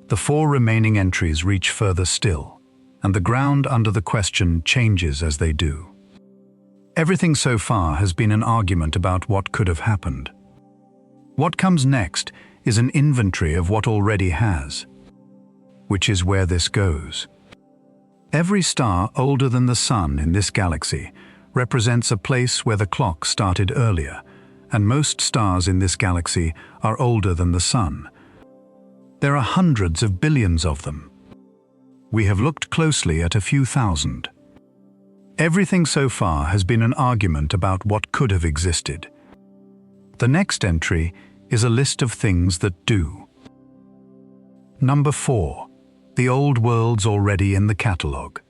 The 4 remaining entries reach further still, and the ground under the question changes as they do. Everything so far has been an argument about what could have happened. What comes next is an inventory of what already has, which is where this goes. Every star older than the Sun in this galaxy represents a place where the clock started earlier, and most stars in this galaxy are older than the Sun. There are hundreds of billions of them. We have looked closely at a few thousand. Everything so far has been an argument about what could have existed. The next entry is a list of things that do. Number 4. The old world's already in the catalogue.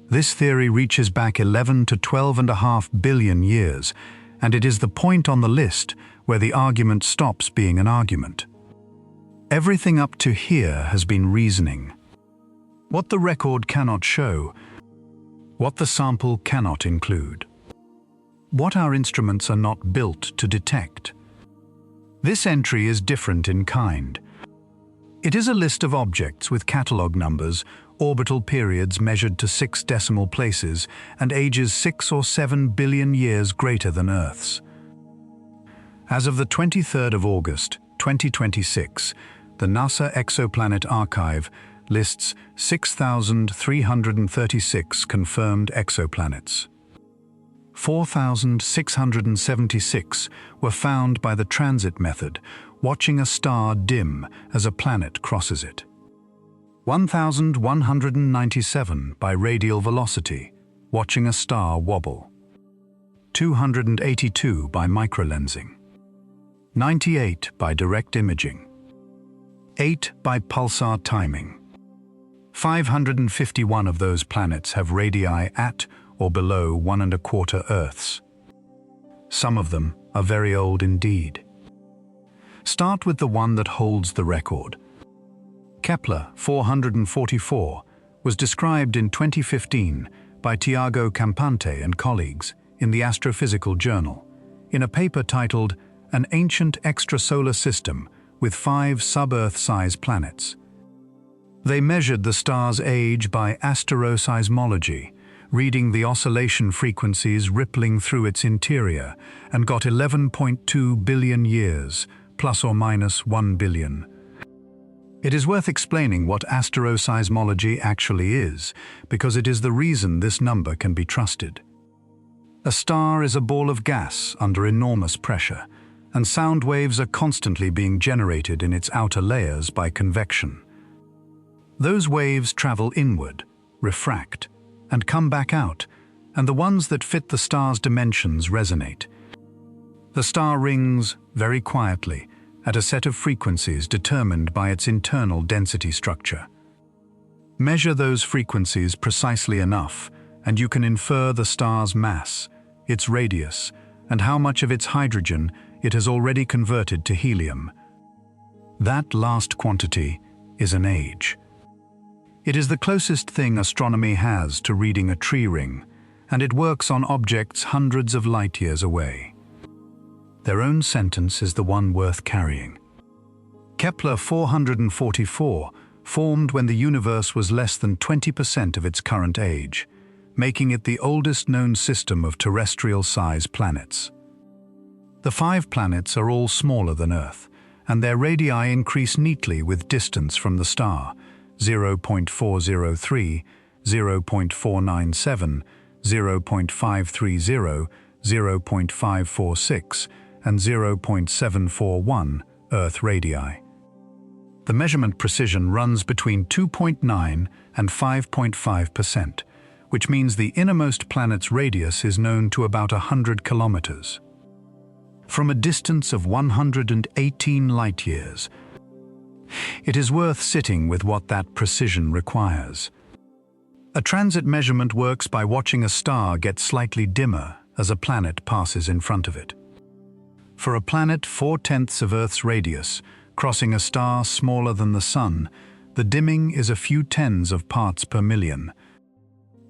This theory reaches back 11 to 12.5 billion years, and it is the point on the list where the argument stops being an argument. Everything up to here has been reasoning. What the record cannot show, what the sample cannot include, what our instruments are not built to detect. This entry is different in kind. It is a list of objects with catalogue numbers, orbital periods measured to 6 decimal places, and ages 6 or 7 billion years greater than Earth's. As of the 23rd of August, 2026, the NASA Exoplanet Archive lists 6,336 confirmed exoplanets. 4,676 were found by the transit method, watching a star dim as a planet crosses it. 1,197 by radial velocity, watching a star wobble. 282 by microlensing. 98 by direct imaging. 8 by pulsar timing. 551 of those planets have radii at or below 1¼ Earths. Some of them are very old indeed. Start with the one that holds the record. Kepler 444 was described in 2015 by Tiago Campante and colleagues in the Astrophysical Journal, in a paper titled An Ancient Extrasolar System with 5 sub-Earth-sized planets. They measured the star's age by asteroseismology, reading the oscillation frequencies rippling through its interior, and got 11.2 billion years, plus or minus 1 billion. It is worth explaining what asteroseismology actually is, because it is the reason this number can be trusted. A star is a ball of gas under enormous pressure, and sound waves are constantly being generated in its outer layers by convection. Those waves travel inward, refract, and come back out, and the ones that fit the star's dimensions resonate. The star rings very quietly at a set of frequencies determined by its internal density structure. Measure those frequencies precisely enough, and you can infer the star's mass, its radius, and how much of its hydrogen it has already converted to helium. That last quantity is an age. It is the closest thing astronomy has to reading a tree ring, and it works on objects hundreds of light years away. Their own sentence is the one worth carrying. Kepler 444 formed when the universe was less than 20% of its current age, making it the oldest known system of terrestrial-size planets. The 5 planets are all smaller than Earth, and their radii increase neatly with distance from the star: 0.403, 0.497, 0.530, 0.546, and 0.741 Earth radii. The measurement precision runs between 2.9 and 5.5%, which means the innermost planet's radius is known to about 100 kilometers. From a distance of 118 light-years, it is worth sitting with what that precision requires. A transit measurement works by watching a star get slightly dimmer as a planet passes in front of it. For a planet 4/10 of Earth's radius, crossing a star smaller than the Sun, the dimming is a few tens of parts per million.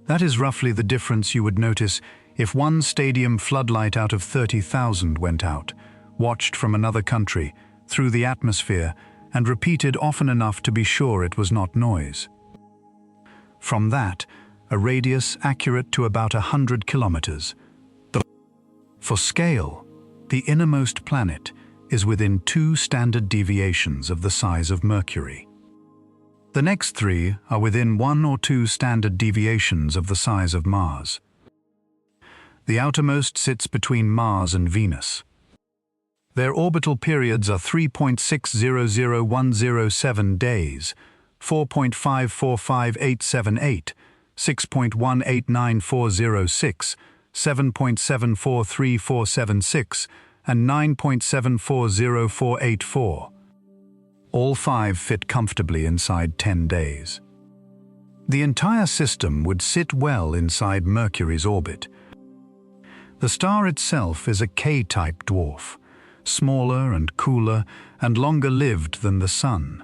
That is roughly the difference you would notice if one stadium floodlight out of 30,000 went out, watched from another country, through the atmosphere, and repeated often enough to be sure it was not noise. From that, a radius accurate to about 100 kilometers. For scale, the innermost planet is within 2 standard deviations of the size of Mercury. The next 3 are within 1 or 2 standard deviations of the size of Mars. The outermost sits between Mars and Venus. Their orbital periods are 3.600107 days, 4.545878, 6.1894006, 7.743476, and 9.740484. All 5 fit comfortably inside 10 days. The entire system would sit well inside Mercury's orbit. The star itself is a K-type dwarf, smaller and cooler and longer-lived than the Sun.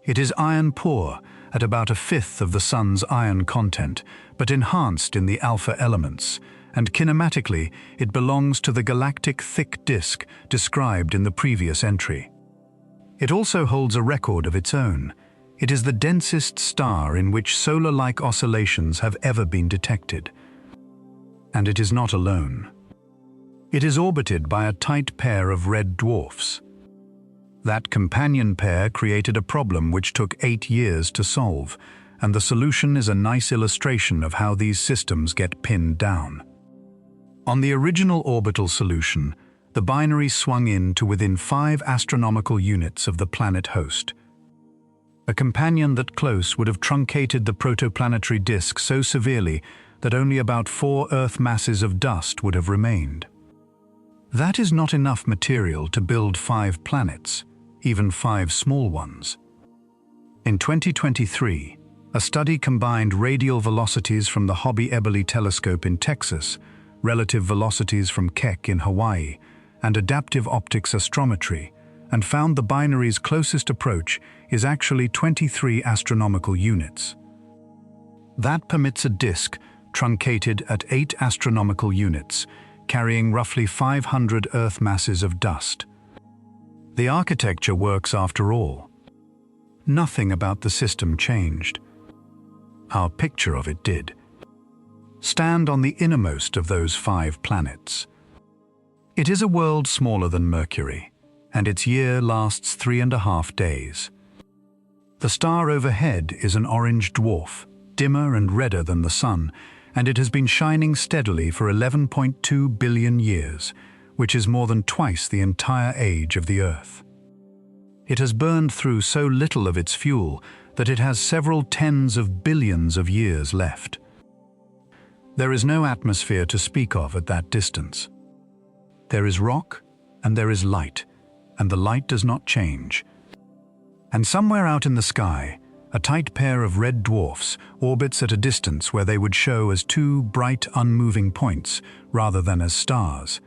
It is iron-poor at about 1/5 of the Sun's iron content, but enhanced in the alpha elements, and kinematically it belongs to the galactic thick disk described in the previous entry. It also holds a record of its own. It is the densest star in which solar-like oscillations have ever been detected. And it is not alone. It is orbited by a tight pair of red dwarfs. That companion pair created a problem which took 8 years to solve, and the solution is a nice illustration of how these systems get pinned down. On the original orbital solution, the binary swung in to within 5 astronomical units of the planet host. A companion that close would have truncated the protoplanetary disk so severely that only about 4 Earth masses of dust would have remained. That is not enough material to build 5 planets, even 5 small ones. In 2023, a study combined radial velocities from the Hobby Eberly telescope in Texas, relative velocities from Keck in Hawaii, and adaptive optics astrometry, and found the binary's closest approach is actually 23 astronomical units. That permits a disk truncated at 8 astronomical units, carrying roughly 500 Earth masses of dust. The architecture works after all. Nothing about the system changed. Our picture of it did. Stand on the innermost of those 5 planets. It is a world smaller than Mercury, and its year lasts 3.5 days. The star overhead is an orange dwarf, dimmer and redder than the Sun, and it has been shining steadily for 11.2 billion years, which is more than twice the entire age of the Earth. It has burned through so little of its fuel that it has several tens of billions of years left. There is no atmosphere to speak of at that distance. There is rock and there is light, and the light does not change. And somewhere out in the sky, a tight pair of red dwarfs orbits at a distance where they would show as 2 bright, unmoving points rather than as stars.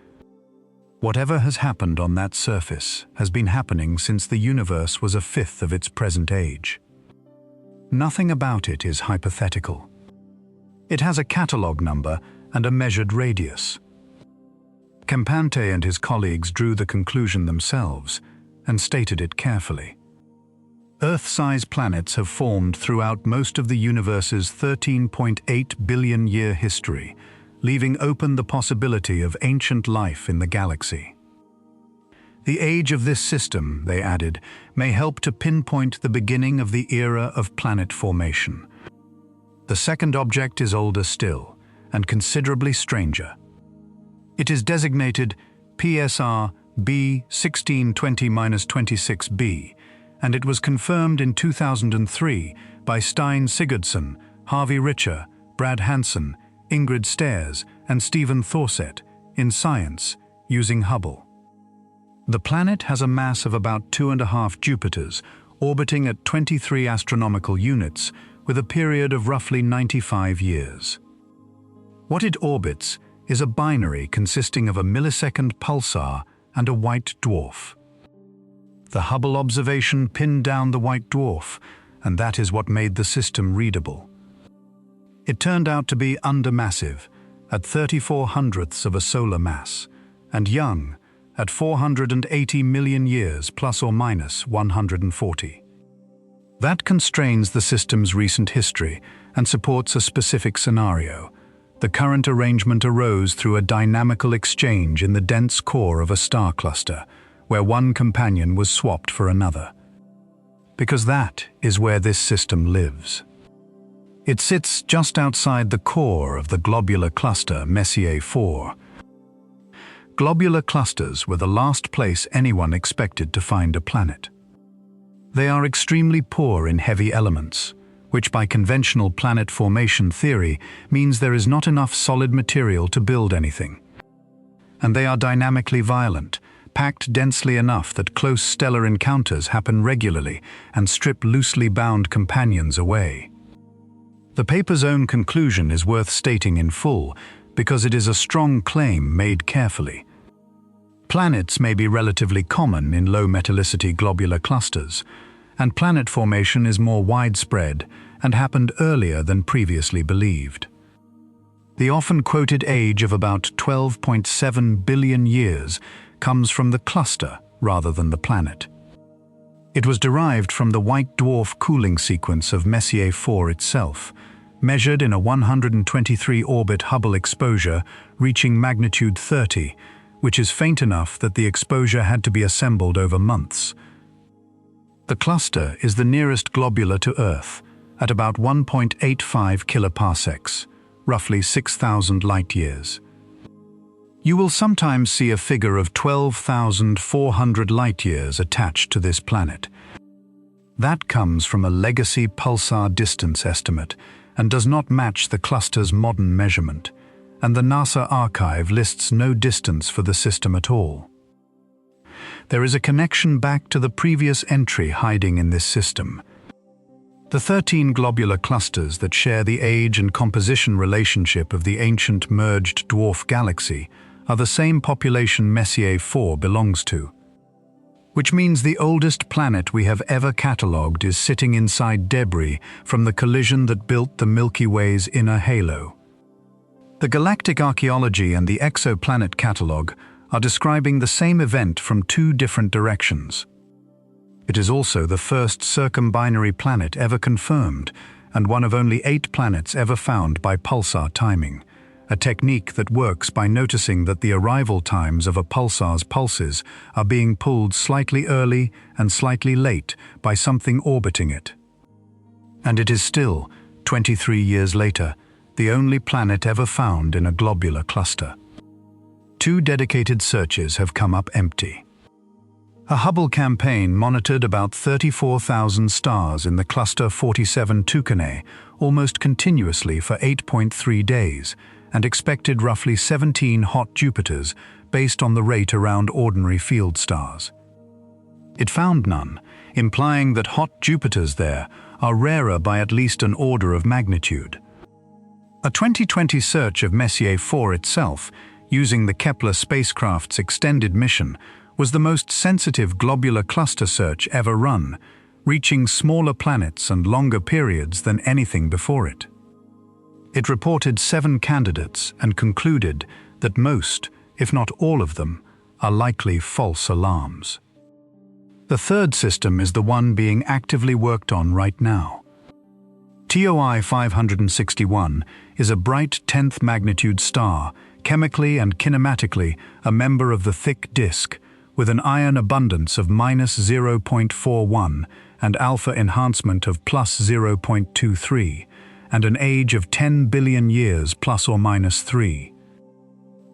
Whatever has happened on that surface has been happening since the universe was 1/5 of its present age. Nothing about it is hypothetical. It has a catalogue number and a measured radius. Campante and his colleagues drew the conclusion themselves and stated it carefully. Earth-size planets have formed throughout most of the universe's 13.8 billion year history, leaving open the possibility of ancient life in the galaxy. The age of this system, they added, may help to pinpoint the beginning of the era of planet formation. The second object is older still, and considerably stranger. It is designated PSR B 1620-26b, and it was confirmed in 2003 by Stein Sigurdsson, Harvey Richer, Brad Hansen, Ingrid Stairs, and Stephen Thorsett in Science using Hubble. The planet has a mass of about 2.5 Jupiters, orbiting at 23 astronomical units, with a period of roughly 95 years. What it orbits is a binary consisting of a millisecond pulsar and a white dwarf. The Hubble observation pinned down the white dwarf, and that is what made the system readable. It turned out to be undermassive, at 34/100ths of a solar mass, and young, at 480 million years plus or minus 140. That constrains the system's recent history and supports a specific scenario. The current arrangement arose through a dynamical exchange in the dense core of a star cluster, where one companion was swapped for another. Because that is where this system lives. It sits just outside the core of the globular cluster Messier 4. Globular clusters were the last place anyone expected to find a planet. They are extremely poor in heavy elements, which by conventional planet formation theory means there is not enough solid material to build anything. And they are dynamically violent, packed densely enough that close stellar encounters happen regularly and strip loosely bound companions away. The paper's own conclusion is worth stating in full because it is a strong claim made carefully. Planets may be relatively common in low metallicity globular clusters, and planet formation is more widespread and happened earlier than previously believed. The often quoted age of about 12.7 billion years comes from the cluster rather than the planet. It was derived from the white dwarf cooling sequence of Messier 4 itself, measured in a 123-orbit Hubble exposure reaching magnitude 30, which is faint enough that the exposure had to be assembled over months. The cluster is the nearest globular to Earth, at about 1.85 kiloparsecs, roughly 6,000 light-years. You will sometimes see a figure of 12,400 light-years attached to this planet. That comes from a legacy pulsar distance estimate and does not match the cluster's modern measurement, and the NASA archive lists no distance for the system at all. There is a connection back to the previous entry hiding in this system. The 13 globular clusters that share the age and composition relationship of the ancient merged dwarf galaxy are the same population Messier 4 belongs to, which means the oldest planet we have ever catalogued is sitting inside debris from the collision that built the Milky Way's inner halo. The Galactic Archaeology and the Exoplanet Catalogue are describing the same event from two different directions. It is also the first circumbinary planet ever confirmed, and one of only 8 planets ever found by pulsar timing, a technique that works by noticing that the arrival times of a pulsar's pulses are being pulled slightly early and slightly late by something orbiting it. And it is still, 23 years later, the only planet ever found in a globular cluster. 2 dedicated searches have come up empty. A Hubble campaign monitored about 34,000 stars in the cluster 47 Tucanae almost continuously for 8.3 days and expected roughly 17 hot Jupiters based on the rate around ordinary field stars. It found none, implying that hot Jupiters there are rarer by at least an order of magnitude. A 2020 search of Messier 4 itself, using the Kepler spacecraft's extended mission, was the most sensitive globular cluster search ever run, reaching smaller planets and longer periods than anything before it. It reported 7 candidates and concluded that most, if not all of them, are likely false alarms. The third system is the one being actively worked on right now. TOI 561 is a bright 10th magnitude star, chemically and kinematically a member of the thick disk, with an iron abundance of -0.41 and alpha enhancement of +0.23, and an age of 10 billion years ±3.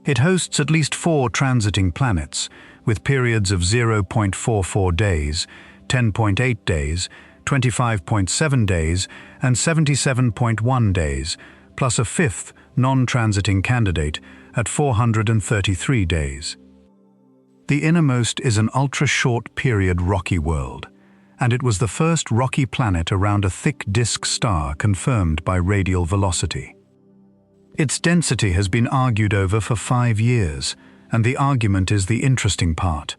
It hosts at least 4 transiting planets, with periods of 0.44 days, 10.8 days, 25.7 days, and 77.1 days, plus a 5th non-transiting candidate at 433 days. The innermost is an ultra-short period rocky world, and it was the first rocky planet around a thick disk star confirmed by radial velocity. Its density has been argued over for 5 years, and the argument is the interesting part.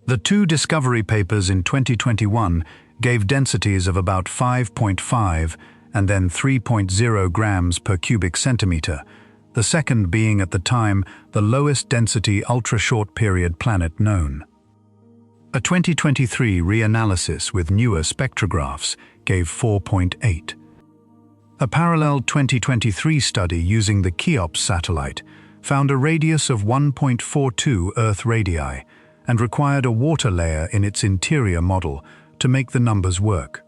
The 2 discovery papers in 2021 gave densities of about 5.5 and then 3.0 grams per cubic centimetre, the second being at the time the lowest density ultra-short period planet known. A 2023 reanalysis with newer spectrographs gave 4.8. A parallel 2023 study using the Cheops satellite found a radius of 1.42 Earth radii and required a water layer in its interior model to make the numbers work.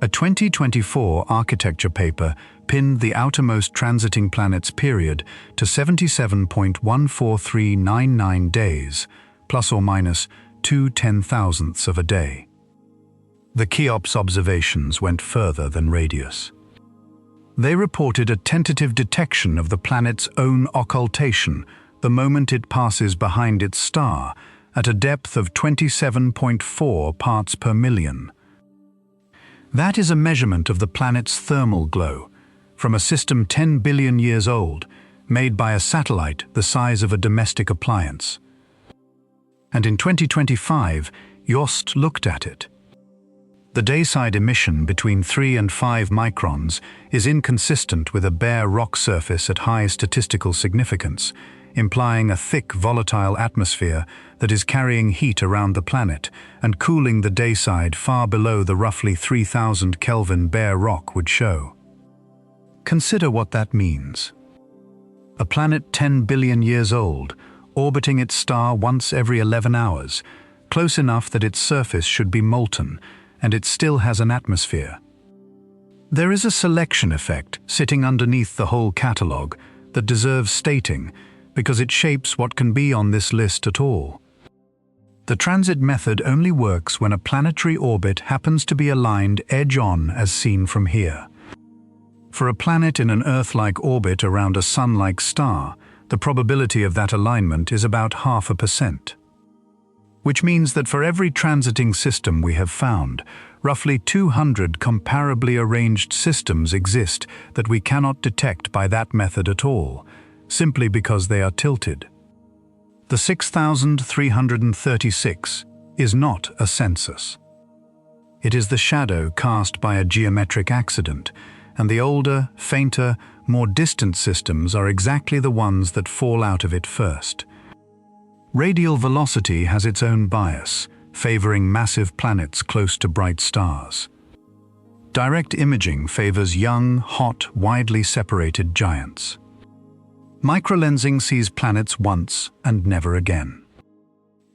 A 2024 architecture paper pinned the outermost transiting planet's period to 77.14399 days, plus or minus 2/10,000ths of a day. The Cheops observations went further than radius. They reported a tentative detection of the planet's own occultation the moment it passes behind its star at a depth of 27.4 parts per million. That is a measurement of the planet's thermal glow from a system 10 billion years old, made by a satellite the size of a domestic appliance. And in 2025, JOST looked at it. The dayside emission between 3 and 5 microns is inconsistent with a bare rock surface at high statistical significance, implying a thick, volatile atmosphere that is carrying heat around the planet and cooling the dayside far below the roughly 3000 Kelvin bare rock would show. Consider what that means. A planet 10 billion years old, orbiting its star once every 11 hours, close enough that its surface should be molten, and it still has an atmosphere. There is a selection effect sitting underneath the whole catalogue that deserves stating, because it shapes what can be on this list at all. The transit method only works when a planetary orbit happens to be aligned edge-on as seen from here. For a planet in an Earth-like orbit around a Sun-like star, the probability of that alignment is about 0.5%. Which means that for every transiting system we have found, roughly 200 comparably arranged systems exist that we cannot detect by that method at all, simply because they are tilted. The 6,336 is not a census. It is the shadow cast by a geometric accident, and the older, fainter, more distant systems are exactly the ones that fall out of it first. Radial velocity has its own bias, favoring massive planets close to bright stars. Direct imaging favors young, hot, widely separated giants. Microlensing sees planets once and never again.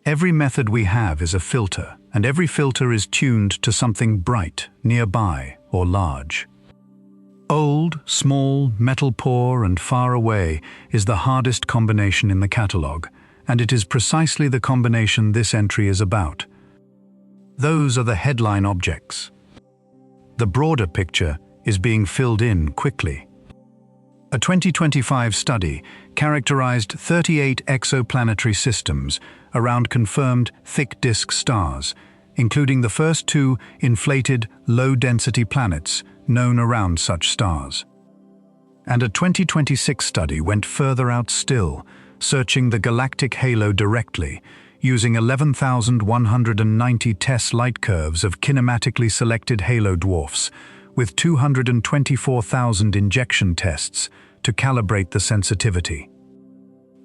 Every method we have is a filter, and every filter is tuned to something bright, nearby, or large. Old, small, metal-poor, and far away is the hardest combination in the catalogue, and it is precisely the combination this entry is about. Those are the headline objects. The broader picture is being filled in quickly. A 2025 study characterized 38 exoplanetary systems around confirmed thick disk stars, including the first 2 inflated, low-density planets known around such stars. And a 2026 study went further out still, searching the galactic halo directly, using 11,190 TeSS light curves of kinematically selected halo dwarfs, with 224,000 injection tests to calibrate the sensitivity.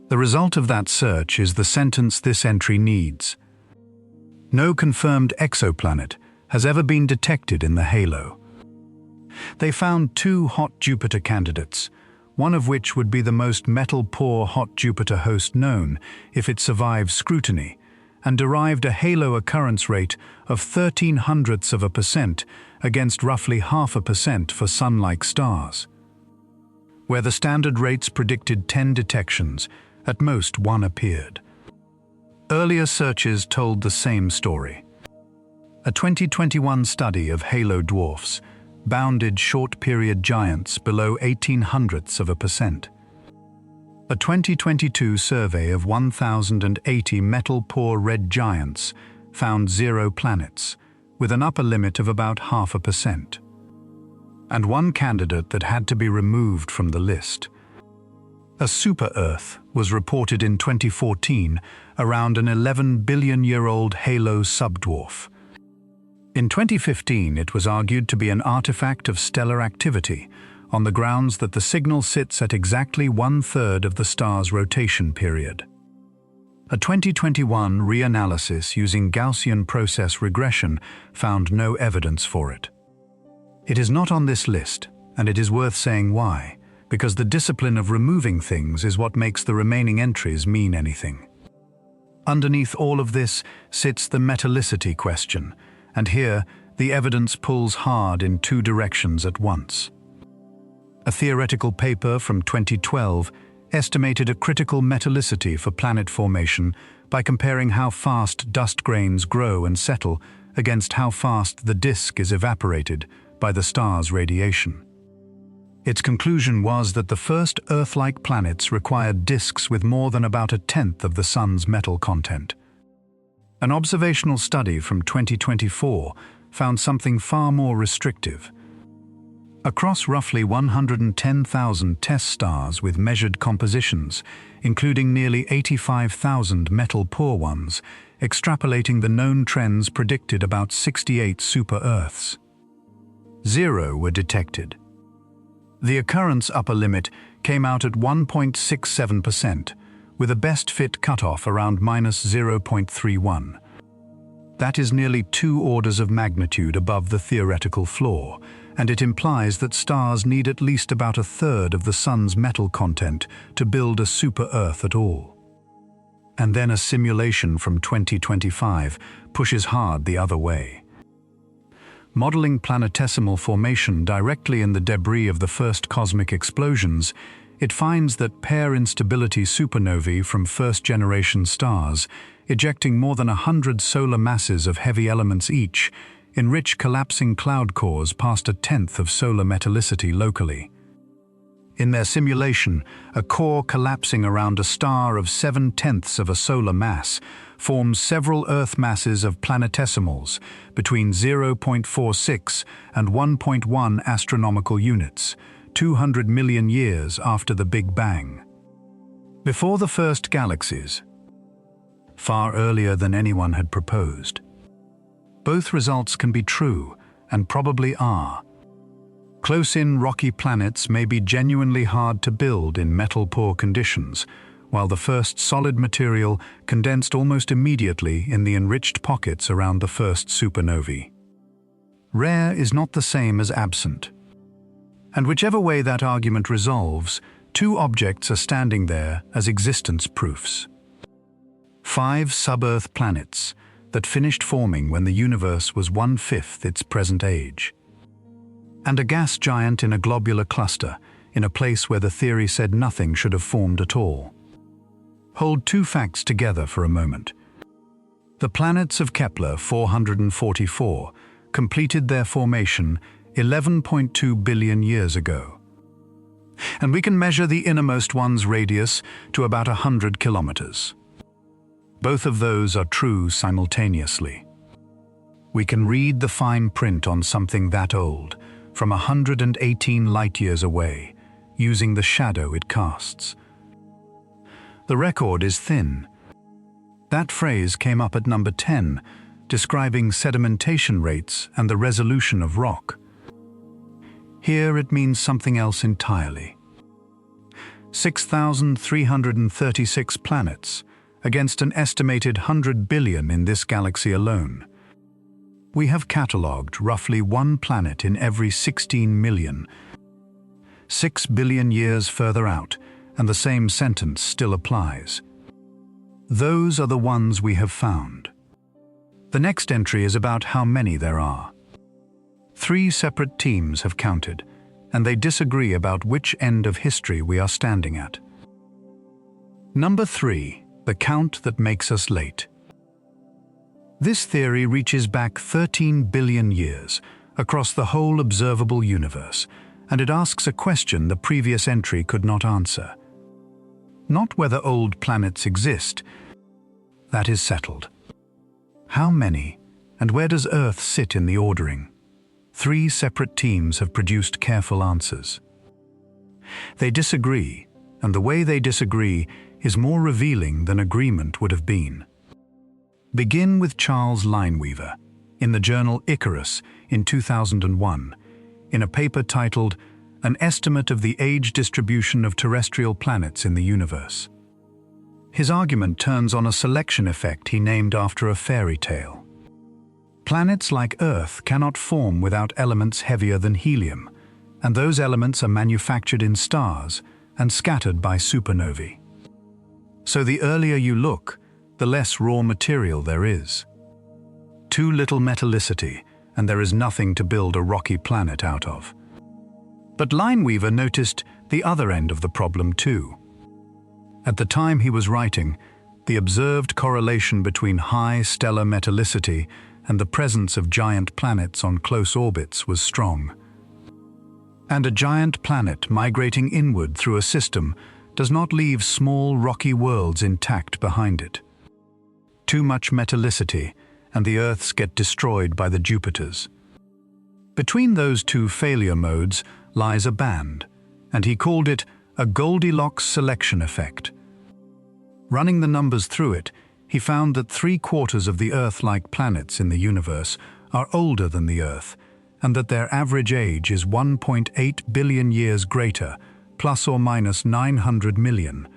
The result of that search is the sentence this entry needs. No confirmed exoplanet has ever been detected in the halo. They found 2 hot Jupiter candidates, one of which would be the most metal-poor hot Jupiter host known if it survives scrutiny, and derived a halo occurrence rate of 0.13% against roughly 0.5% for Sun-like stars. Where the standard rates predicted 10 detections, at most 1 appeared. Earlier searches told the same story. A 2021 study of halo dwarfs bounded short-period giants below 0.18%. A 2022 survey of 1,080 metal-poor red giants found 0 planets, with an upper limit of about 0.5%. And 1 candidate that had to be removed from the list. A super-Earth was reported in 2014 around an 11 billion-year-old halo subdwarf. In 2015, it was argued to be an artifact of stellar activity, on the grounds that the signal sits at exactly 1/3 of the star's rotation period. A 2021 reanalysis using Gaussian process regression found no evidence for it. It is not on this list, and it is worth saying why, because the discipline of removing things is what makes the remaining entries mean anything. Underneath all of this sits the metallicity question, and here the evidence pulls hard in 2 directions at once. A theoretical paper from 2012 estimated a critical metallicity for planet formation by comparing how fast dust grains grow and settle against how fast the disk is evaporated by the star's radiation. Its conclusion was that the first Earth-like planets required disks with more than about 1/10 of the Sun's metal content. An observational study from 2024 found something far more restrictive. Across roughly 110,000 test stars with measured compositions, including nearly 85,000 metal-poor ones, extrapolating the known trends predicted about 68 super-Earths. 0 were detected. The occurrence upper limit came out at 1.67%, with a best fit cutoff around -0.31. That is nearly 2 orders of magnitude above the theoretical floor, and it implies that stars need at least about 1/3 of the Sun's metal content to build a super-Earth at all. And then a simulation from 2025 pushes hard the other way. Modeling planetesimal formation directly in the debris of the first cosmic explosions, it finds that pair instability supernovae from first-generation stars, ejecting more than 100 solar masses of heavy elements each, enrich collapsing cloud cores past 1/10 of solar metallicity locally. In their simulation, a core collapsing around a star of 7/10 of a solar mass forms several Earth masses of planetesimals between 0.46 and 1.1 astronomical units, 200 million years after the Big Bang. Before the first galaxies, far earlier than anyone had proposed. Both results can be true, and probably are. Close-in rocky planets may be genuinely hard to build in metal-poor conditions, while the first solid material condensed almost immediately in the enriched pockets around the first supernovae. Rare is not the same as absent. And whichever way that argument resolves, 2 objects are standing there as existence proofs. 5 sub-Earth planets that finished forming when the universe was 1/5 its present age. And a gas giant in a globular cluster, in a place where the theory said nothing should have formed at all. Hold 2 facts together for a moment. The planets of Kepler 444 completed their formation 11.2 billion years ago. And we can measure the innermost one's radius to about 100 kilometers. Both of those are true simultaneously. We can read the fine print on something that old, from 118 light-years away, using the shadow it casts. The record is thin. That phrase came up at number 10, describing sedimentation rates and the resolution of rock. Here it means something else entirely. 6,336 planets, against an estimated 100 billion in this galaxy alone. We have catalogued roughly one planet in every 16 million. 6 billion years further out, and the same sentence still applies. Those are the ones we have found. The next entry is about how many there are. 3 separate teams have counted, and they disagree about which end of history we are standing at. Number 3, the count that makes us late. This theory reaches back 13 billion years across the whole observable universe, and it asks a question the previous entry could not answer. Not whether old planets exist. That is settled. How many, and where does Earth sit in the ordering? 3 separate teams have produced careful answers. They disagree, and the way they disagree is more revealing than agreement would have been. Begin with Charles Lineweaver, in the journal Icarus in 2001, in a paper titled An Estimate of the Age Distribution of Terrestrial Planets in the Universe. His argument turns on a selection effect he named after a fairy tale. Planets like Earth cannot form without elements heavier than helium, and those elements are manufactured in stars and scattered by supernovae. So the earlier you look, the less raw material there is. Too little metallicity, and there is nothing to build a rocky planet out of. But Lineweaver noticed the other end of the problem too. At the time he was writing, the observed correlation between high stellar metallicity and the presence of giant planets on close orbits was strong. And a giant planet migrating inward through a system does not leave small rocky worlds intact behind it. Too much metallicity, and the Earths get destroyed by the Jupiters. Between those 2 failure modes lies a band, and he called it a Goldilocks selection effect. Running the numbers through it, he found that 3/4 of the Earth-like planets in the universe are older than the Earth, and that their average age is 1.8 billion years greater, plus or minus 900 million.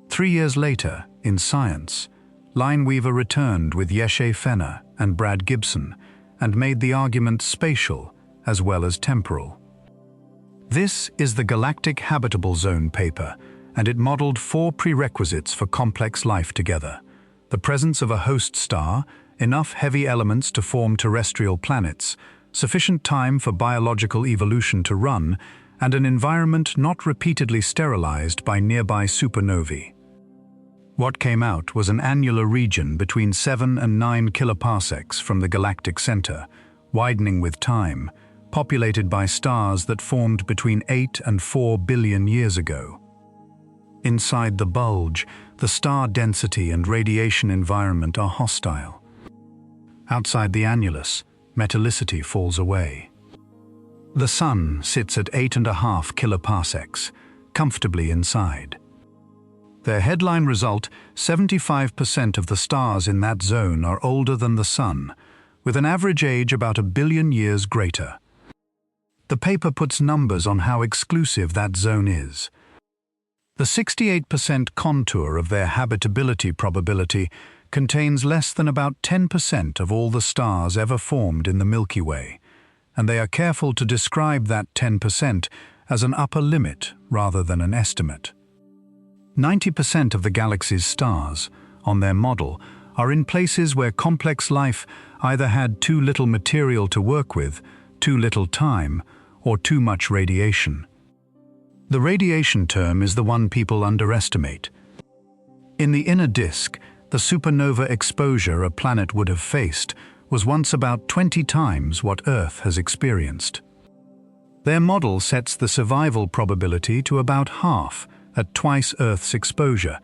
3 years later, in Science, Lineweaver returned with Yeshe Fenner and Brad Gibson and made the argument spatial as well as temporal. This is the Galactic Habitable Zone paper, and it modeled 4 prerequisites for complex life together: the presence of a host star, enough heavy elements to form terrestrial planets, sufficient time for biological evolution to run, and an environment not repeatedly sterilized by nearby supernovae. What came out was an annular region between 7 and 9 kiloparsecs from the galactic center, widening with time, populated by stars that formed between 8 and 4 billion years ago. Inside the bulge, the star density and radiation environment are hostile. Outside the annulus, metallicity falls away. The Sun sits at 8.5 kiloparsecs, comfortably inside. Their headline result: 75% of the stars in that zone are older than the Sun, with an average age about 1 billion years greater. The paper puts numbers on how exclusive that zone is. The 68% contour of their habitability probability contains less than about 10% of all the stars ever formed in the Milky Way, and they are careful to describe that 10% as an upper limit rather than an estimate. 90% of the galaxy's stars, on their model, are in places where complex life either had too little material to work with, too little time, or too much radiation. The radiation term is the one people underestimate. In the inner disk, the supernova exposure a planet would have faced was once about 20 times what Earth has experienced. Their model sets the survival probability to about half at twice Earth's exposure,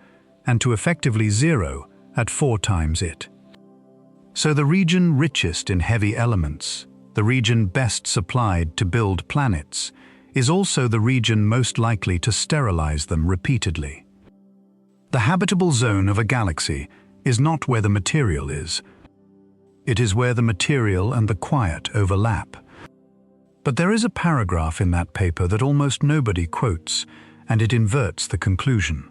and to effectively 0 at 4 times it. So the region richest in heavy elements, the region best supplied to build planets, is also the region most likely to sterilize them repeatedly. The habitable zone of a galaxy is not where the material is. It is where the material and the quiet overlap. But there is a paragraph in that paper that almost nobody quotes, and it inverts the conclusion.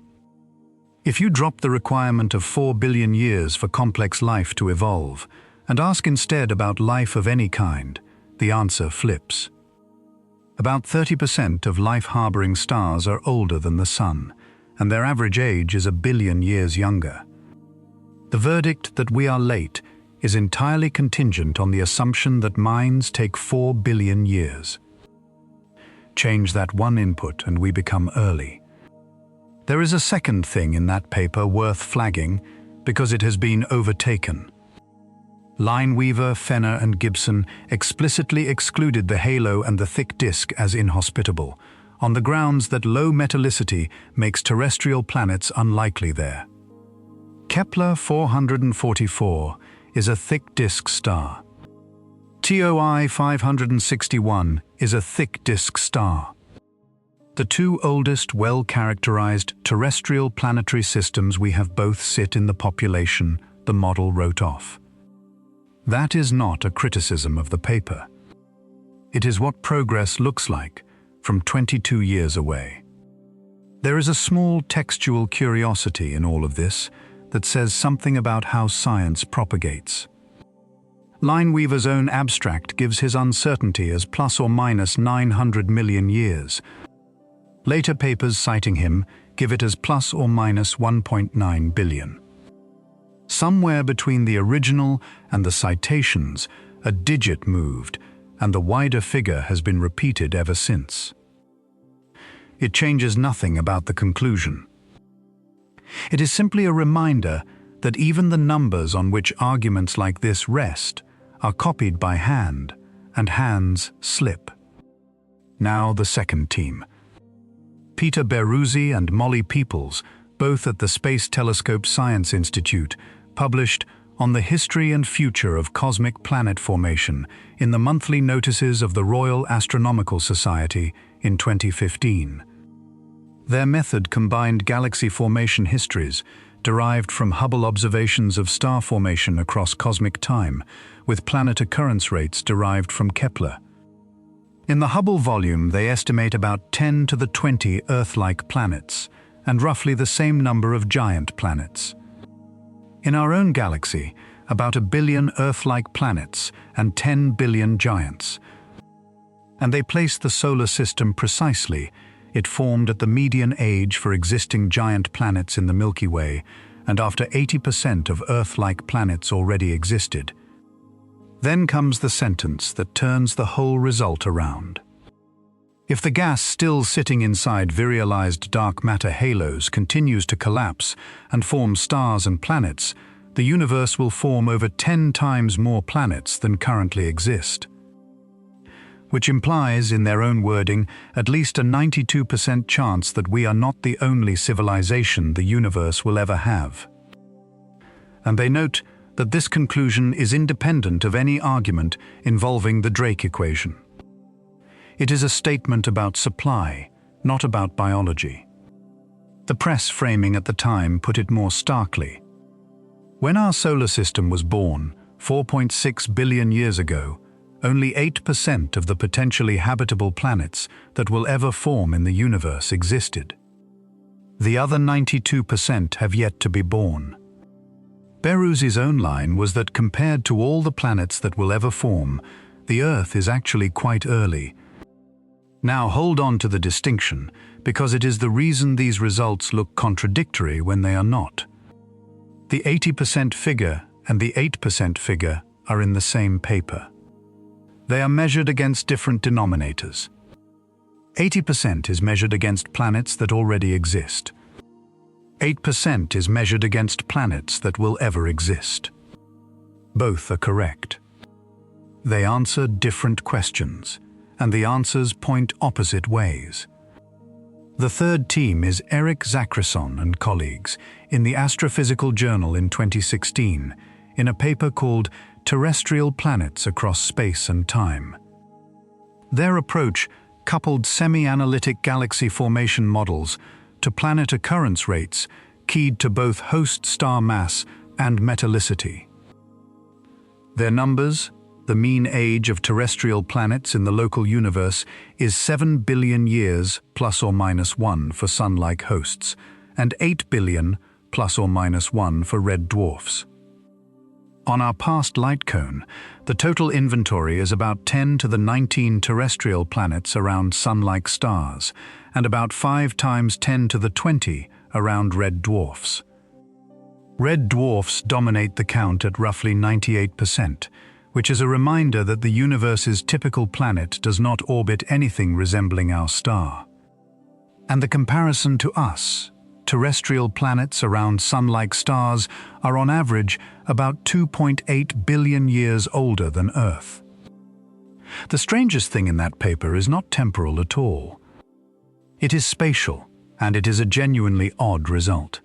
If you drop the requirement of 4 billion years for complex life to evolve, and ask instead about life of any kind, the answer flips. About 30% of life-harboring stars are older than the Sun, and their average age is 1 billion years younger. The verdict that we are late is entirely contingent on the assumption that minds take 4 billion years. Change that one input and we become early. There is a second thing in that paper worth flagging because it has been overtaken. Lineweaver, Fenner and Gibson explicitly excluded the halo and the thick disk as inhospitable, on the grounds that low metallicity makes terrestrial planets unlikely there. Kepler 444 is a thick disk star. TOI 561 is a thick disk star. The two oldest well-characterized terrestrial planetary systems we have both sit in the population the model wrote off. That is not a criticism of the paper. It is what progress looks like from 22 years away. There is a small textual curiosity in all of this that says something about how science propagates. Lineweaver's own abstract gives his uncertainty as plus or minus 900 million years. Later papers citing him give it as plus or minus 1.9 billion. Somewhere between the original and the citations, a digit moved, and the wider figure has been repeated ever since. It changes nothing about the conclusion. It is simply a reminder that even the numbers on which arguments like this rest are copied by hand, and hands slip. Now the second team. Peter Beruzzi and Molly Peoples, both at the Space Telescope Science Institute, published On the History and Future of Cosmic Planet Formation in the monthly notices of the Royal Astronomical Society in 2015. Their method combined galaxy formation histories derived from Hubble observations of star formation across cosmic time, with planet occurrence rates derived from Kepler. In the Hubble volume, they estimate about 10 to the 20 Earth-like planets, and roughly the same number of giant planets. In our own galaxy, about 1 billion Earth-like planets and 10 billion giants. And they place the solar system precisely. It formed at the median age for existing giant planets in the Milky Way, and after 80% of Earth-like planets already existed. Then comes the sentence that turns the whole result around. If the gas still sitting inside virialized dark matter halos continues to collapse and form stars and planets, the universe will form over 10 times more planets than currently exist. Which implies, in their own wording, at least a 92% chance that we are not the only civilization the universe will ever have. And they note that this conclusion is independent of any argument involving the Drake equation. It is a statement about supply, not about biology. The press framing at the time put it more starkly. When our solar system was born, 4.6 billion years ago, only 8% of the potentially habitable planets that will ever form in the universe existed. The other 92% have yet to be born. Beruzzi's own line was that compared to all the planets that will ever form, the Earth is actually quite early. Now hold on to the distinction, because it is the reason these results look contradictory when they are not. The 80% figure and the 8% figure are in the same paper. They are measured against different denominators. 80% is measured against planets that already exist. 8% is measured against planets that will ever exist. Both are correct. They answer different questions, and the answers point opposite ways. The third team is Eric Zachrisson and colleagues in the Astrophysical Journal in 2016, in a paper called Terrestrial Planets Across Space and Time. Their approach coupled semi-analytic galaxy formation models to planet occurrence rates keyed to both host star mass and metallicity. Their numbers, The mean age of terrestrial planets in the local universe is 7 billion years plus or minus 1 for Sun-like hosts, and 8 billion plus or minus 1 for red dwarfs. On our past light cone, the total inventory is about 10 to the 19 terrestrial planets around Sun-like stars, and about 5 times 10 to the 20 around red dwarfs. Red dwarfs dominate the count at roughly 98%, which is a reminder that the universe's typical planet does not orbit anything resembling our star. And the comparison to us, terrestrial planets around Sun-like stars, are on average about 2.8 billion years older than Earth. The strangest thing in that paper is not temporal at all. It is spatial, and it is a genuinely odd result.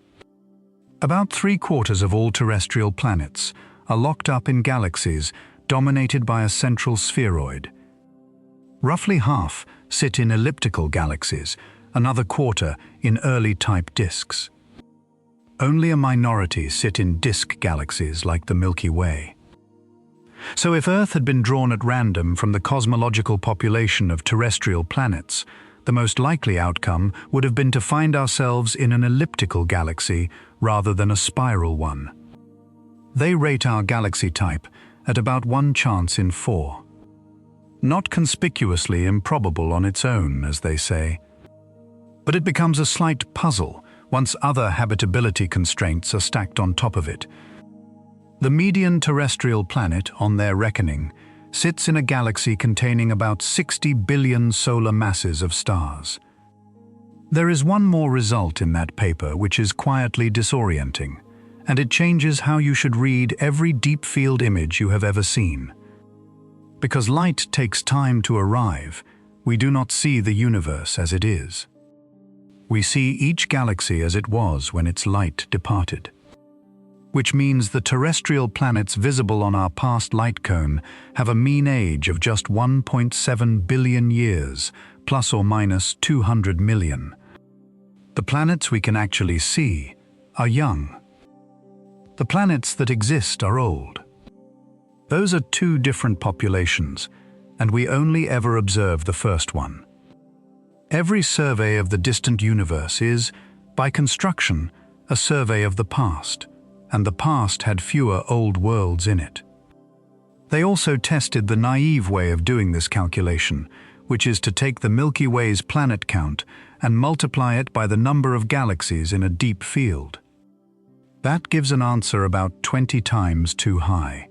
About 3/4 of all terrestrial planets are locked up in galaxies dominated by a central spheroid. Roughly half sit in elliptical galaxies, another quarter in early-type disks. Only a minority sit in disk galaxies like the Milky Way. So if Earth had been drawn at random from the cosmological population of terrestrial planets, the most likely outcome would have been to find ourselves in an elliptical galaxy rather than a spiral one. They rate our galaxy type at about 1 chance in 4. Not conspicuously improbable on its own, as they say. But it becomes a slight puzzle once other habitability constraints are stacked on top of it. The median terrestrial planet, on their reckoning, sits in a galaxy containing about 60 billion solar masses of stars. There is one more result in that paper which is quietly disorienting, and it changes how you should read every deep field image you have ever seen. Because light takes time to arrive, we do not see the universe as it is. We see each galaxy as it was when its light departed. Which means the terrestrial planets visible on our past light cone have a mean age of just 1.7 billion years, plus or minus 200 million. The planets we can actually see are young. The planets that exist are old. Those are 2 different populations, and we only ever observe the first one. Every survey of the distant universe is, by construction, a survey of the past, and the past had fewer old worlds in it. They also tested the naive way of doing this calculation, which is to take the Milky Way's planet count and multiply it by the number of galaxies in a deep field. That gives an answer about 20 times too high,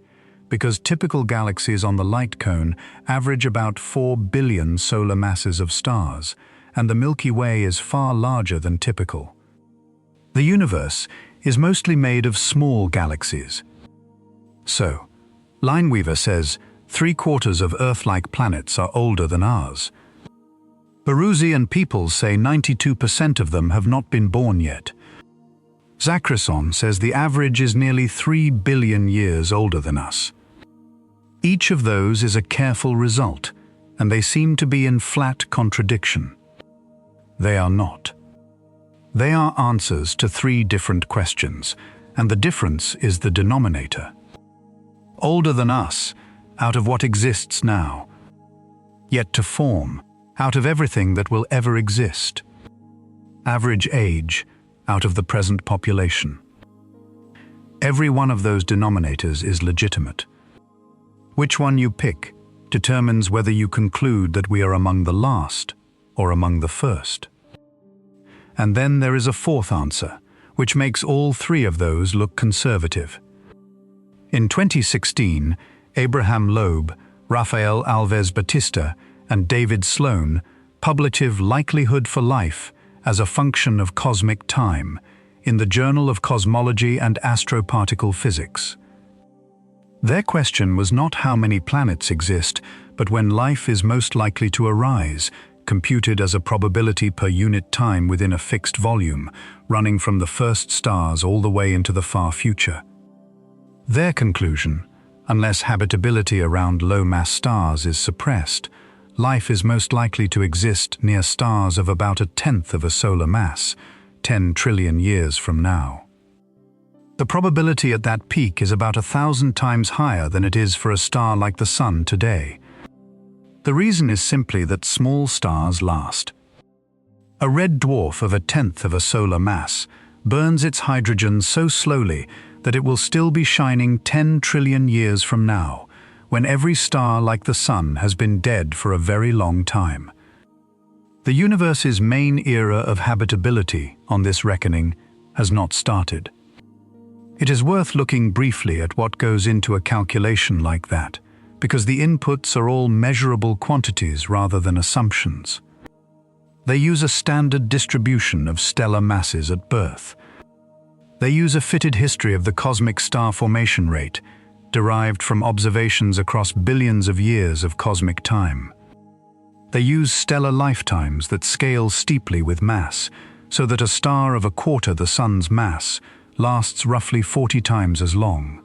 because typical galaxies on the light cone average about 4 billion solar masses of stars, and the Milky Way is far larger than typical. The universe is mostly made of small galaxies. So, Lineweaver says 3/4 of Earth-like planets are older than ours. Baruzzi and Peoples say 92% of them have not been born yet. Zachrison says the average is nearly 3 billion years older than us. Each of those is a careful result, and they seem to be in flat contradiction. They are not. They are answers to 3 different questions, and the difference is the denominator. Older than us, out of what exists now. Yet to form, out of everything that will ever exist. Average age, out of the present population. Every one of those denominators is legitimate. Which one you pick determines whether you conclude that we are among the last or among the first. And then there is a 4th answer, which makes all 3 of those look conservative. In 2016, Abraham Loeb, Rafael Alves Batista, and David Sloan published Likelihood for Life as a Function of Cosmic Time in the Journal of Cosmology and Astroparticle Physics. Their question was not how many planets exist, but when life is most likely to arise, computed as a probability per unit time within a fixed volume, running from the first stars all the way into the far future. Their conclusion, unless habitability around low-mass stars is suppressed, life is most likely to exist near stars of about 1/10 of a solar mass, 10 trillion years from now. The probability at that peak is about 1,000 times higher than it is for a star like the Sun today. The reason is simply that small stars last. A red dwarf of 1/10 of a solar mass burns its hydrogen so slowly that it will still be shining 10 trillion years from now, when every star like the Sun has been dead for a very long time. The universe's main era of habitability, on this reckoning, has not started. It is worth looking briefly at what goes into a calculation like that, because the inputs are all measurable quantities rather than assumptions. They use a standard distribution of stellar masses at birth. They use a fitted history of the cosmic star formation rate, derived from observations across billions of years of cosmic time. They use stellar lifetimes that scale steeply with mass, so that a star of 1/4 the Sun's mass lasts roughly 40 times as long.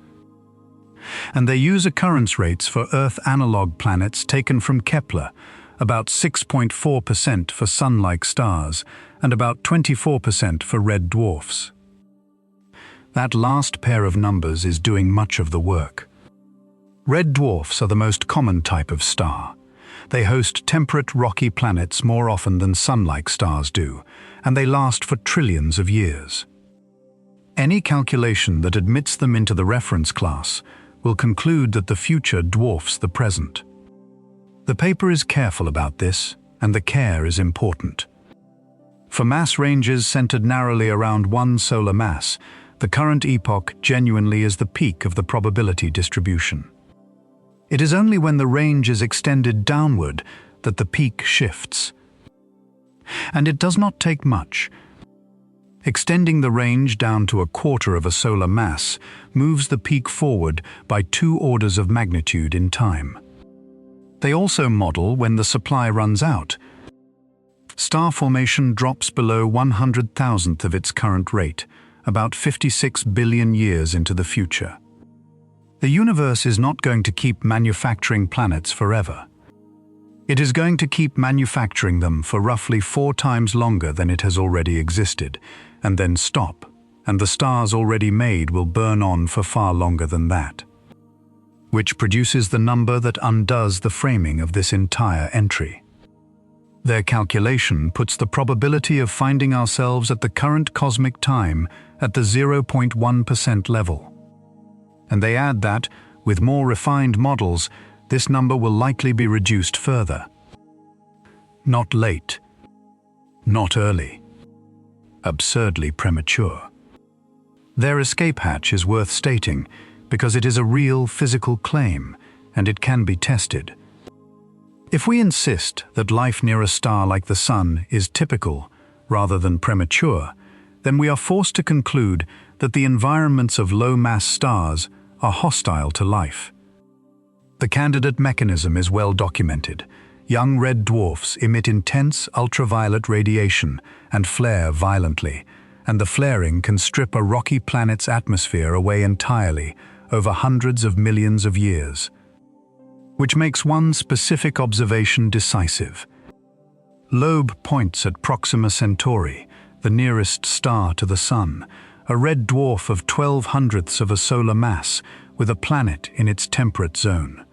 And they use occurrence rates for Earth analog planets taken from Kepler, about 6.4% for Sun-like stars and about 24% for red dwarfs. That last pair of numbers is doing much of the work. Red dwarfs are the most common type of star. They host temperate rocky planets more often than Sun-like stars do, and they last for trillions of years. Any calculation that admits them into the reference class will conclude that the future dwarfs the present. The paper is careful about this, and the care is important. For mass ranges centered narrowly around one solar mass, the current epoch genuinely is the peak of the probability distribution. It is only when the range is extended downward that the peak shifts. And it does not take much. Extending the range down to 1/4 of a solar mass moves the peak forward by 2 orders of magnitude in time. They also model when the supply runs out. Star formation drops below 100,000th of its current rate, about 56 billion years into the future. The universe is not going to keep manufacturing planets forever. It is going to keep manufacturing them for roughly 4 times longer than it has already existed, and then stop, and the stars already made will burn on for far longer than that. Which produces the number that undoes the framing of this entire entry. Their calculation puts the probability of finding ourselves at the current cosmic time at the 0.1% level. And they add that, with more refined models, this number will likely be reduced further. Not late. Not early. Absurdly premature. Their escape hatch is worth stating because it is a real physical claim and it can be tested. If we insist that life near a star like the Sun is typical rather than premature, then we are forced to conclude that the environments of low-mass stars are hostile to life. The candidate mechanism is well documented. Young red dwarfs emit intense ultraviolet radiation and flare violently, and the flaring can strip a rocky planet's atmosphere away entirely over hundreds of millions of years. Which makes one specific observation decisive. Loeb points at Proxima Centauri, the nearest star to the Sun, a red dwarf of 12/100ths of a solar mass with a planet in its temperate zone.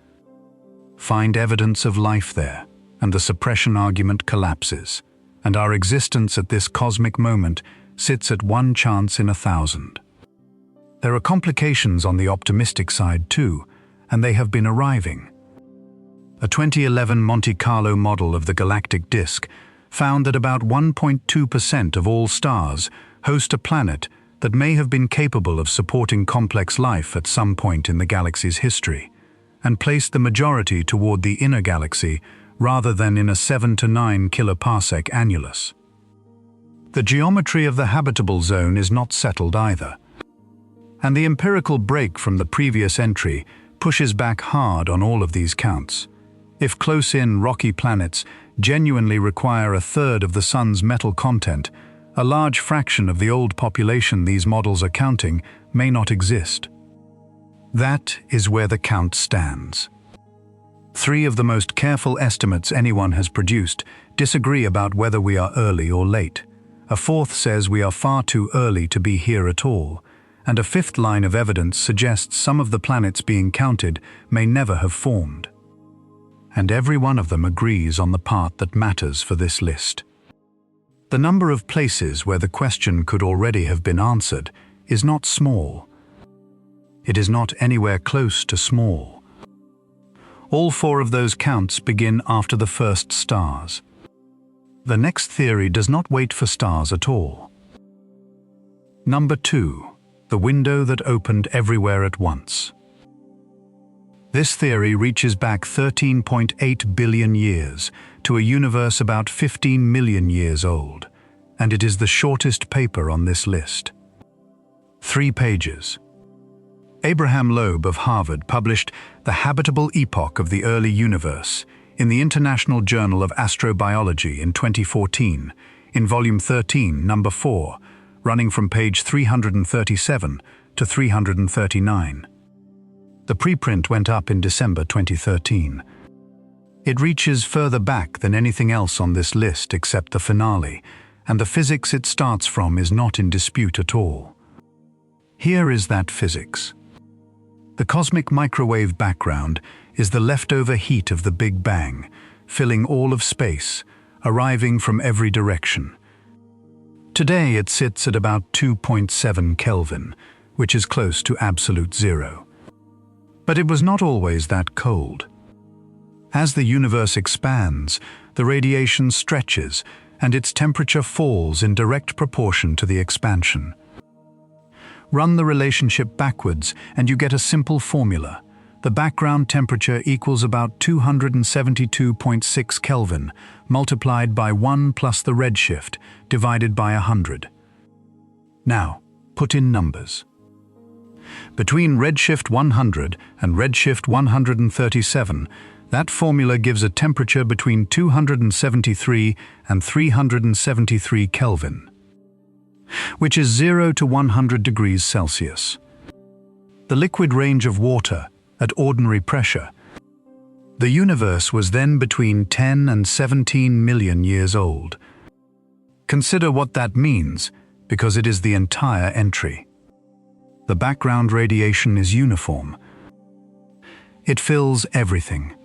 Find evidence of life there, and the suppression argument collapses, and our existence at this cosmic moment sits at 1 chance in 1,000. There are complications on the optimistic side too, and they have been arriving. A 2011 Monte Carlo model of the galactic disk found that about 1.2% of all stars host a planet that may have been capable of supporting complex life at some point in the galaxy's history, and placed the majority toward the inner galaxy rather than in a 7 to 9 kiloparsec annulus. The geometry of the habitable zone is not settled either, and the empirical break from the previous entry pushes back hard on all of these counts. If close-in rocky planets genuinely require 1/3 of the Sun's metal content, a large fraction of the old population these models are counting may not exist. That is where the count stands. 3 of the most careful estimates anyone has produced disagree about whether we are early or late. A 4th says we are far too early to be here at all, and a fifth line of evidence suggests some of the planets being counted may never have formed. And every one of them agrees on the part that matters for this list. The number of places where the question could already have been answered is not small. It is not anywhere close to small. All four of those counts begin after the first stars. The next theory does not wait for stars at all. Number 2. The window that opened everywhere at once. This theory reaches back 13.8 billion years to a universe about 15 million years old, and it is the shortest paper on this list. 3 pages. Abraham Loeb of Harvard published The Habitable Epoch of the Early Universe in the International Journal of Astrobiology in 2014, in Volume 13, Number 4, running from page 337 to 339. The preprint went up in December 2013. It reaches further back than anything else on this list except the finale, and the physics it starts from is not in dispute at all. Here is that physics. The cosmic microwave background is the leftover heat of the Big Bang, filling all of space, arriving from every direction. Today it sits at about 2.7 Kelvin, which is close to absolute zero. But it was not always that cold. As the universe expands, the radiation stretches and its temperature falls in direct proportion to the expansion. Run the relationship backwards and you get a simple formula. The background temperature equals about 272.6 Kelvin, multiplied by 1 plus the redshift, divided by 100. Now, put in numbers. Between redshift 100 and redshift 137, that formula gives a temperature between 273 and 373 Kelvin, which is 0 to 100 degrees Celsius. The liquid range of water at ordinary pressure. The universe was then between 10 and 17 million years old. Consider what that means, because it is the entire entry. The background radiation is uniform. It fills everything.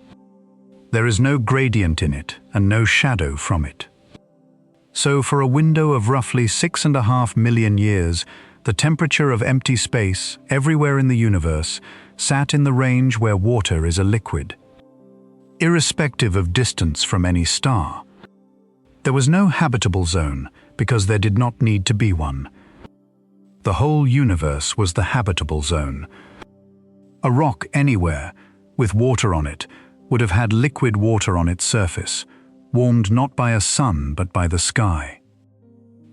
There is no gradient in it and no shadow from it. So for a window of roughly 6.5 million years, the temperature of empty space everywhere in the universe sat in the range where water is a liquid, irrespective of distance from any star. There was no habitable zone because there did not need to be one. The whole universe was the habitable zone. A rock anywhere, with water on it, would have had liquid water on its surface, warmed not by a sun but by the sky.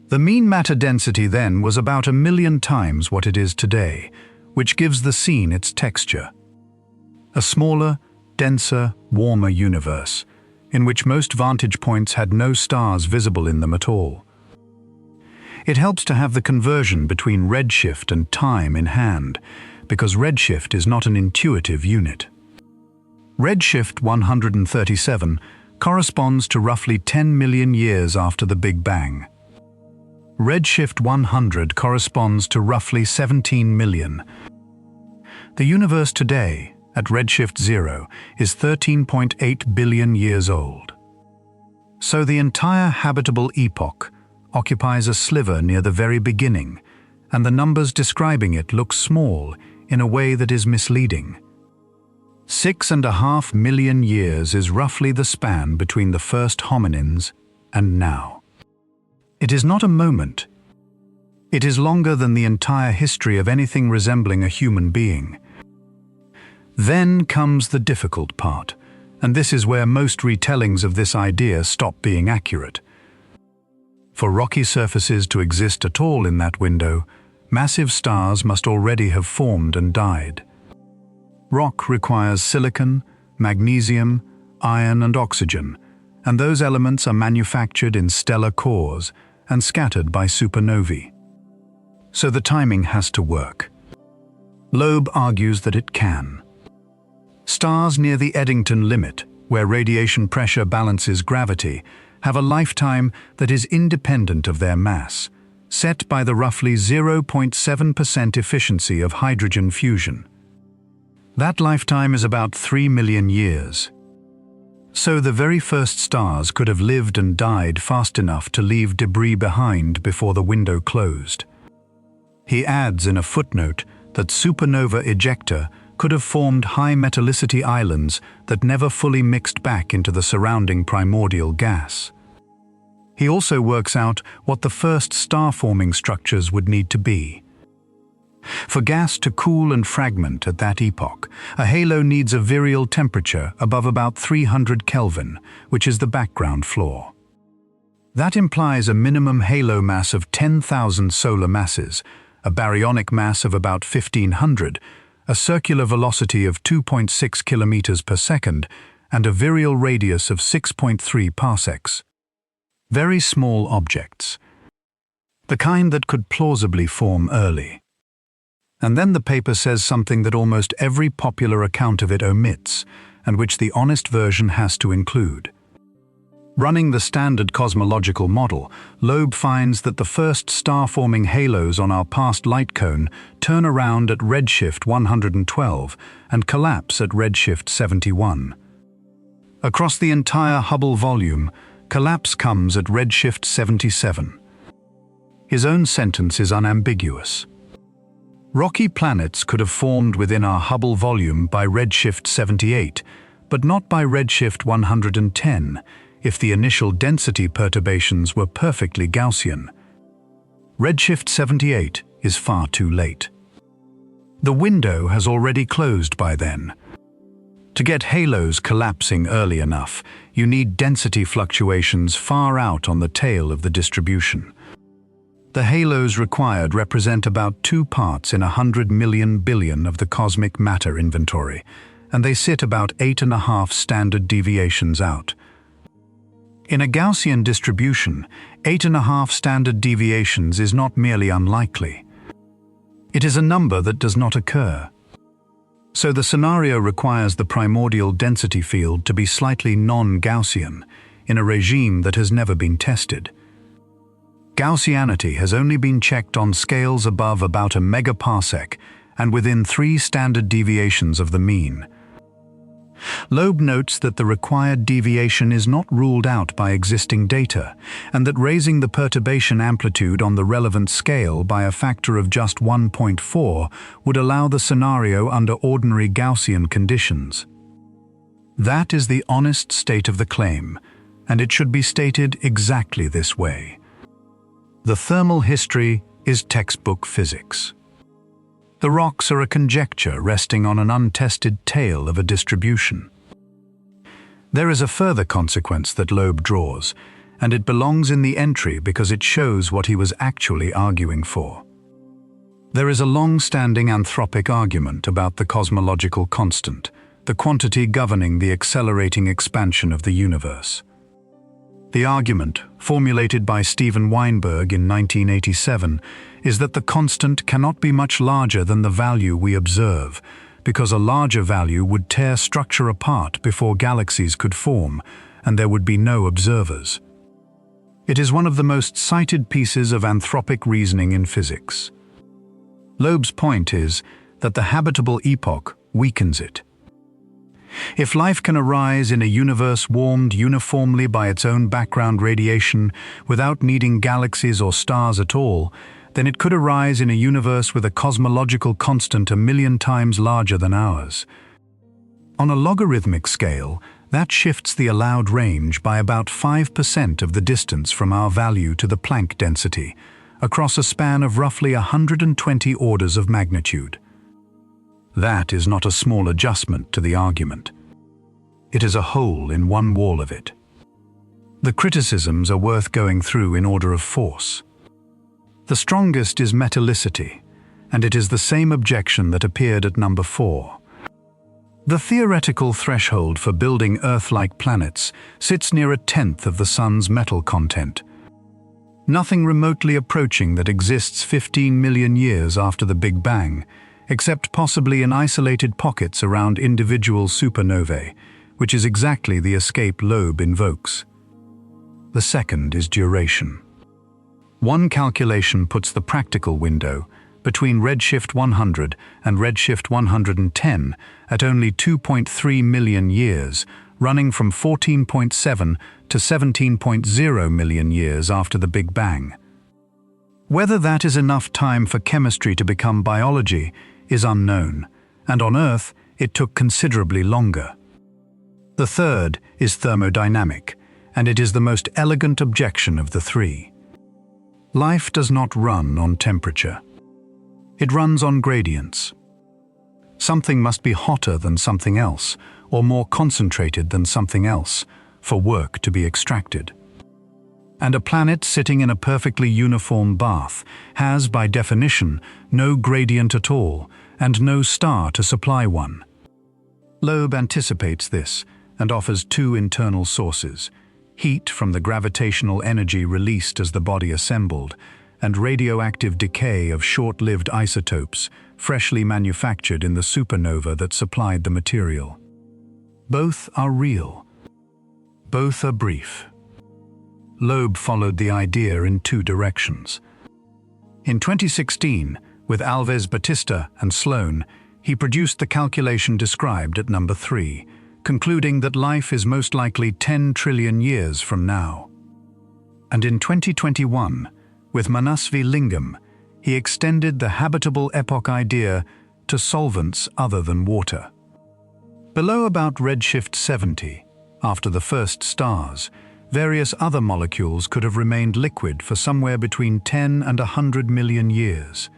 The mean matter density then was about 1 million times what it is today, which gives the scene its texture. A smaller, denser, warmer universe, in which most vantage points had no stars visible in them at all. It helps to have the conversion between redshift and time in hand, because redshift is not an intuitive unit. Redshift 137 corresponds to roughly 10 million years after the Big Bang. Redshift 100 corresponds to roughly 17 million. The universe today, at redshift 0, is 13.8 billion years old. So the entire habitable epoch occupies a sliver near the very beginning, and the numbers describing it look small in a way that is misleading. 6.5 million years is roughly the span between the first hominins and now. It is not a moment. It is longer than the entire history of anything resembling a human being. Then comes the difficult part, and this is where most retellings of this idea stop being accurate. For rocky surfaces to exist at all in that window, massive stars must already have formed and died. Rock requires silicon, magnesium, iron and oxygen, and those elements are manufactured in stellar cores and scattered by supernovae. So the timing has to work. Loeb argues that it can. Stars near the Eddington limit, where radiation pressure balances gravity, have a lifetime that is independent of their mass, set by the roughly 0.7% efficiency of hydrogen fusion. That lifetime is about 3 million years. So the very first stars could have lived and died fast enough to leave debris behind before the window closed. He adds in a footnote that supernova ejecta could have formed high metallicity islands that never fully mixed back into the surrounding primordial gas. He also works out what the first star-forming structures would need to be. For gas to cool and fragment at that epoch, a halo needs a virial temperature above about 300 Kelvin, which is the background floor. That implies a minimum halo mass of 10,000 solar masses, a baryonic mass of about 1,500, a circular velocity of 2.6 kilometers per second, and a virial radius of 6.3 parsecs. Very small objects. The kind that could plausibly form early. And then the paper says something that almost every popular account of it omits, and which the honest version has to include. Running the standard cosmological model, Loeb finds that the first star-forming halos on our past light cone turn around at redshift 112 and collapse at redshift 71. Across the entire Hubble volume, collapse comes at redshift 77. His own sentence is unambiguous. Rocky planets could have formed within our Hubble volume by redshift 78, but not by redshift 110, if the initial density perturbations were perfectly Gaussian. Redshift 78 is far too late. The window has already closed by then. To get halos collapsing early enough, you need density fluctuations far out on the tail of the distribution. The halos required represent about 2 parts in 100 million billion of the cosmic matter inventory, and they sit about 8.5 standard deviations out. In a Gaussian distribution, 8.5 standard deviations is not merely unlikely. It is a number that does not occur. So the scenario requires the primordial density field to be slightly non-Gaussian, in a regime that has never been tested. Gaussianity has only been checked on scales above about a megaparsec and within 3 standard deviations of the mean. Loeb notes that the required deviation is not ruled out by existing data, and that raising the perturbation amplitude on the relevant scale by a factor of just 1.4 would allow the scenario under ordinary Gaussian conditions. That is the honest state of the claim, and it should be stated exactly this way. The thermal history is textbook physics. The rocks are a conjecture resting on an untested tail of a distribution. There is a further consequence that Loeb draws, and it belongs in the entry because it shows what he was actually arguing for. There is a long-standing anthropic argument about the cosmological constant, the quantity governing the accelerating expansion of the universe. The argument, formulated by Steven Weinberg in 1987, is that the constant cannot be much larger than the value we observe, because a larger value would tear structure apart before galaxies could form, and there would be no observers. It is one of the most cited pieces of anthropic reasoning in physics. Loeb's point is that the habitable epoch weakens it. If life can arise in a universe warmed uniformly by its own background radiation without needing galaxies or stars at all, then it could arise in a universe with a cosmological constant 1,000,000 times larger than ours. On a logarithmic scale, that shifts the allowed range by about 5% of the distance from our value to the Planck density, across a span of roughly 120 orders of magnitude. That is not a small adjustment to the argument. It is a hole in one wall of it. The criticisms are worth going through in order of force. The strongest is metallicity, and it is the same objection that appeared at number 4. The theoretical threshold for building Earth-like planets sits near 1/10 of the Sun's metal content. Nothing remotely approaching that exists 15 million years after the Big Bang, except possibly in isolated pockets around individual supernovae, which is exactly the escape Loeb invokes. The second is duration. One calculation puts the practical window between redshift 100 and redshift 110 at only 2.3 million years, running from 14.7 to 17.0 million years after the Big Bang. Whether that is enough time for chemistry to become biology is unknown, and on Earth it took considerably longer. The third is thermodynamic, and it is the most elegant objection of the three. Life does not run on temperature. It runs on gradients. Something must be hotter than something else, or more concentrated than something else, for work to be extracted. And a planet sitting in a perfectly uniform bath has, by definition, no gradient at all, and no star to supply one. Loeb anticipates this and offers two internal sources: heat from the gravitational energy released as the body assembled, and radioactive decay of short-lived isotopes freshly manufactured in the supernova that supplied the material. Both are real. Both are brief. Loeb followed the idea in two directions. In 2016, with Alves Batista and Sloan, he produced the calculation described at number 3, concluding that life is most likely 10 trillion years from now. And in 2021, with Manasvi Lingam, he extended the habitable epoch idea to solvents other than water. Below about redshift 70, after the first stars, various other molecules could have remained liquid for somewhere between 10 and 100 million years.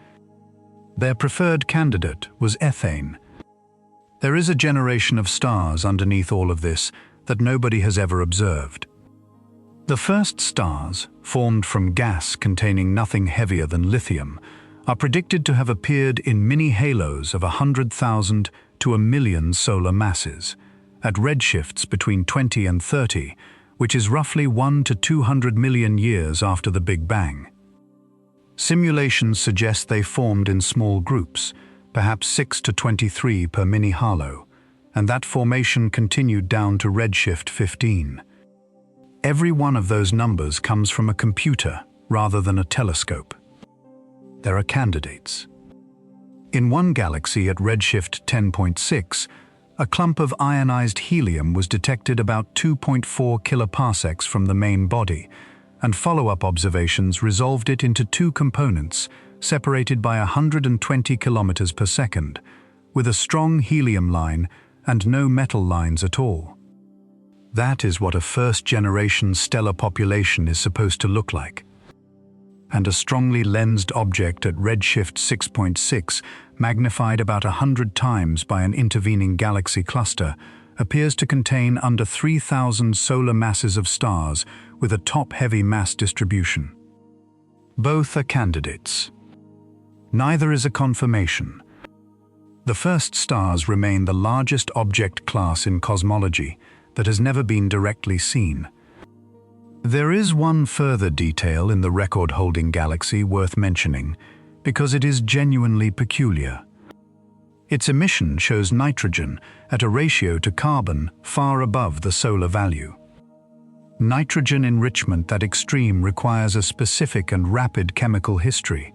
Their preferred candidate was ethane. There is a generation of stars underneath all of this that nobody has ever observed. The first stars, formed from gas containing nothing heavier than lithium, are predicted to have appeared in mini-halos of 100,000 to 1,000,000 solar masses, at redshifts between 20 and 30, which is roughly 1 to 200 million years after the Big Bang. Simulations suggest they formed in small groups, perhaps 6 to 23 per mini-halo, and that formation continued down to redshift 15. Every one of those numbers comes from a computer rather than a telescope. There are candidates. In one galaxy at redshift 10.6, a clump of ionized helium was detected about 2.4 kiloparsecs from the main body, and follow-up observations resolved it into two components separated by 120 kilometers per second, with a strong helium line and no metal lines at all. That is what a first-generation stellar population is supposed to look like. And a strongly lensed object at redshift 6.6, magnified about 100 times by an intervening galaxy cluster, appears to contain under 3,000 solar masses of stars with a top-heavy mass distribution. Both are candidates. Neither is a confirmation. The first stars remain the largest object class in cosmology that has never been directly seen. There is one further detail in the record-holding galaxy worth mentioning, because it is genuinely peculiar. Its emission shows nitrogen at a ratio to carbon far above the solar value. Nitrogen enrichment that extreme requires a specific and rapid chemical history,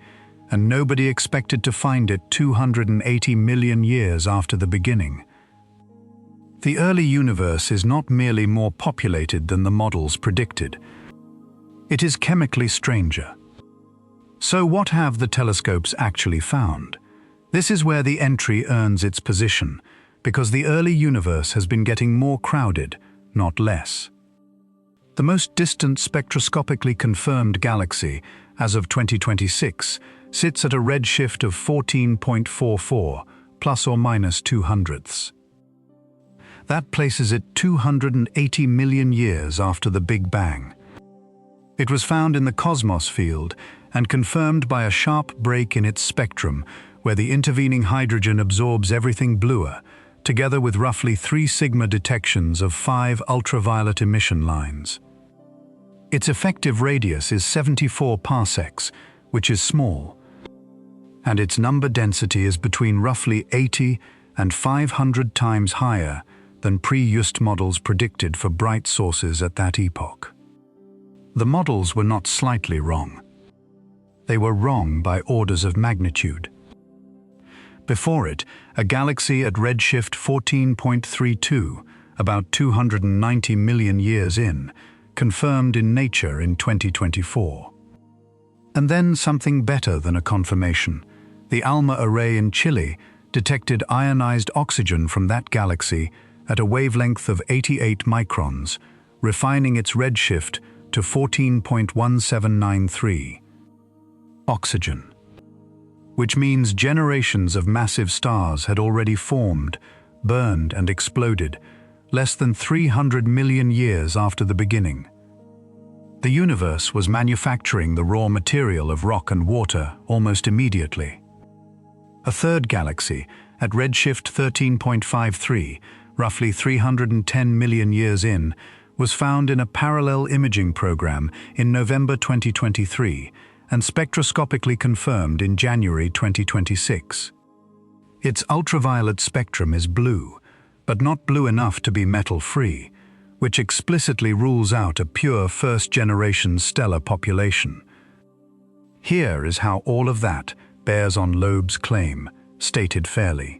and nobody expected to find it 280 million years after the beginning. The early universe is not merely more populated than the models predicted. It is chemically stranger. So what have the telescopes actually found? This is where the entry earns its position, because the early universe has been getting more crowded, not less. The most distant spectroscopically confirmed galaxy, as of 2026, sits at a redshift of 14.44, plus or minus 200ths. That places it 280 million years after the Big Bang. It was found in the cosmos field and confirmed by a sharp break in its spectrum, where the intervening hydrogen absorbs everything bluer, together with roughly 3 sigma detections of 5 ultraviolet emission lines. Its effective radius is 74 parsecs, which is small, and its number density is between roughly 80 and 500 times higher than pre-Just models predicted for bright sources at that epoch. The models were not slightly wrong. they were wrong by orders of magnitude. Before it, a galaxy at redshift 14.32, about 290 million years in, confirmed in Nature in 2024. And then something better than a confirmation. The ALMA array in Chile detected ionized oxygen from that galaxy at a wavelength of 88 microns, refining its redshift to 14.1793. Oxygen. Which means generations of massive stars had already formed, burned and exploded, less than 300 million years after the beginning. The universe was manufacturing the raw material of rock and water almost immediately. A third galaxy, at redshift 13.53, roughly 310 million years in, was found in a parallel imaging program in November 2023 and spectroscopically confirmed in January 2026. Its ultraviolet spectrum is blue, but not blue enough to be metal-free, which explicitly rules out a pure first-generation stellar population. Here is how all of that bears on Loeb's claim, stated fairly.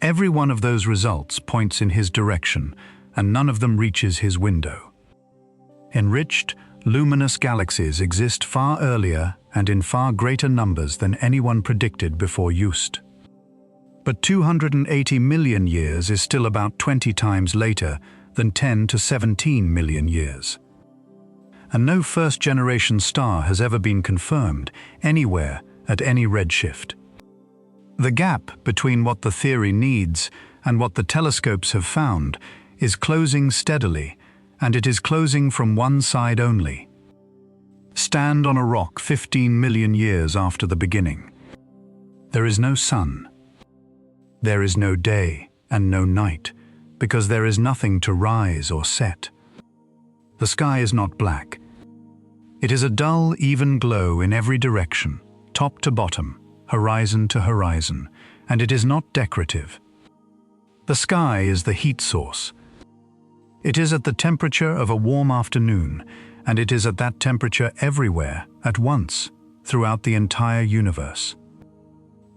Every one of those results points in his direction, and none of them reaches his window. Enriched, luminous galaxies exist far earlier and in far greater numbers than anyone predicted before Just. But 280 million years is still about 20 times later than 10 to 17 million years. And no first-generation star has ever been confirmed anywhere at any redshift. The gap between what the theory needs and what the telescopes have found is closing steadily, and it is closing from one side only. Stand on a rock 15 million years after the beginning. There is no sun. There is no day and no night, because there is nothing to rise or set. The sky is not black. It is a dull, even glow in every direction, top to bottom, horizon to horizon, and it is not decorative. The sky is the heat source. It is at the temperature of a warm afternoon, and it is at that temperature everywhere, at once, throughout the entire universe.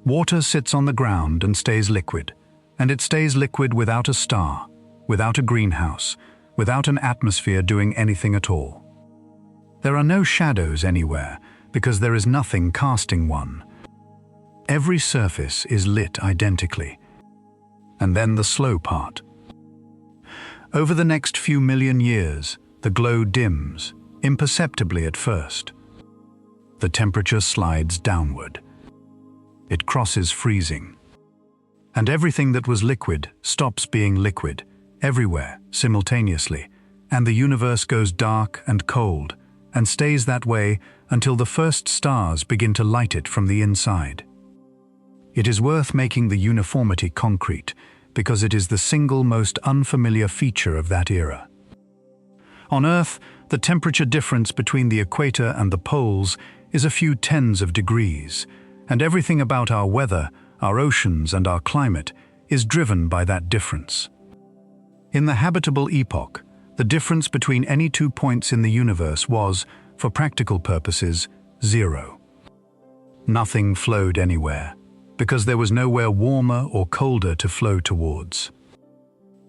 Water sits on the ground and stays liquid, and it stays liquid without a star, without a greenhouse, without an atmosphere doing anything at all. There are no shadows anywhere, because there is nothing casting one. Every surface is lit identically. And then the slow part. Over the next few million years, the glow dims, imperceptibly at first. The temperature slides downward. It crosses freezing. And everything that was liquid stops being liquid, everywhere, simultaneously, and the universe goes dark and cold, and stays that way until the first stars begin to light it from the inside. It is worth making the uniformity concrete, because it is the single most unfamiliar feature of that era. On Earth, the temperature difference between the equator and the poles is a few tens of degrees, and everything about our weather, our oceans, and our climate is driven by that difference. In the habitable epoch, the difference between any 2 points in the universe was, for practical purposes, 0. Nothing flowed anywhere, because there was nowhere warmer or colder to flow towards.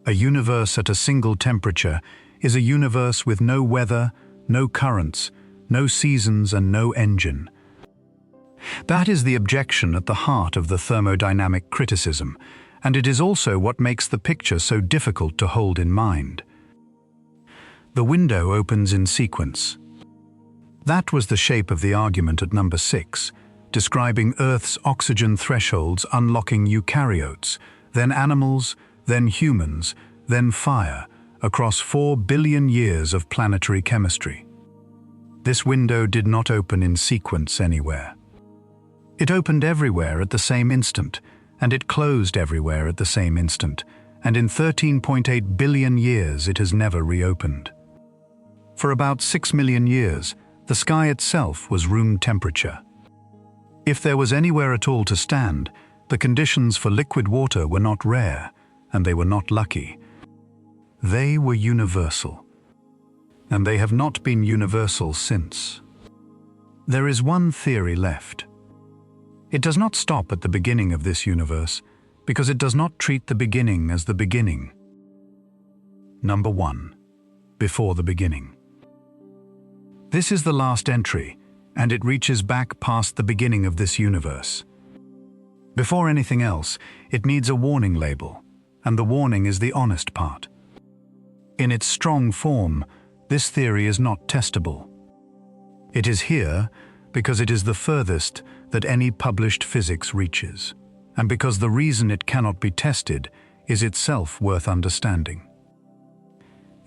A universe at a single temperature is a universe with no weather, no currents, no seasons, and no engine. That is the objection at the heart of the thermodynamic criticism, and it is also what makes the picture so difficult to hold in mind. The window opens in sequence. That was the shape of the argument at number 6, describing Earth's oxygen thresholds unlocking eukaryotes, then animals, then humans, then fire, across 4 billion years of planetary chemistry. This window did not open in sequence anywhere. It opened everywhere at the same instant, and it closed everywhere at the same instant, and in 13.8 billion years it has never reopened. For about 6 million years, the sky itself was room temperature. If there was anywhere at all to stand, the conditions for liquid water were not rare, and they were not lucky. They were universal. And they have not been universal since. There is one theory left. It does not stop at the beginning of this universe, because it does not treat the beginning as the beginning. Number 1. Before the beginning. This is the last entry, and it reaches back past the beginning of this universe. Before anything else, it needs a warning label, and the warning is the honest part. In its strong form, this theory is not testable. It is here because it is the furthest that any published physics reaches, and because the reason it cannot be tested is itself worth understanding.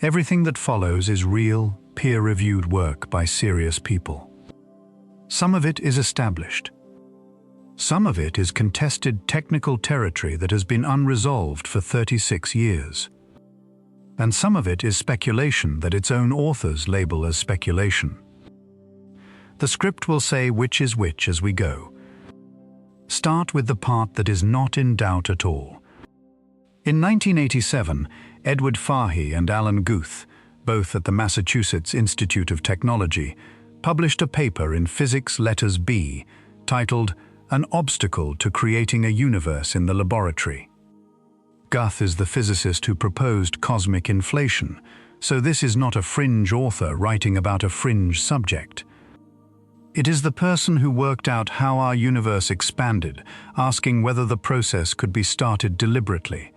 Everything that follows is real, peer-reviewed work by serious people. Some of it is established. Some of it is contested technical territory that has been unresolved for 36 years. And some of it is speculation that its own authors label as speculation. The script will say which is which as we go. Start with the part that is not in doubt at all. In 1987, Edward Fahey and Alan Guth, both at the Massachusetts Institute of Technology, published a paper in Physics Letters B titled "An Obstacle to Creating a Universe in the Laboratory." Guth is the physicist who proposed cosmic inflation, so this is not a fringe author writing about a fringe subject. It is the person who worked out how our universe expanded, asking whether the process could be started deliberately.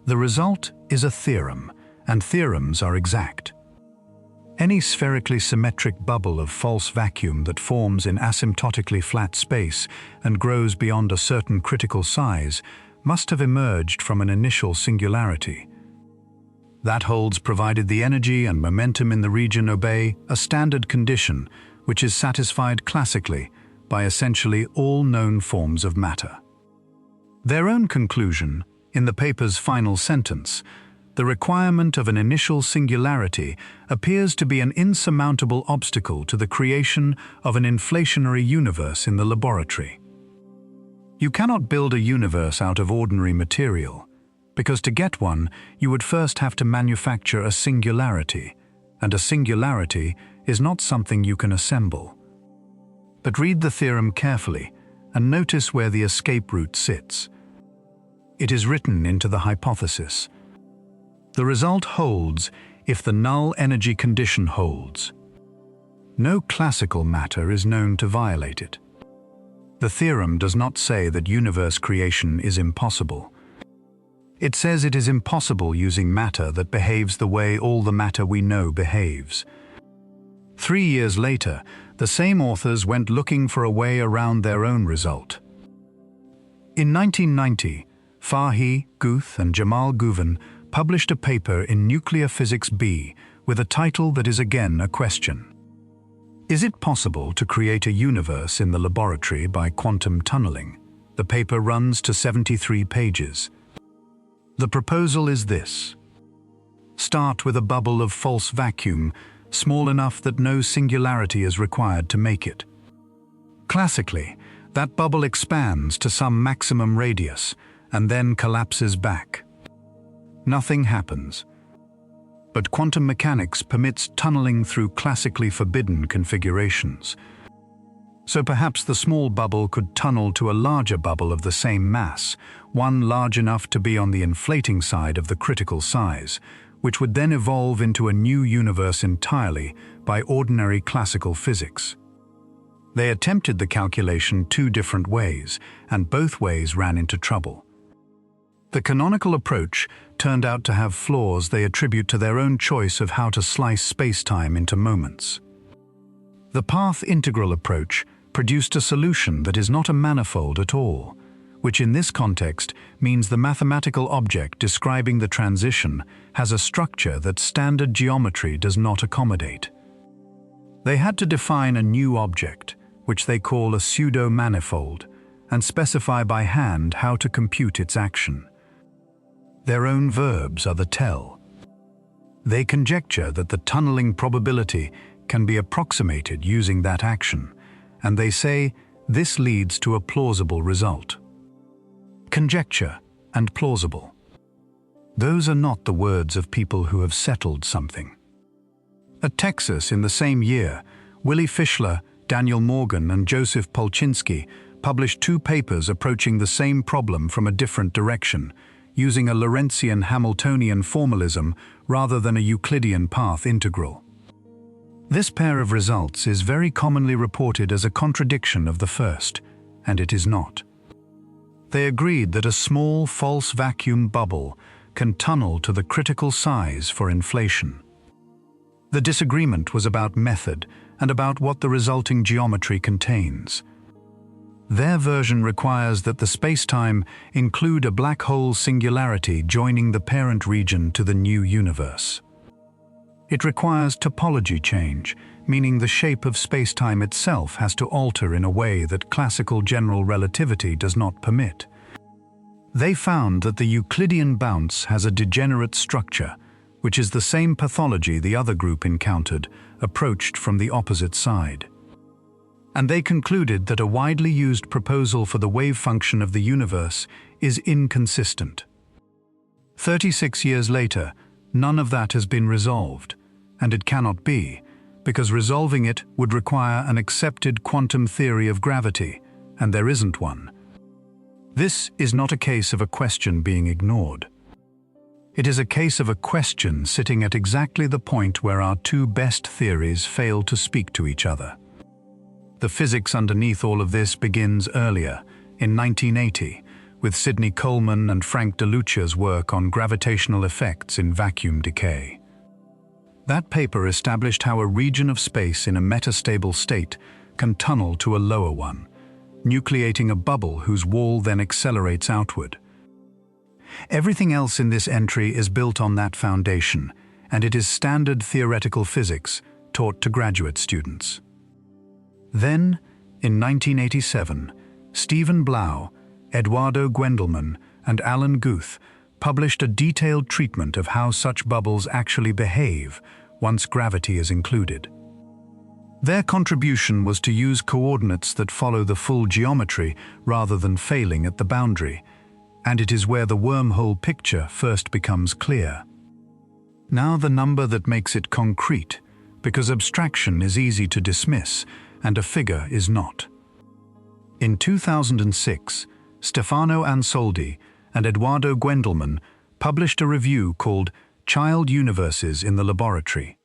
The result is a theorem, and theorems are exact. Any spherically symmetric bubble of false vacuum that forms in asymptotically flat space and grows beyond a certain critical size must have emerged from an initial singularity. That holds provided the energy and momentum in the region obey a standard condition which is satisfied classically by essentially all known forms of matter. Their own conclusion, in the paper's final sentence, the requirement of an initial singularity appears to be an insurmountable obstacle to the creation of an inflationary universe in the laboratory. You cannot build a universe out of ordinary material, because to get one, you would first have to manufacture a singularity, and a singularity is not something you can assemble. But read the theorem carefully and notice where the escape route sits. It is written into the hypothesis. The result holds if the null energy condition holds. No classical matter is known to violate it. The theorem does not say that universe creation is impossible. It says it is impossible using matter that behaves the way all the matter we know behaves. 3 years later, the same authors went looking for a way around their own result. In 1990, Fahey, Guth, and Jamal Guven published a paper in Nuclear Physics B with a title that is again a question. Is it possible to create a universe in the laboratory by quantum tunneling? The paper runs to 73 pages. The proposal is this. Start with a bubble of false vacuum, small enough that no singularity is required to make it. Classically, that bubble expands to some maximum radius and then collapses back. Nothing happens. But quantum mechanics permits tunneling through classically forbidden configurations. So perhaps the small bubble could tunnel to a larger bubble of the same mass, one large enough to be on the inflating side of the critical size, which would then evolve into a new universe entirely by ordinary classical physics. They attempted the calculation 2 different ways, and both ways ran into trouble. The canonical approach turned out to have flaws they attribute to their own choice of how to slice space-time into moments. The path integral approach produced a solution that is not a manifold at all, which in this context means the mathematical object describing the transition has a structure that standard geometry does not accommodate. They had to define a new object, which they call a pseudo-manifold, and specify by hand how to compute its action. Their own verbs are the tell. They conjecture that the tunneling probability can be approximated using that action, and they say this leads to a plausible result. Conjecture and plausible. Those are not the words of people who have settled something. At Texas in the same year, Willy Fischler Daniel Morgan and Joseph Polchinski published two papers approaching the same problem from a different direction, using a Lorentzian Hamiltonian formalism rather than a Euclidean path integral. This pair of results is very commonly reported as a contradiction of the first, and it is not. They agreed that a small false vacuum bubble can tunnel to the critical size for inflation. The disagreement was about method and about what the resulting geometry contains. Their version requires that the spacetime include a black hole singularity joining the parent region to the new universe. It requires topology change, meaning the shape of spacetime itself has to alter in a way that classical general relativity does not permit. They found that the Euclidean bounce has a degenerate structure, which is the same pathology the other group encountered, approached from the opposite side. And they concluded that a widely used proposal for the wave function of the universe is inconsistent. 36 years later, none of that has been resolved, and it cannot be, because resolving it would require an accepted quantum theory of gravity, and there isn't one. This is not a case of a question being ignored. It is a case of a question sitting at exactly the point where our two best theories fail to speak to each other. The physics underneath all of this begins earlier, in 1980, with Sidney Coleman and Frank DeLucia's work on gravitational effects in vacuum decay. That paper established how a region of space in a metastable state can tunnel to a lower one, nucleating a bubble whose wall then accelerates outward. Everything else in this entry is built on that foundation, and it is standard theoretical physics taught to graduate students. Then, in 1987, Stephen Blau, Eduardo Gwendelman, and Alan Guth published a detailed treatment of how such bubbles actually behave once gravity is included. Their contribution was to use coordinates that follow the full geometry rather than failing at the boundary, and it is where the wormhole picture first becomes clear. Now the number that makes it concrete, because abstraction is easy to dismiss and a figure is not. In 2006, Stefano Ansoldi and Eduardo Gwendelman published a review called Child Universes in the Laboratory.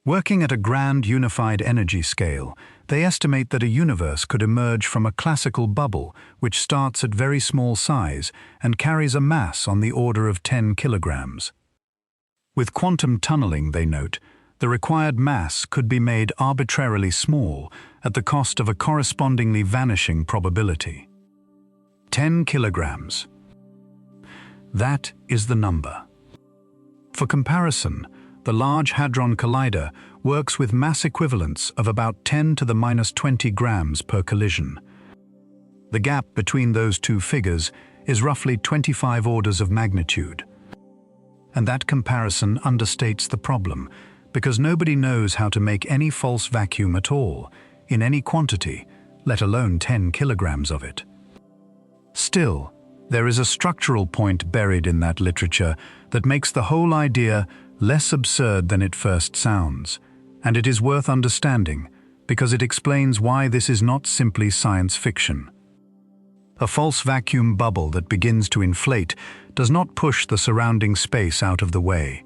Working at a grand unified energy scale, they estimate that a universe could emerge from a classical bubble which starts at very small size and carries a mass on the order of 10 kilograms. With quantum tunneling, they note, the required mass could be made arbitrarily small at the cost of a correspondingly vanishing probability. 10 kilograms. That is the number. For comparison, the Large Hadron Collider works with mass equivalents of about 10 to the minus 20 grams per collision. The gap between those two figures is roughly 25 orders of magnitude. And that comparison understates the problem, because nobody knows how to make any false vacuum at all, in any quantity, let alone 10 kilograms of it. Still, there is a structural point buried in that literature that makes the whole idea less absurd than it first sounds, and it is worth understanding because it explains why this is not simply science fiction. A false vacuum bubble that begins to inflate does not push the surrounding space out of the way.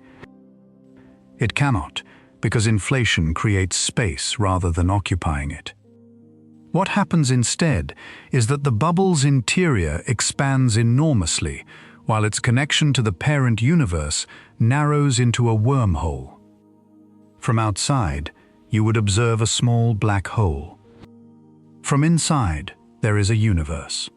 It cannot, because inflation creates space rather than occupying it. What happens instead is that the bubble's interior expands enormously, while its connection to the parent universe narrows into a wormhole. From outside, you would observe a small black hole. From inside, there is a universe.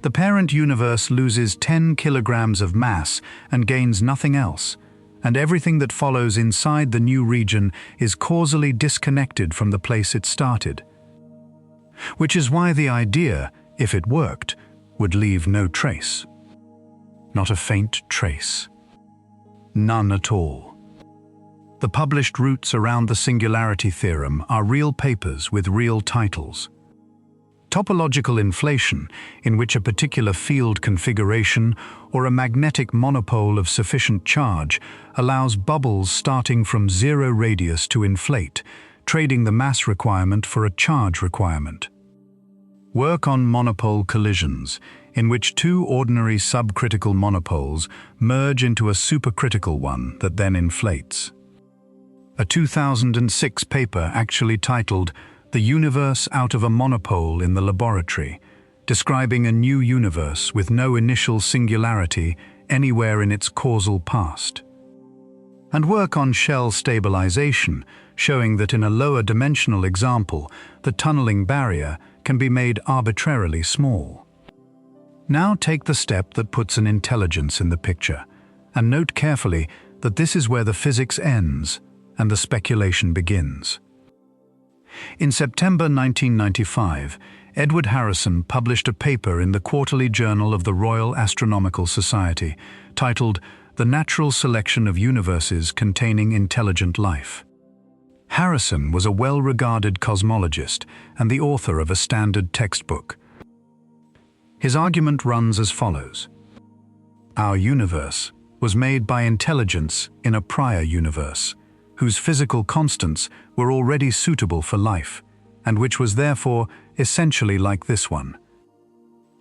The parent universe loses 10 kilograms of mass and gains nothing else, and everything that follows inside the new region is causally disconnected from the place it started. Which is why the idea, if it worked, would leave no trace. Not a faint trace. None at all. The published roots around the singularity theorem are real papers with real titles. Topological inflation, in which a particular field configuration or a magnetic monopole of sufficient charge allows bubbles starting from zero radius to inflate, trading the mass requirement for a charge requirement. Work on monopole collisions, in which two ordinary subcritical monopoles merge into a supercritical one that then inflates. A 2006 paper actually titled "The Universe Out of a Monopole in the Laboratory," describing a new universe with no initial singularity anywhere in its causal past. And work on shell stabilization, showing that in a lower dimensional example, the tunneling barrier can be made arbitrarily small. Now take the step that puts an intelligence in the picture, and note carefully that this is where the physics ends and the speculation begins. In September 1995, Edward Harrison published a paper in the Quarterly Journal of the Royal Astronomical Society titled "The Natural Selection of Universes Containing Intelligent Life." Harrison was a well-regarded cosmologist and the author of a standard textbook. His argument runs as follows. Our universe was made by intelligence in a prior universe, whose physical constants were already suitable for life, and which was therefore essentially like this one.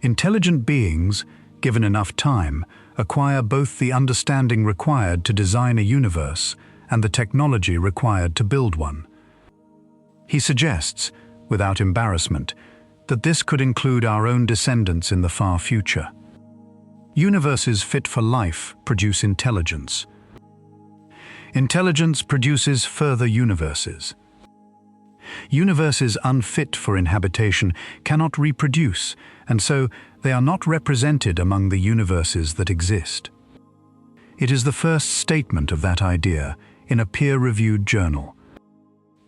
Intelligent beings, given enough time, acquire both the understanding required to design a universe and the technology required to build one. He suggests, without embarrassment, that this could include our own descendants in the far future. Universes fit for life produce intelligence. Intelligence produces further universes. Universes unfit for inhabitation cannot reproduce, and so they are not represented among the universes that exist. It is the first statement of that idea in a peer-reviewed journal.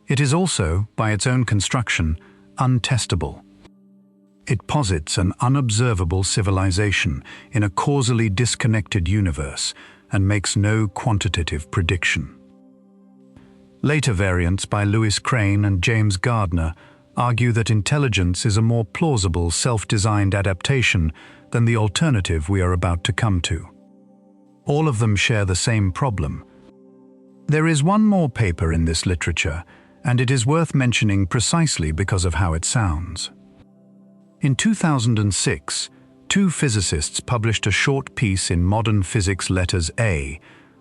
It is also, by its own construction, untestable. It posits an unobservable civilization in a causally disconnected universe and makes no quantitative prediction. Later variants by Lewis Crane and James Gardner argue that intelligence is a more plausible self-designed adaptation than the alternative we are about to come to. All of them share the same problem. There is one more paper in this literature, and it is worth mentioning precisely because of how it sounds. In 2006, two physicists published a short piece in Modern Physics Letters A,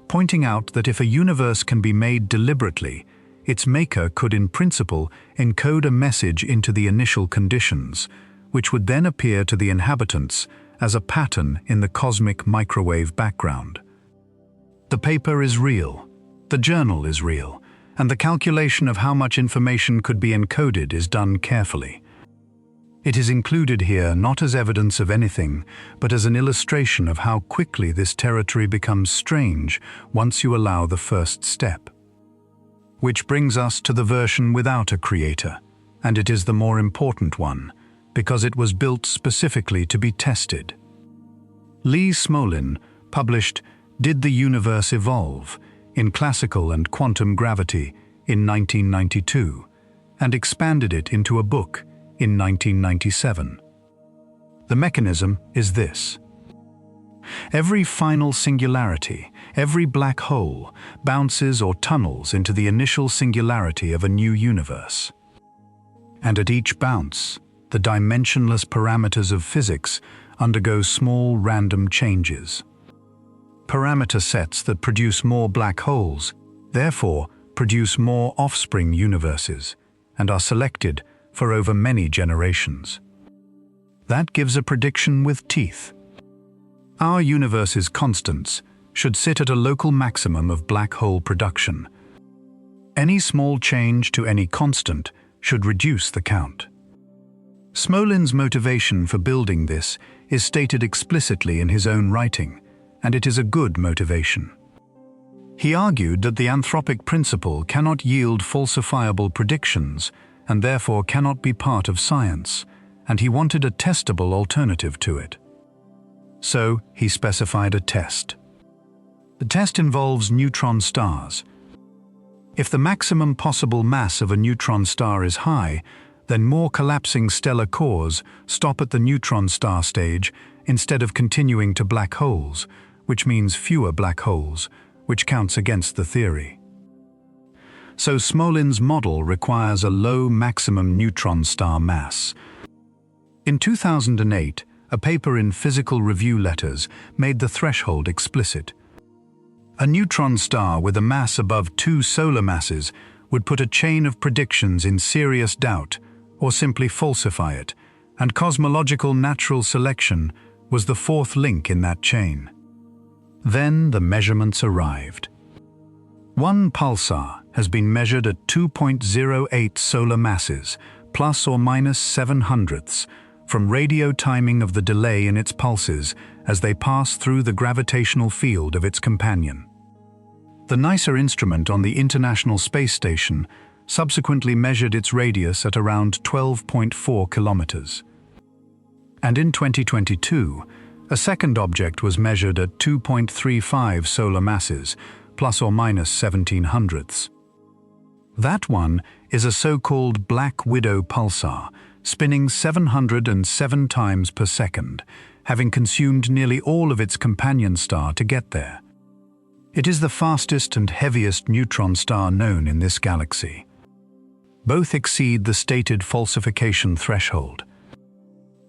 pointing out that if a universe can be made deliberately, its maker could in principle encode a message into the initial conditions, which would then appear to the inhabitants as a pattern in the cosmic microwave background. The paper is real, the journal is real, and the calculation of how much information could be encoded is done carefully. It is included here not as evidence of anything, but as an illustration of how quickly this territory becomes strange once you allow the first step. Which brings us to the version without a creator, and it is the more important one, because it was built specifically to be tested. Lee Smolin published "Did the Universe Evolve?" in Classical and Quantum Gravity in 1992, and expanded it into a book in 1997. The mechanism is this. Every final singularity, every black hole, bounces or tunnels into the initial singularity of a new universe. And at each bounce, the dimensionless parameters of physics undergo small random changes. Parameter sets that produce more black holes, therefore produce more offspring universes, and are selected for over many generations. That gives a prediction with teeth. Our universe's constants should sit at a local maximum of black hole production. Any small change to any constant should reduce the count. Smolin's motivation for building this is stated explicitly in his own writing, and it is a good motivation. He argued that the anthropic principle cannot yield falsifiable predictions and therefore cannot be part of science, and he wanted a testable alternative to it. So he specified a test. The test involves neutron stars. If the maximum possible mass of a neutron star is high, then more collapsing stellar cores stop at the neutron star stage instead of continuing to black holes, which means fewer black holes, which counts against the theory. so Smolin's model requires a low maximum neutron star mass. In 2008, a paper in Physical Review Letters made the threshold explicit. A neutron star with a mass above 2 solar masses would put a chain of predictions in serious doubt or simply falsify it, and cosmological natural selection was the fourth link in that chain. Then the measurements arrived. One pulsar has been measured at 2.08 solar masses, plus or minus 7/100ths, from radio timing of the delay in its pulses as they pass through the gravitational field of its companion. The NICER instrument on the International Space Station subsequently measured its radius at around 12.4 kilometers. And in 2022, a second object was measured at 2.35 solar masses, plus or minus 17/100ths. That one is a so-called Black Widow pulsar, spinning 707 times per second, having consumed nearly all of its companion star to get there. It is the fastest and heaviest neutron star known in this galaxy. Both exceed the stated falsification threshold.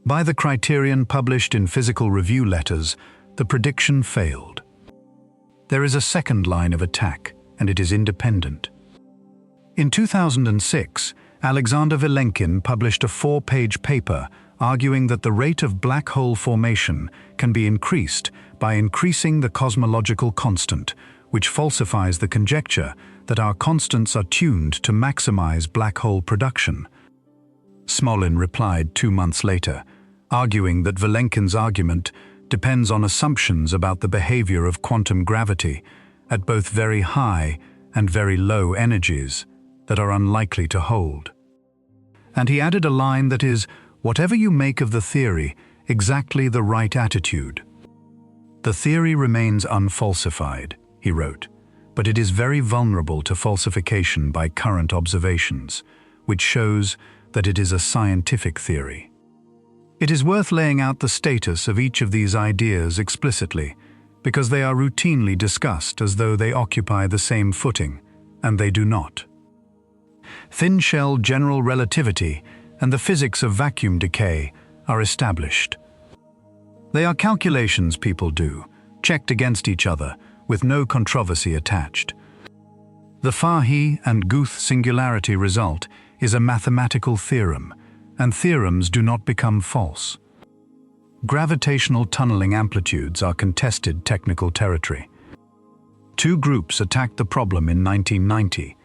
By the criterion published in Physical Review Letters, the prediction failed. There is a second line of attack, and it is independent. In 2006, Alexander Vilenkin published a 4-page paper arguing that the rate of black hole formation can be increased by increasing the cosmological constant, which falsifies the conjecture that our constants are tuned to maximize black hole production. Smolin replied 2 months later, arguing that Vilenkin's argument depends on assumptions about the behavior of quantum gravity at both very high and very low energies that are unlikely to hold. And he added a line that is, whatever you make of the theory, exactly the right attitude. The theory remains unfalsified, he wrote, but it is very vulnerable to falsification by current observations, which shows that it is a scientific theory. It is worth laying out the status of each of these ideas explicitly, because they are routinely discussed as though they occupy the same footing, and they do not. Thin-shell general relativity and the physics of vacuum decay are established. They are calculations people do, checked against each other, with no controversy attached. The Fahey and Guth singularity result is a mathematical theorem, and theorems do not become false. Gravitational tunneling amplitudes are contested technical territory. 2 groups attacked the problem in 1990.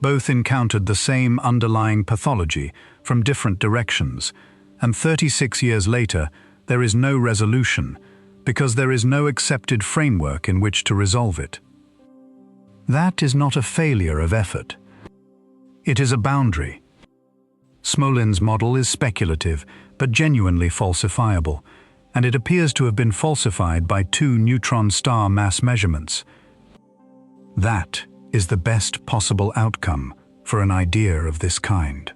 Both encountered the same underlying pathology from different directions, and 36 years later, there is no resolution, because there is no accepted framework in which to resolve it. That is not a failure of effort. It is a boundary. Smolin's model is speculative, but genuinely falsifiable, and it appears to have been falsified by 2 neutron star mass measurements. That is the best possible outcome for an idea of this kind.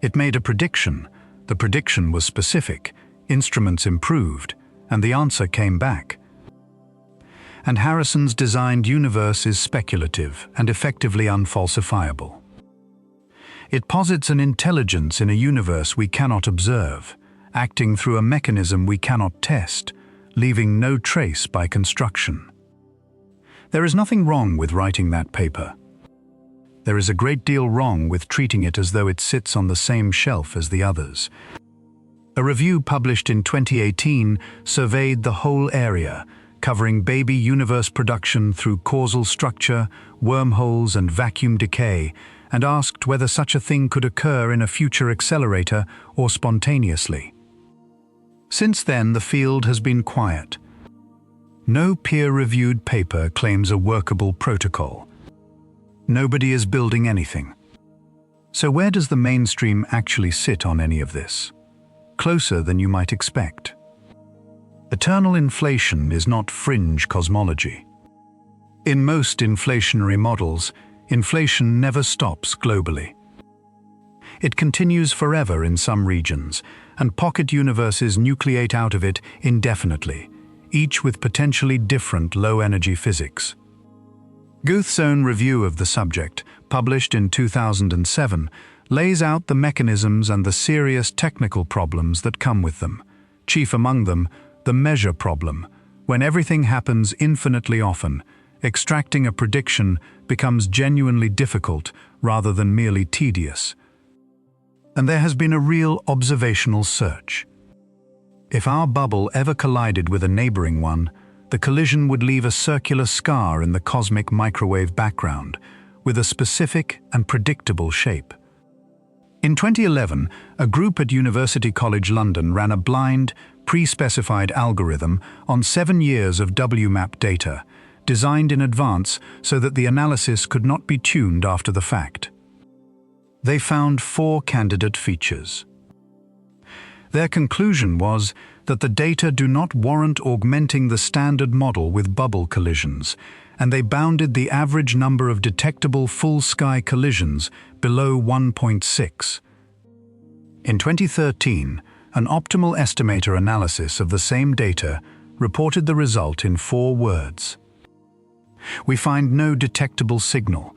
It made a prediction, the prediction was specific, instruments improved, and the answer came back. And Harrison's designed universe is speculative and effectively unfalsifiable. It posits an intelligence in a universe we cannot observe, acting through a mechanism we cannot test, leaving no trace by construction. There is nothing wrong with writing that paper. There is a great deal wrong with treating it as though it sits on the same shelf as the others. A review published in 2018 surveyed the whole area, covering baby universe production through causal structure, wormholes, and vacuum decay, and asked whether such a thing could occur in a future accelerator or spontaneously. Since then, the field has been quiet. No peer-reviewed paper claims a workable protocol. Nobody is building anything. So where does the mainstream actually sit on any of this? Closer than you might expect. Eternal inflation is not fringe cosmology. In most inflationary models, inflation never stops globally. It continues forever in some regions, and pocket universes nucleate out of it indefinitely, each with potentially different low-energy physics. Guth's own review of the subject, published in 2007, lays out the mechanisms and the serious technical problems that come with them. Chief among them, the measure problem. When everything happens infinitely often, extracting a prediction becomes genuinely difficult rather than merely tedious. And there has been a real observational search. If our bubble ever collided with a neighboring one, the collision would leave a circular scar in the cosmic microwave background, with a specific and predictable shape. In 2011, a group at University College London ran a blind, pre-specified algorithm on 7 years of WMAP data, designed in advance so that the analysis could not be tuned after the fact. They found 4 candidate features. Their conclusion was that the data do not warrant augmenting the standard model with bubble collisions, and they bounded the average number of detectable full-sky collisions below 1.6. In 2013, an optimal estimator analysis of the same data reported the result in 4 words. We find no detectable signal.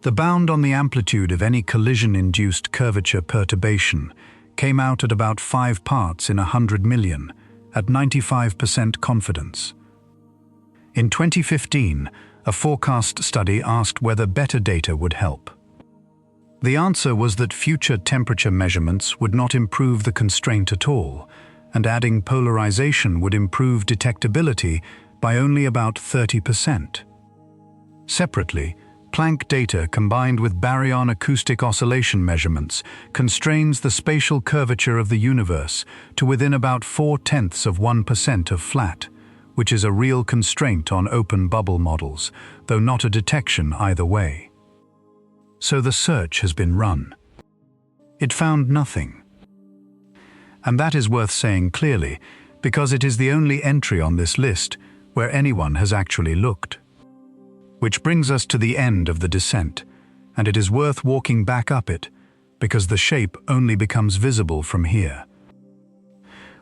The bound on the amplitude of any collision-induced curvature perturbation came out at about 5 parts in 100 million, at 95% confidence. In 2015, a forecast study asked whether better data would help. The answer was that future temperature measurements would not improve the constraint at all, and adding polarization would improve detectability by only about 30%. Separately, Planck data combined with baryon acoustic oscillation measurements constrains the spatial curvature of the universe to within about 0.4% of flat, which is a real constraint on open bubble models, though not a detection either way. So the search has been run. It found nothing. And that is worth saying clearly, because it is the only entry on this list where anyone has actually looked. Which brings us to the end of the descent, and it is worth walking back up it, because the shape only becomes visible from here.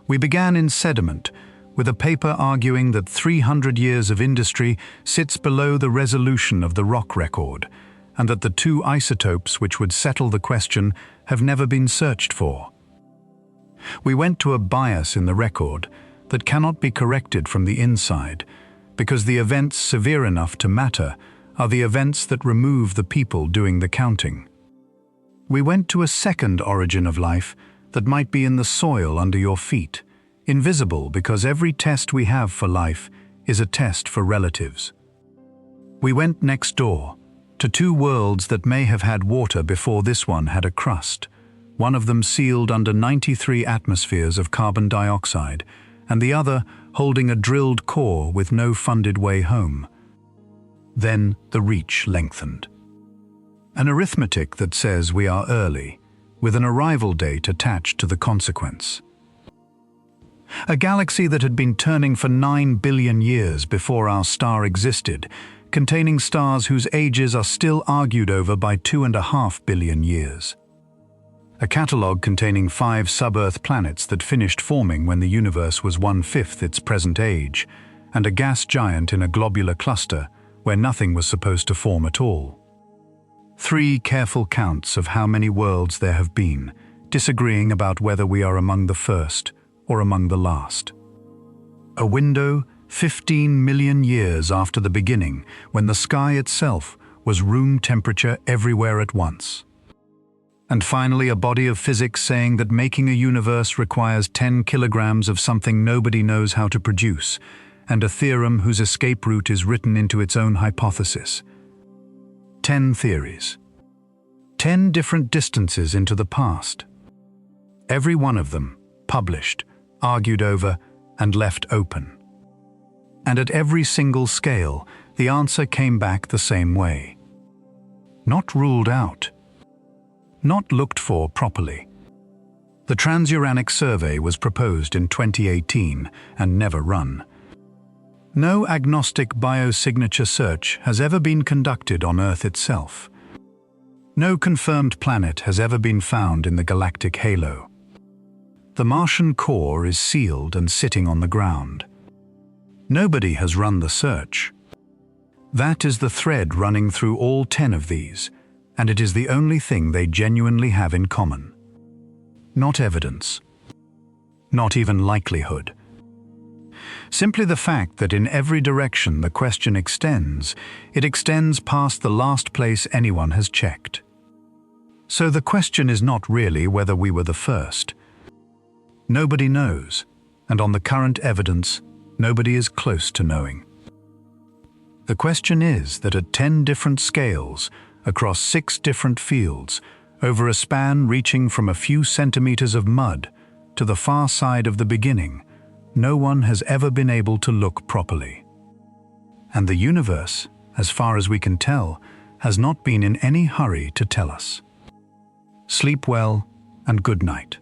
We began in sediment, with a paper arguing that 300 years of industry sits below the resolution of the rock record, and that the 2 isotopes which would settle the question have never been searched for. We went to a bias in the record that cannot be corrected from the inside, because the events severe enough to matter are the events that remove the people doing the counting. We went to a second origin of life that might be in the soil under your feet, invisible because every test we have for life is a test for relatives. We went next door, to 2 worlds that may have had water before this one had a crust, one of them sealed under 93 atmospheres of carbon dioxide, and the other holding a drilled core with no funded way home. Then the reach lengthened. An arithmetic that says we are early, with an arrival date attached to the consequence. A galaxy that had been turning for 9 billion years before our star existed, containing stars whose ages are still argued over by 2.5 billion years. A catalogue containing 5 sub-Earth planets that finished forming when the universe was 1/5 its present age, and a gas giant in a globular cluster where nothing was supposed to form at all. 3 careful counts of how many worlds there have been, disagreeing about whether we are among the first or among the last. A window 15 million years after the beginning, when the sky itself was room temperature everywhere at once. And finally, a body of physics saying that making a universe requires 10 kilograms of something nobody knows how to produce, and a theorem whose escape route is written into its own hypothesis. 10 theories. 10 different distances into the past. Every one of them published, argued over, and left open. And at every single scale, the answer came back the same way. Not ruled out. Not looked for properly. The Transuranic Survey was proposed in 2018 and never run. No agnostic biosignature search has ever been conducted on Earth itself. No confirmed planet has ever been found in the galactic halo. The Martian core is sealed and sitting on the ground. Nobody has run the search. That is the thread running through all 10 of these, and it is the only thing they genuinely have in common. Not evidence. Not even likelihood. Simply the fact that in every direction the question extends, it extends past the last place anyone has checked. So the question is not really whether we were the first. Nobody knows, and on the current evidence, nobody is close to knowing. The question is that at 10 different scales, across 6 different fields, over a span reaching from a few centimetres of mud to the far side of the beginning, no one has ever been able to look properly. And the universe, as far as we can tell, has not been in any hurry to tell us. Sleep well and good night.